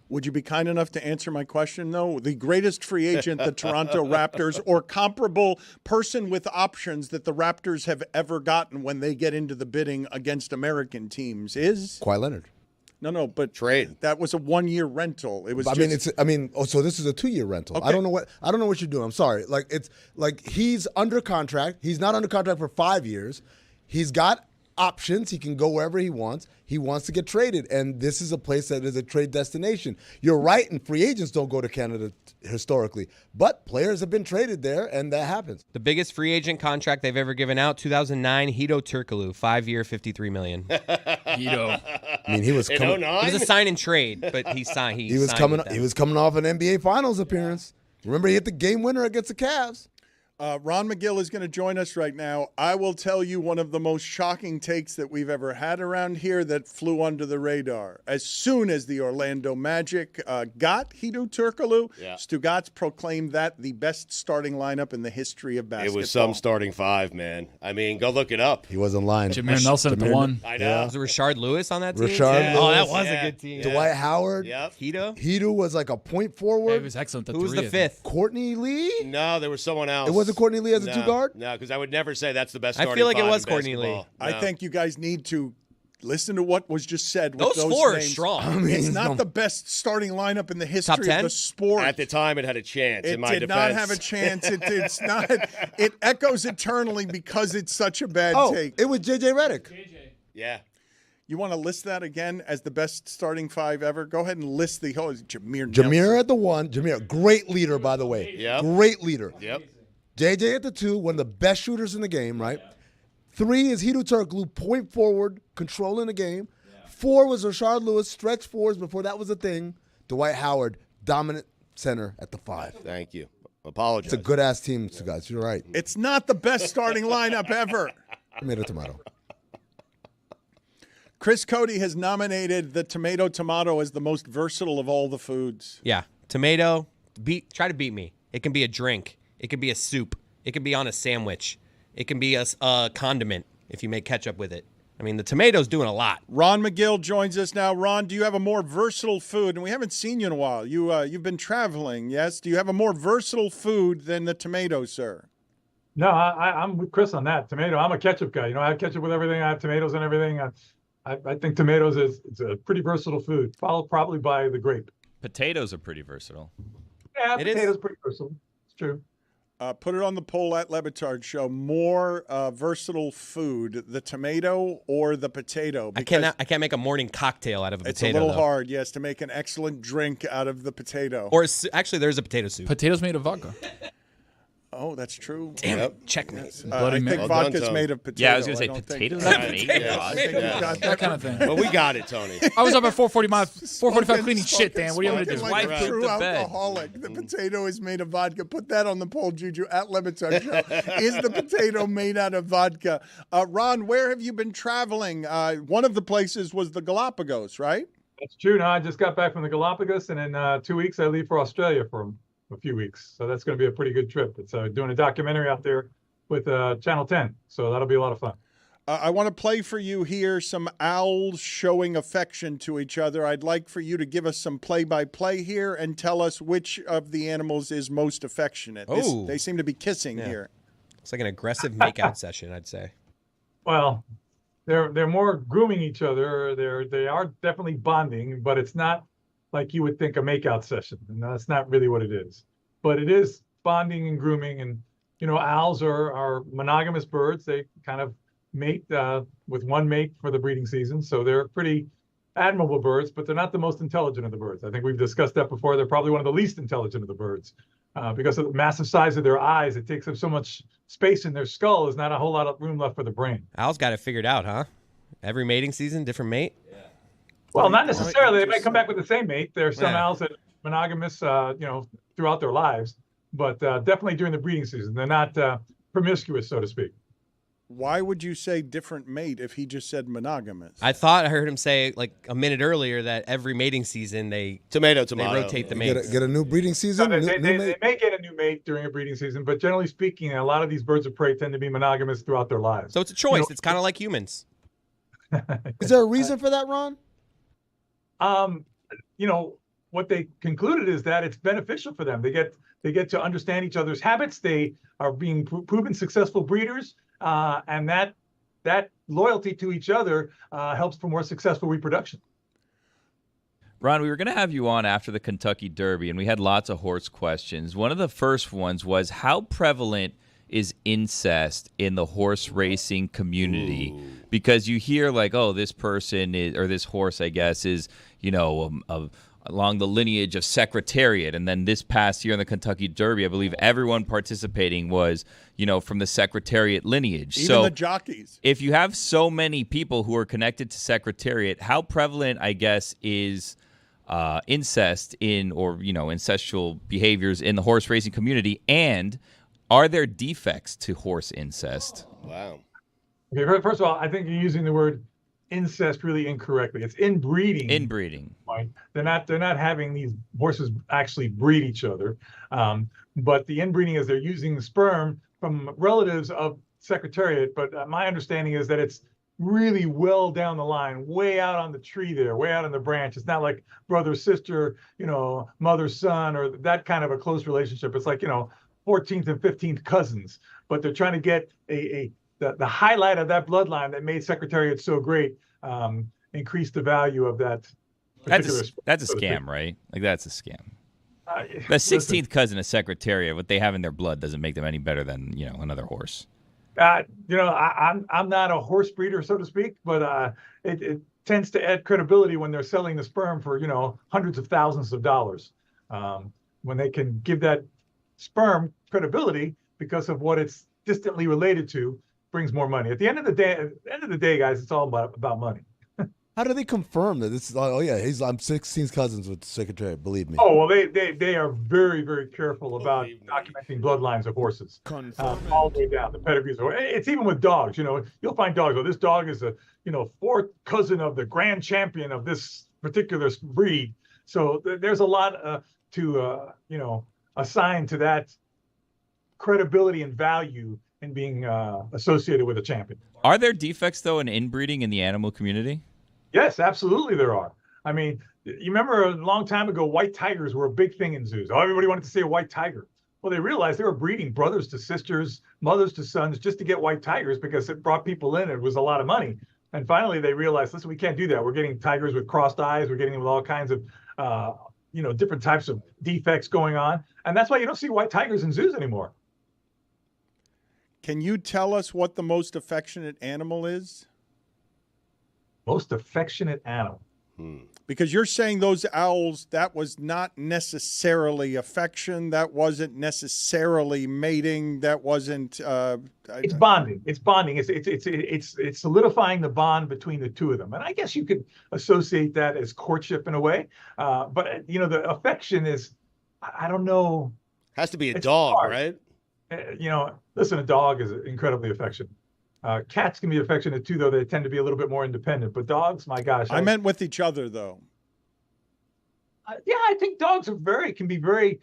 Would you be kind enough to answer my question, though? The greatest free agent the Toronto Raptors or comparable person with options that the Raptors have ever gotten when they get into the bidding against American teams is? Kawhi Leonard. No, but trade. That was a 1-year rental. It was. So this is a 2-year rental. Okay. I don't know what you're doing. I'm sorry. It's like he's under contract. He's not under contract for 5 years. He's got options. He can go wherever he wants. He wants to get traded, and this is a place that is a trade destination. You're right, and free agents don't go to Canada historically, but players have been traded there, and that happens. The biggest free agent contract they've ever given out, 2009, Hedo Turkoglu, 5-year, $53 million. Hedo. I mean, he was coming. It was a sign and trade, but he signed. He was coming off an NBA Finals appearance. Remember, he hit the game winner against the Cavs. Ron McGill is going to join us right now. I will tell you one of the most shocking takes that we've ever had around here that flew under the radar. As soon as the Orlando Magic got Hedo Turkoglu, Stu Gotz proclaimed that the best starting lineup in the history of basketball. It was some starting five, man. I mean, go look it up. He wasn't lying. Jameer Nelson at the one. I know. Yeah. Was it Rashard Lewis on that team? Rashard Lewis. Oh, that was a good team. Dwight Howard. Yep. Hedo was like a point forward. Yeah, he was excellent at Who was three, the I think. fifth? Courtney Lee? No, there was someone else. It wasn't Courtney Lee as a two-guard? No, because I would never say that's the best I starting feel like it five was in Courtney Lee. basketball. I No. think you guys need to listen to what was just said. With Those four are names. strong. I mean, It's not the best starting lineup in the history Top 10? of the sport. At the time, it had a chance. It in my did defense, not have a chance. It's not. It echoes eternally because it's such a bad take. It was J.J. Redick. Yeah. You want to list that again as the best starting five ever? Go ahead and list Jameer Jameer at the one. Jameer, great leader, by the way. Yep. Great leader. Yep. JJ at the 2, one of the best shooters in the game, right? 3 is Hedo Turkoglu, point forward, controlling the game. 4 was Rashard Lewis, stretch fours before that was a thing. Dwight Howard, dominant center at the 5. Thank you. Apologize. It's a good-ass team, guys. You're right. It's not the best starting lineup ever. Tomato. Chris Cody has nominated the tomato as the most versatile of all the foods. Yeah. Tomato, try to beat me. It can be a drink. It can be a soup. It can be on a sandwich. It can be a condiment if you make ketchup with it. I mean, the tomato's doing a lot. Ron McGill joins us now. Ron, do you have a more versatile food? And we haven't seen you in a while. You've been traveling, yes? Do you have a more versatile food than the tomato, sir? No, I'm with Chris on that. Tomato, I'm a ketchup guy. I have ketchup with everything. I have tomatoes and everything. I think tomatoes is a pretty versatile food, followed probably by the grape. Potatoes are pretty versatile. Yeah, potatoes pretty versatile. It's true. Put it on the poll at Le Batard Show. More versatile food, the tomato or the potato? I can't make a morning cocktail out of a potato. It's a little hard, yes, to make an excellent drink out of the potato. Or actually, there's a potato soup. Potatoes made of vodka. Oh, that's true. Damn it. Check me. I think vodka's made of potato. Yeah, I was going to say potatoes are made of vodka. That kind of thing. Well, we got it, Tony. I was up at 4:45 cleaning shit, Dan. What are you going to do? Like a true alcoholic. The potato is made of vodka. Put that on the poll, Juju, at Le Batard Show. Is the potato made out of vodka? Ron, where have you been traveling? One of the places was the Galapagos, right? That's true. No, I just got back from the Galapagos, and in 2 weeks I leave for Australia for a few weeks. So that's going to be a pretty good trip. It's doing a documentary out there with Channel 10. So that'll be a lot of fun. I want to play for you here some owls showing affection to each other. I'd like for you to give us some play-by-play here and tell us which of the animals is most affectionate. Oh. They seem to be kissing here. It's like an aggressive makeout session, I'd say. Well, they're more grooming each other. They are definitely bonding, but it's not like you would think a makeout session. And that's not really what it is. But it is bonding and grooming. And, owls are monogamous birds. They kind of mate with one mate for the breeding season. So they're pretty admirable birds, but they're not the most intelligent of the birds. I think we've discussed that before. They're probably one of the least intelligent of the birds. Because of the massive size of their eyes, it takes up so much space in their skull. There's not a whole lot of room left for the brain. Owls got it figured out, huh? Every mating season, different mate? Well, not necessarily. They might come back with the same mate. There are some owls that are monogamous, throughout their lives, but definitely during the breeding season. They're not promiscuous, so to speak. Why would you say different mate if he just said monogamous? I heard him say like a minute earlier that every mating season they rotate the mates. Get a new breeding season? So they may get a new mate during a breeding season, but generally speaking, a lot of these birds of prey tend to be monogamous throughout their lives. So it's a choice. It's kind of like humans. Is there a reason for that, Ron? What they concluded is that it's beneficial for them. They get to understand each other's habits. They are being proven successful breeders, and that loyalty to each other helps for more successful reproduction. Ron, we were going to have you on after the Kentucky Derby, and we had lots of horse questions. One of the first ones was, how prevalent is incest in the horse racing community? Ooh. Because you hear like, oh, this person is, or this horse, I guess, is, along the lineage of Secretariat. And then this past year in the Kentucky Derby, I believe everyone participating was, from the Secretariat lineage. Even the jockeys. If you have so many people who are connected to Secretariat, how prevalent, I guess, is incest incestual behaviors in the horse racing community? And are there defects to horse incest? Wow. Okay, first of all, I think you're using the word incest really incorrectly. It's inbreeding. Inbreeding. Right? They're not having these horses actually breed each other. But the inbreeding is they're using sperm from relatives of Secretariat. But my understanding is that it's really well down the line, way out on the tree there, way out on the branch. It's not like brother, sister, mother, son, or that kind of a close relationship. It's like, 14th and 15th cousins. But they're trying to get the highlight of that bloodline that made Secretariat so great, increase the value of that. That's a scam, right? Like, that's a scam. The 16th cousin of Secretariat, what they have in their blood doesn't make them any better than, another horse. I'm not a horse breeder, so to speak, but it tends to add credibility when they're selling the sperm for, hundreds of thousands of dollars. When they can give that sperm credibility, because of what it's distantly related to brings more money. At the end of the day, guys, it's all about money. How do they confirm that this is? Oh yeah, I'm 16 cousins with the Secretary. Believe me. Oh well, they are very, very careful about documenting bloodlines of horses, all the way down the pedigrees. It's even with dogs. You'll find dogs. Oh, this dog is a fourth cousin of the grand champion of this particular breed. So there's a lot to assign to that credibility and value in being associated with a champion. Are there defects though in inbreeding in the animal community? Yes, absolutely there are. I mean, you remember a long time ago, white tigers were a big thing in zoos. Oh, everybody wanted to see a white tiger. Well, they realized they were breeding brothers to sisters, mothers to sons, just to get white tigers because it brought people in. It was a lot of money. And finally, they realized, listen, we can't do that. We're getting tigers with crossed eyes. We're getting them with all kinds of, different types of defects going on. And that's why you don't see white tigers in zoos anymore. Can you tell us what the most affectionate animal is? Most affectionate animal. Because you're saying those owls, that was not necessarily affection. That wasn't necessarily mating. That wasn't. It's bonding. It's bonding. It's solidifying the bond between the two of them. And I guess you could associate that as courtship in a way. But the affection is, I don't know. Has to be a dog, hard. Right? Listen, a dog is incredibly affectionate. Cats can be affectionate too, though they tend to be a little bit more independent. But dogs, my gosh. I meant with each other, though. I think dogs can be very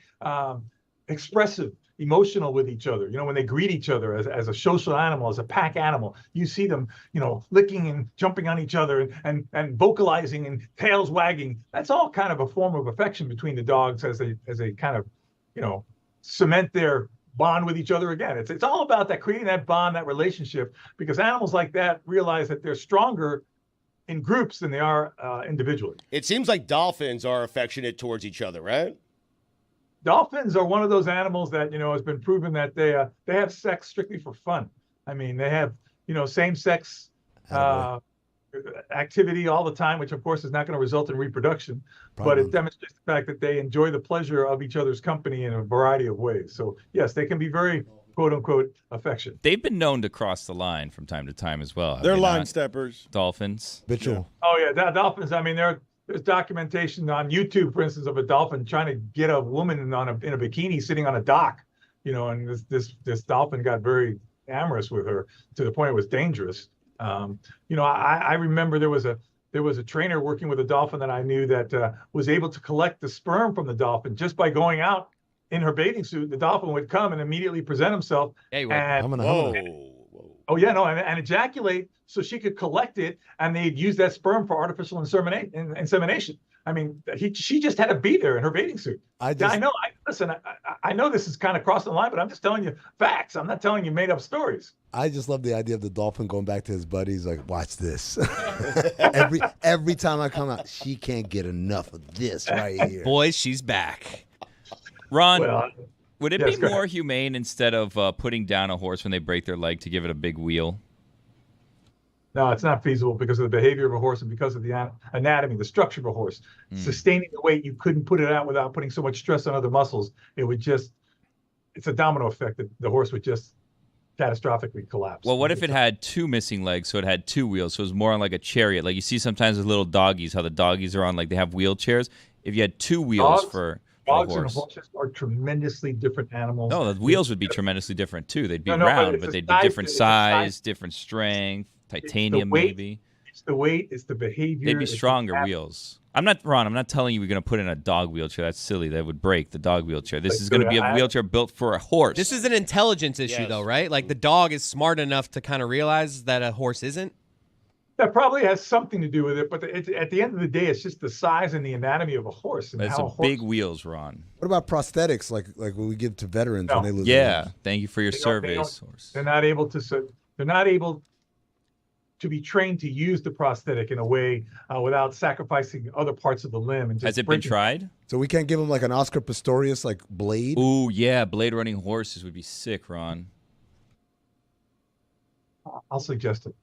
expressive, emotional with each other. When they greet each other as a social animal, as a pack animal, you see them, licking and jumping on each other and vocalizing and tails wagging. That's all kind of a form of affection between the dogs as they kind of, cement their bond with each other again. It's all about that, creating that bond, that relationship, because animals like that realize that they're stronger in groups than they are individually. It seems like dolphins are affectionate towards each other, right? Dolphins are one of those animals that, has been proven that they have sex strictly for fun. I mean, they have, same-sex activity all the time, which of course is not going to result in reproduction, but it demonstrates the fact that they enjoy the pleasure of each other's company in a variety of ways. So yes, they can be very quote unquote affectionate. They've been known to cross the line from time to time as well. They're line steppers. Dolphins. Habitual. Yeah. Oh yeah, dolphins. I mean, there's documentation on YouTube, for instance, of a dolphin trying to get a woman in a bikini sitting on a dock, and this dolphin got very amorous with her to the point it was dangerous. I remember there was a trainer working with a dolphin that I knew that was able to collect the sperm from the dolphin just by going out in her bathing suit. The dolphin would come and immediately present himself and ejaculate so she could collect it, and they'd use that sperm for artificial insemination. I mean, she just had to be there in her bathing suit. I know. I know this is kind of crossing the line, but I'm just telling you facts. I'm not telling you made up stories. I just love the idea of the dolphin going back to his buddies, like, watch this. every time I come out, she can't get enough of this right here. Boys, she's back. Ron, would it be more humane instead of putting down a horse when they break their leg to give it a big wheel? No, it's not feasible because of the behavior of a horse and because of the anatomy, the structure of a horse. Sustaining the weight, you couldn't put it out without putting so much stress on other muscles. It's a domino effect that the horse would just catastrophically collapse. Well, what if it had two missing legs, so it had two wheels, so it was more on like a chariot? Like you see sometimes with little doggies, how the doggies are on, like they have wheelchairs. If you had two wheels for a horse. Dogs and horses are tremendously different animals. No, the wheels would be tremendously different too. They'd be round, but they'd be different size, different strength. Titanium, maybe. It's the weight. It's the behavior. They'd be stronger wheels. I'm not telling you we're going to put in a dog wheelchair. That's silly. That would break the dog wheelchair. This is going to be a wheelchair built for a horse. This is an intelligence issue, though, right? Like the dog is smart enough to kind of realize that a horse isn't. That probably has something to do with it, but at the end of the day, it's just the size and the anatomy of a horse. And it's big wheels, Ron. What about prosthetics, like what we give to veterans when they lose? Yeah, thank you for your service. They're not able to. They're not able to be trained to use the prosthetic in a way without sacrificing other parts of the limb. And just has it been tried? So we can't give them like an Oscar Pistorius, like blade? Ooh, yeah, blade running horses would be sick, Ron. I'll suggest it.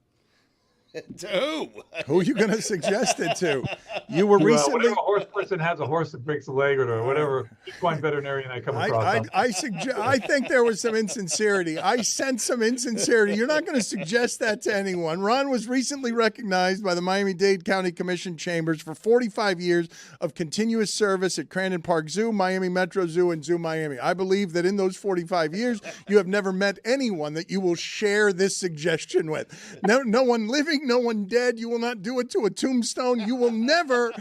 To who? Who are you going to suggest it to? You were recently. Whatever horse person has a horse that breaks a leg or whatever equine veterinarian I come across. I think there was some insincerity. I sense some insincerity. You're not going to suggest that to anyone. Ron was recently recognized by the Miami-Dade County Commission Chambers for 45 years of continuous service at Crandon Park Zoo, Miami Metro Zoo, and Zoo Miami. I believe that in those 45 years, you have never met anyone that you will share this suggestion with. No one living, no one dead. You will not do it to a tombstone. You will never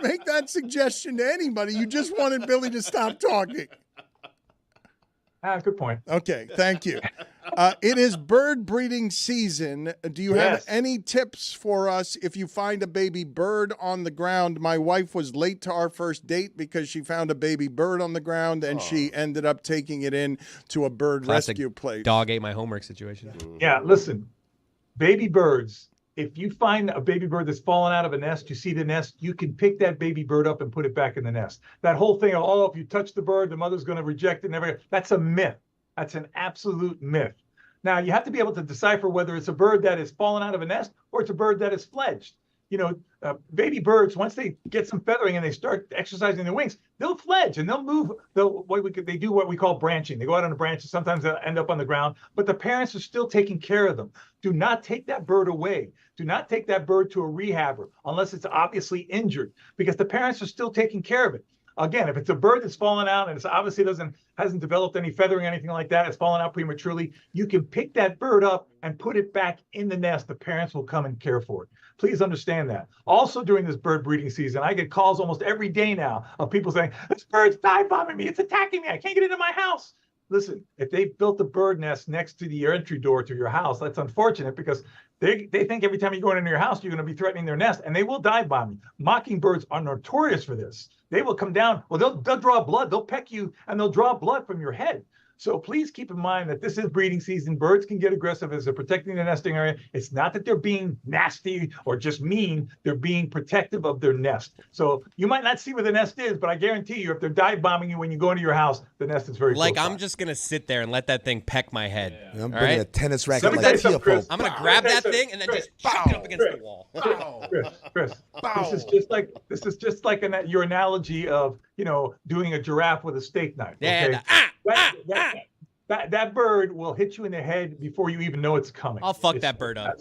make that suggestion to anybody. You just wanted Billy to stop talking. Good point. Okay, thank you. It is bird breeding season. Do you have any tips for us if you find a baby bird on the ground? My wife was late to our first date because she found a baby bird on the ground and she ended up taking it in to a bird rescue place. Dog ate my homework situation. Yeah, listen, baby birds. If you find a baby bird that's fallen out of a nest, you see the nest, you can pick that baby bird up and put it back in the nest. That whole thing of, if you touch the bird, the mother's going to reject it and everything, that's a myth. That's an absolute myth. Now, you have to be able to decipher whether it's a bird that has fallen out of a nest or it's a bird that is fledged. Baby birds, once they get some feathering and they start exercising their wings, they'll fledge and they'll move. They do what we call branching. They go out on the branches. Sometimes they'll end up on the ground, but the parents are still taking care of them. Do not take that bird away. Do not take that bird to a rehabber unless it's obviously injured, because the parents are still taking care of it. Again, if it's a bird that's fallen out and it's obviously hasn't developed any feathering or anything like that, it's fallen out prematurely, you can pick that bird up and put it back in the nest. The parents will come and care for it. Please understand that. Also, during this bird breeding season, I get calls almost every day now of people saying, this bird's dive bombing me, it's attacking me, I can't get into my house. Listen, if they built a bird nest next to the entry door to your house, that's unfortunate because they think every time you go into your house, you're going to be threatening their nest, and they will dive bomb you. Mockingbirds are notorious for this. They will come down. Well, they'll draw blood. They'll peck you, and they'll draw blood from your head. So please keep in mind that this is breeding season. Birds can get aggressive as they're protecting their nesting area. It's not that they're being nasty or just mean. They're being protective of their nest. So you might not see where the nest is, but I guarantee you, if they're dive bombing you when you go into your house, the nest is very close by. I'm just going to sit there and let that thing peck my head. Yeah, I'm bringing a tennis racket like Teofo. I'm going to grab that thing and then just chuck it up against the wall. Chris, this is just like your analogy of, doing a giraffe with a steak knife. Okay? That bird will hit you in the head before you even know it's coming. I'll fuck that bird up.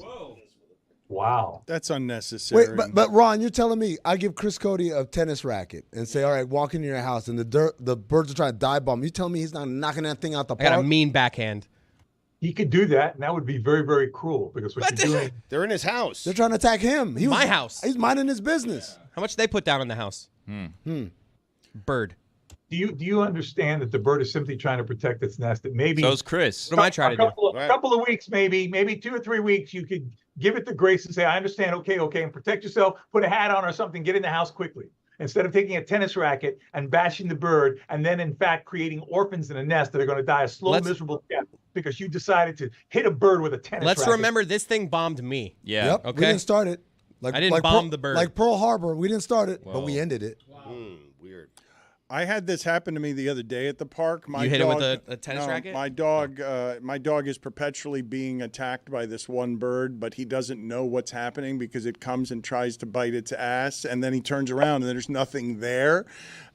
Wow. That's unnecessary. Wait, but Ron, you're telling me I give Chris Cody a tennis racket and say, all right, walk into your house and the birds are trying to dive bomb. You tell me he's not knocking that thing out the park? I got a mean backhand. He could do that, and that would be very, very cruel because what you're doing. They're in his house. They're trying to attack him. My house. He's minding his business. How much did they put down on the house? Bird. Do you understand that the bird is simply trying to protect its nest? That maybe so's Chris. What am I trying to do? A couple of weeks, maybe 2 or 3 weeks, you could give it the grace and say, I understand, okay, and protect yourself, put a hat on or something, get in the house quickly. Instead of taking a tennis racket and bashing the bird and then, in fact, creating orphans in a nest that are going to die a slow, miserable death because you decided to hit a bird with a tennis racket. Let's remember this thing bombed me. Yeah. Yep, okay. We didn't start it. I didn't bomb the bird. Like Pearl Harbor, we didn't start it, but we ended it. Wow. Weird. I had this happen to me the other day at the park. You hit it with a tennis racket? My dog is perpetually being attacked by this one bird, but he doesn't know what's happening because it comes and tries to bite its ass, and then he turns around and there's nothing there.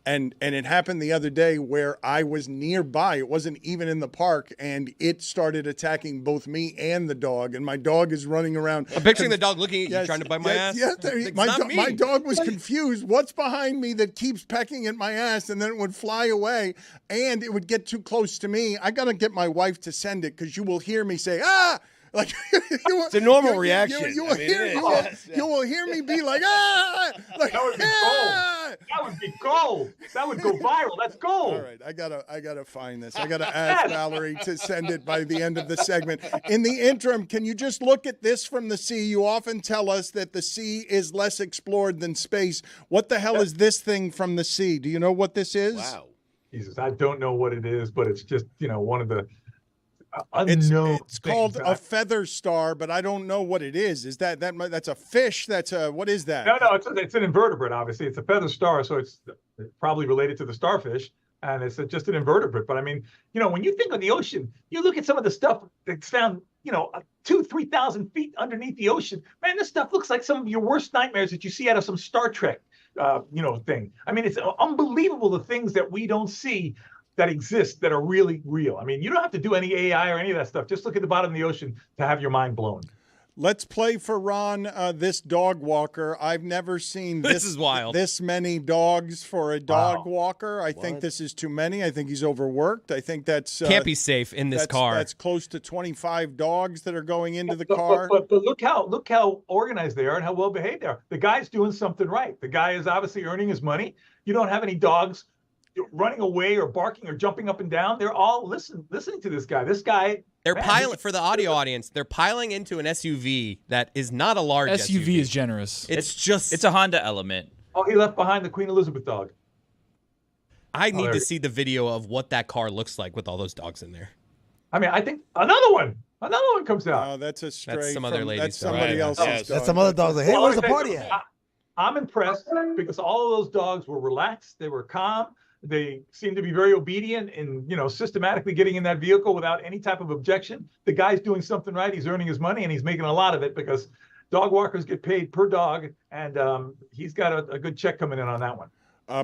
And it happened the other day where I was nearby. It wasn't even in the park, and it started attacking both me and the dog. And my dog is running around. I'm picturing the dog looking at you, trying to bite my ass. Yes, my dog was confused. What's behind me that keeps pecking at my ass? And then it would fly away, and it would get too close to me. I got to get my wife to send it because you will hear me say, ah! Like it's a normal reaction. You will hear me be like, ah! Like, that would be gold. That would be gold. That would go viral. That's gold. All right, I gotta find this. I gotta ask Valerie to send it by the end of the segment. In the interim, can you just look at this from the sea? You often tell us that the sea is less explored than space. What the hell is this thing from the sea? Do you know what this is? Wow. Jesus, I don't know what it is, but it's just one of the unknown. It's called a feather star, but I don't know what it is. Is that's a fish? What is that? No, it's an invertebrate. Obviously, it's a feather star, so it's probably related to the starfish, and it's just an invertebrate. But I mean, when you think of the ocean, you look at some of the stuff that's found 2,000-3,000 feet underneath the ocean. Man, this stuff looks like some of your worst nightmares that you see out of some Star Trek, thing. I mean, it's unbelievable the things that we don't see that exist that are really real. I mean, you don't have to do any AI or any of that stuff. Just look at the bottom of the ocean to have your mind blown. Let's play for Ron this dog walker. I've never seen This is wild. This many dogs for a dog walker. I think this is too many. I think he's overworked. I think that's can't be safe in this car. That's close to 25 dogs that are going into the car. But look how organized they are and how well behaved they are. The guy's doing something right. The guy is obviously earning his money. You don't have any dogs running away or barking or jumping up and down. They're all listening to this guy. This guy. They're piling for the audio audience. They're piling into an SUV that is not a large SUV. SUV is generous. It's a Honda Element. Oh, he left behind the Queen Elizabeth dog. I need to see the video of what that car looks like with all those dogs in there. I mean, I think another one comes out. Oh, that's a stray. That's some other lady's That's somebody else's dog. That's some other dogs. Like, hey, where's the party at? I'm impressed because all of those dogs were relaxed. They were calm. They seem to be very obedient and, systematically getting in that vehicle without any type of objection. The guy's doing something right. He's earning his money, and he's making a lot of it because dog walkers get paid per dog, and he's got a good check coming in on that one.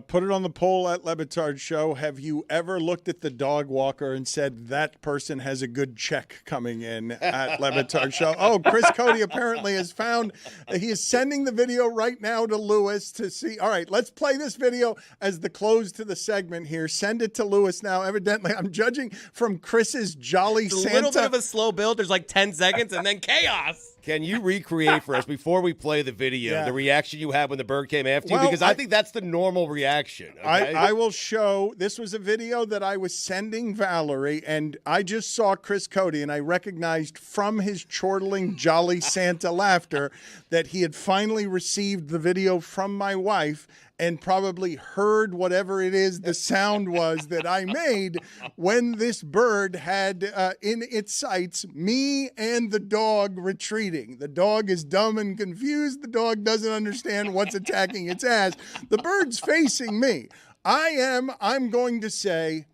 Put it on the poll at Le Batard Show. Have you ever looked at the dog walker and said that person has a good check coming in at Le Batard Show? Oh, Chris Cody apparently has found that he is sending the video right now to Lewis to see. All right, let's play this video as the close to the segment here. Send it to Lewis now. Evidently, I'm judging from Chris's Jolly Santa. A little bit of a slow build. There's like 10 seconds and then chaos. Can you recreate for us before we play the video the reaction you had when the bird came after you? Because I think that's the normal reaction. Okay? I will show. This was a video that I was sending Valerie, and I just saw Chris Cody, and I recognized from his chortling Jolly Santa laughter that he had finally received the video from my wife and probably heard whatever it is the sound was that I made when this bird had in its sights me and the dog retreating. The dog is dumb and confused. The dog doesn't understand what's attacking its ass. The bird's facing me. I'm going to say,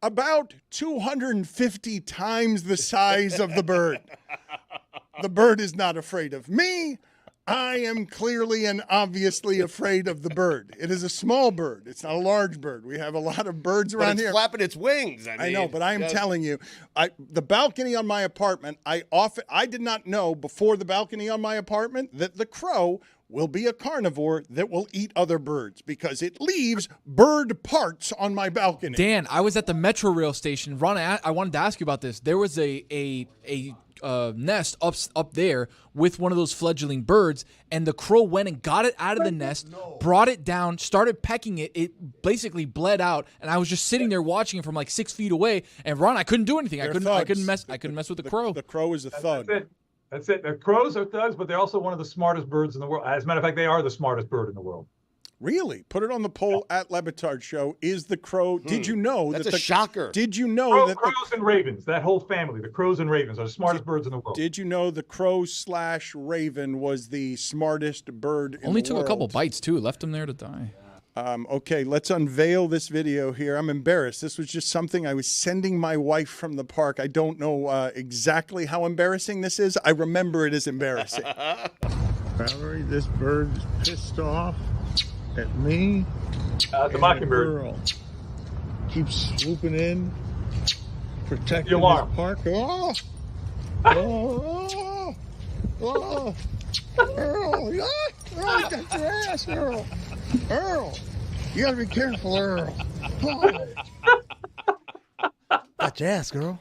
about 250 times the size of the bird. The bird is not afraid of me. I am clearly and obviously afraid of the bird. It is a small bird. It's not a large bird. We have a lot of birds around here. But it's flapping its wings. I know, but I am telling you, the balcony on my apartment, I did not know before the balcony on my apartment that the crow will be a carnivore that will eat other birds because it leaves bird parts on my balcony. Dan, I was at the Metro Rail station. Ron, I wanted to ask you about this. There was a nest up there with one of those fledgling birds, and the crow went and got it out of the nest, brought it down, started pecking it. It basically bled out, and I was just sitting there watching it from like 6 feet away. And Ron, I couldn't do anything. I couldn't mess with the crow. The crow is a thug. That's it. The crows are thugs, but they're also one of the smartest birds in the world. As a matter of fact, they are the smartest bird in the world. Really? Put it on the poll at Le Batard Show. Is the crow? Did you know that's a shocker? Did you know that crows and ravens, that whole family, the crows and ravens, are the smartest birds in the world? Did you know the crow/raven was the smartest bird in the world? Only took a couple bites too. Left him there to die. Okay, let's unveil this video here. I'm embarrassed. This was just something I was sending my wife from the park. I don't know exactly how embarrassing this is. I remember it as embarrassing. Valerie, this bird is pissed off at me. The mockingbird keeps swooping in, protecting the alarm. this park. Oh! Oh! Oh! Earl! Yeah! Earl, you got your ass, Earl! Earl! You gotta be careful, Earl! Oh. Got your ass, girl.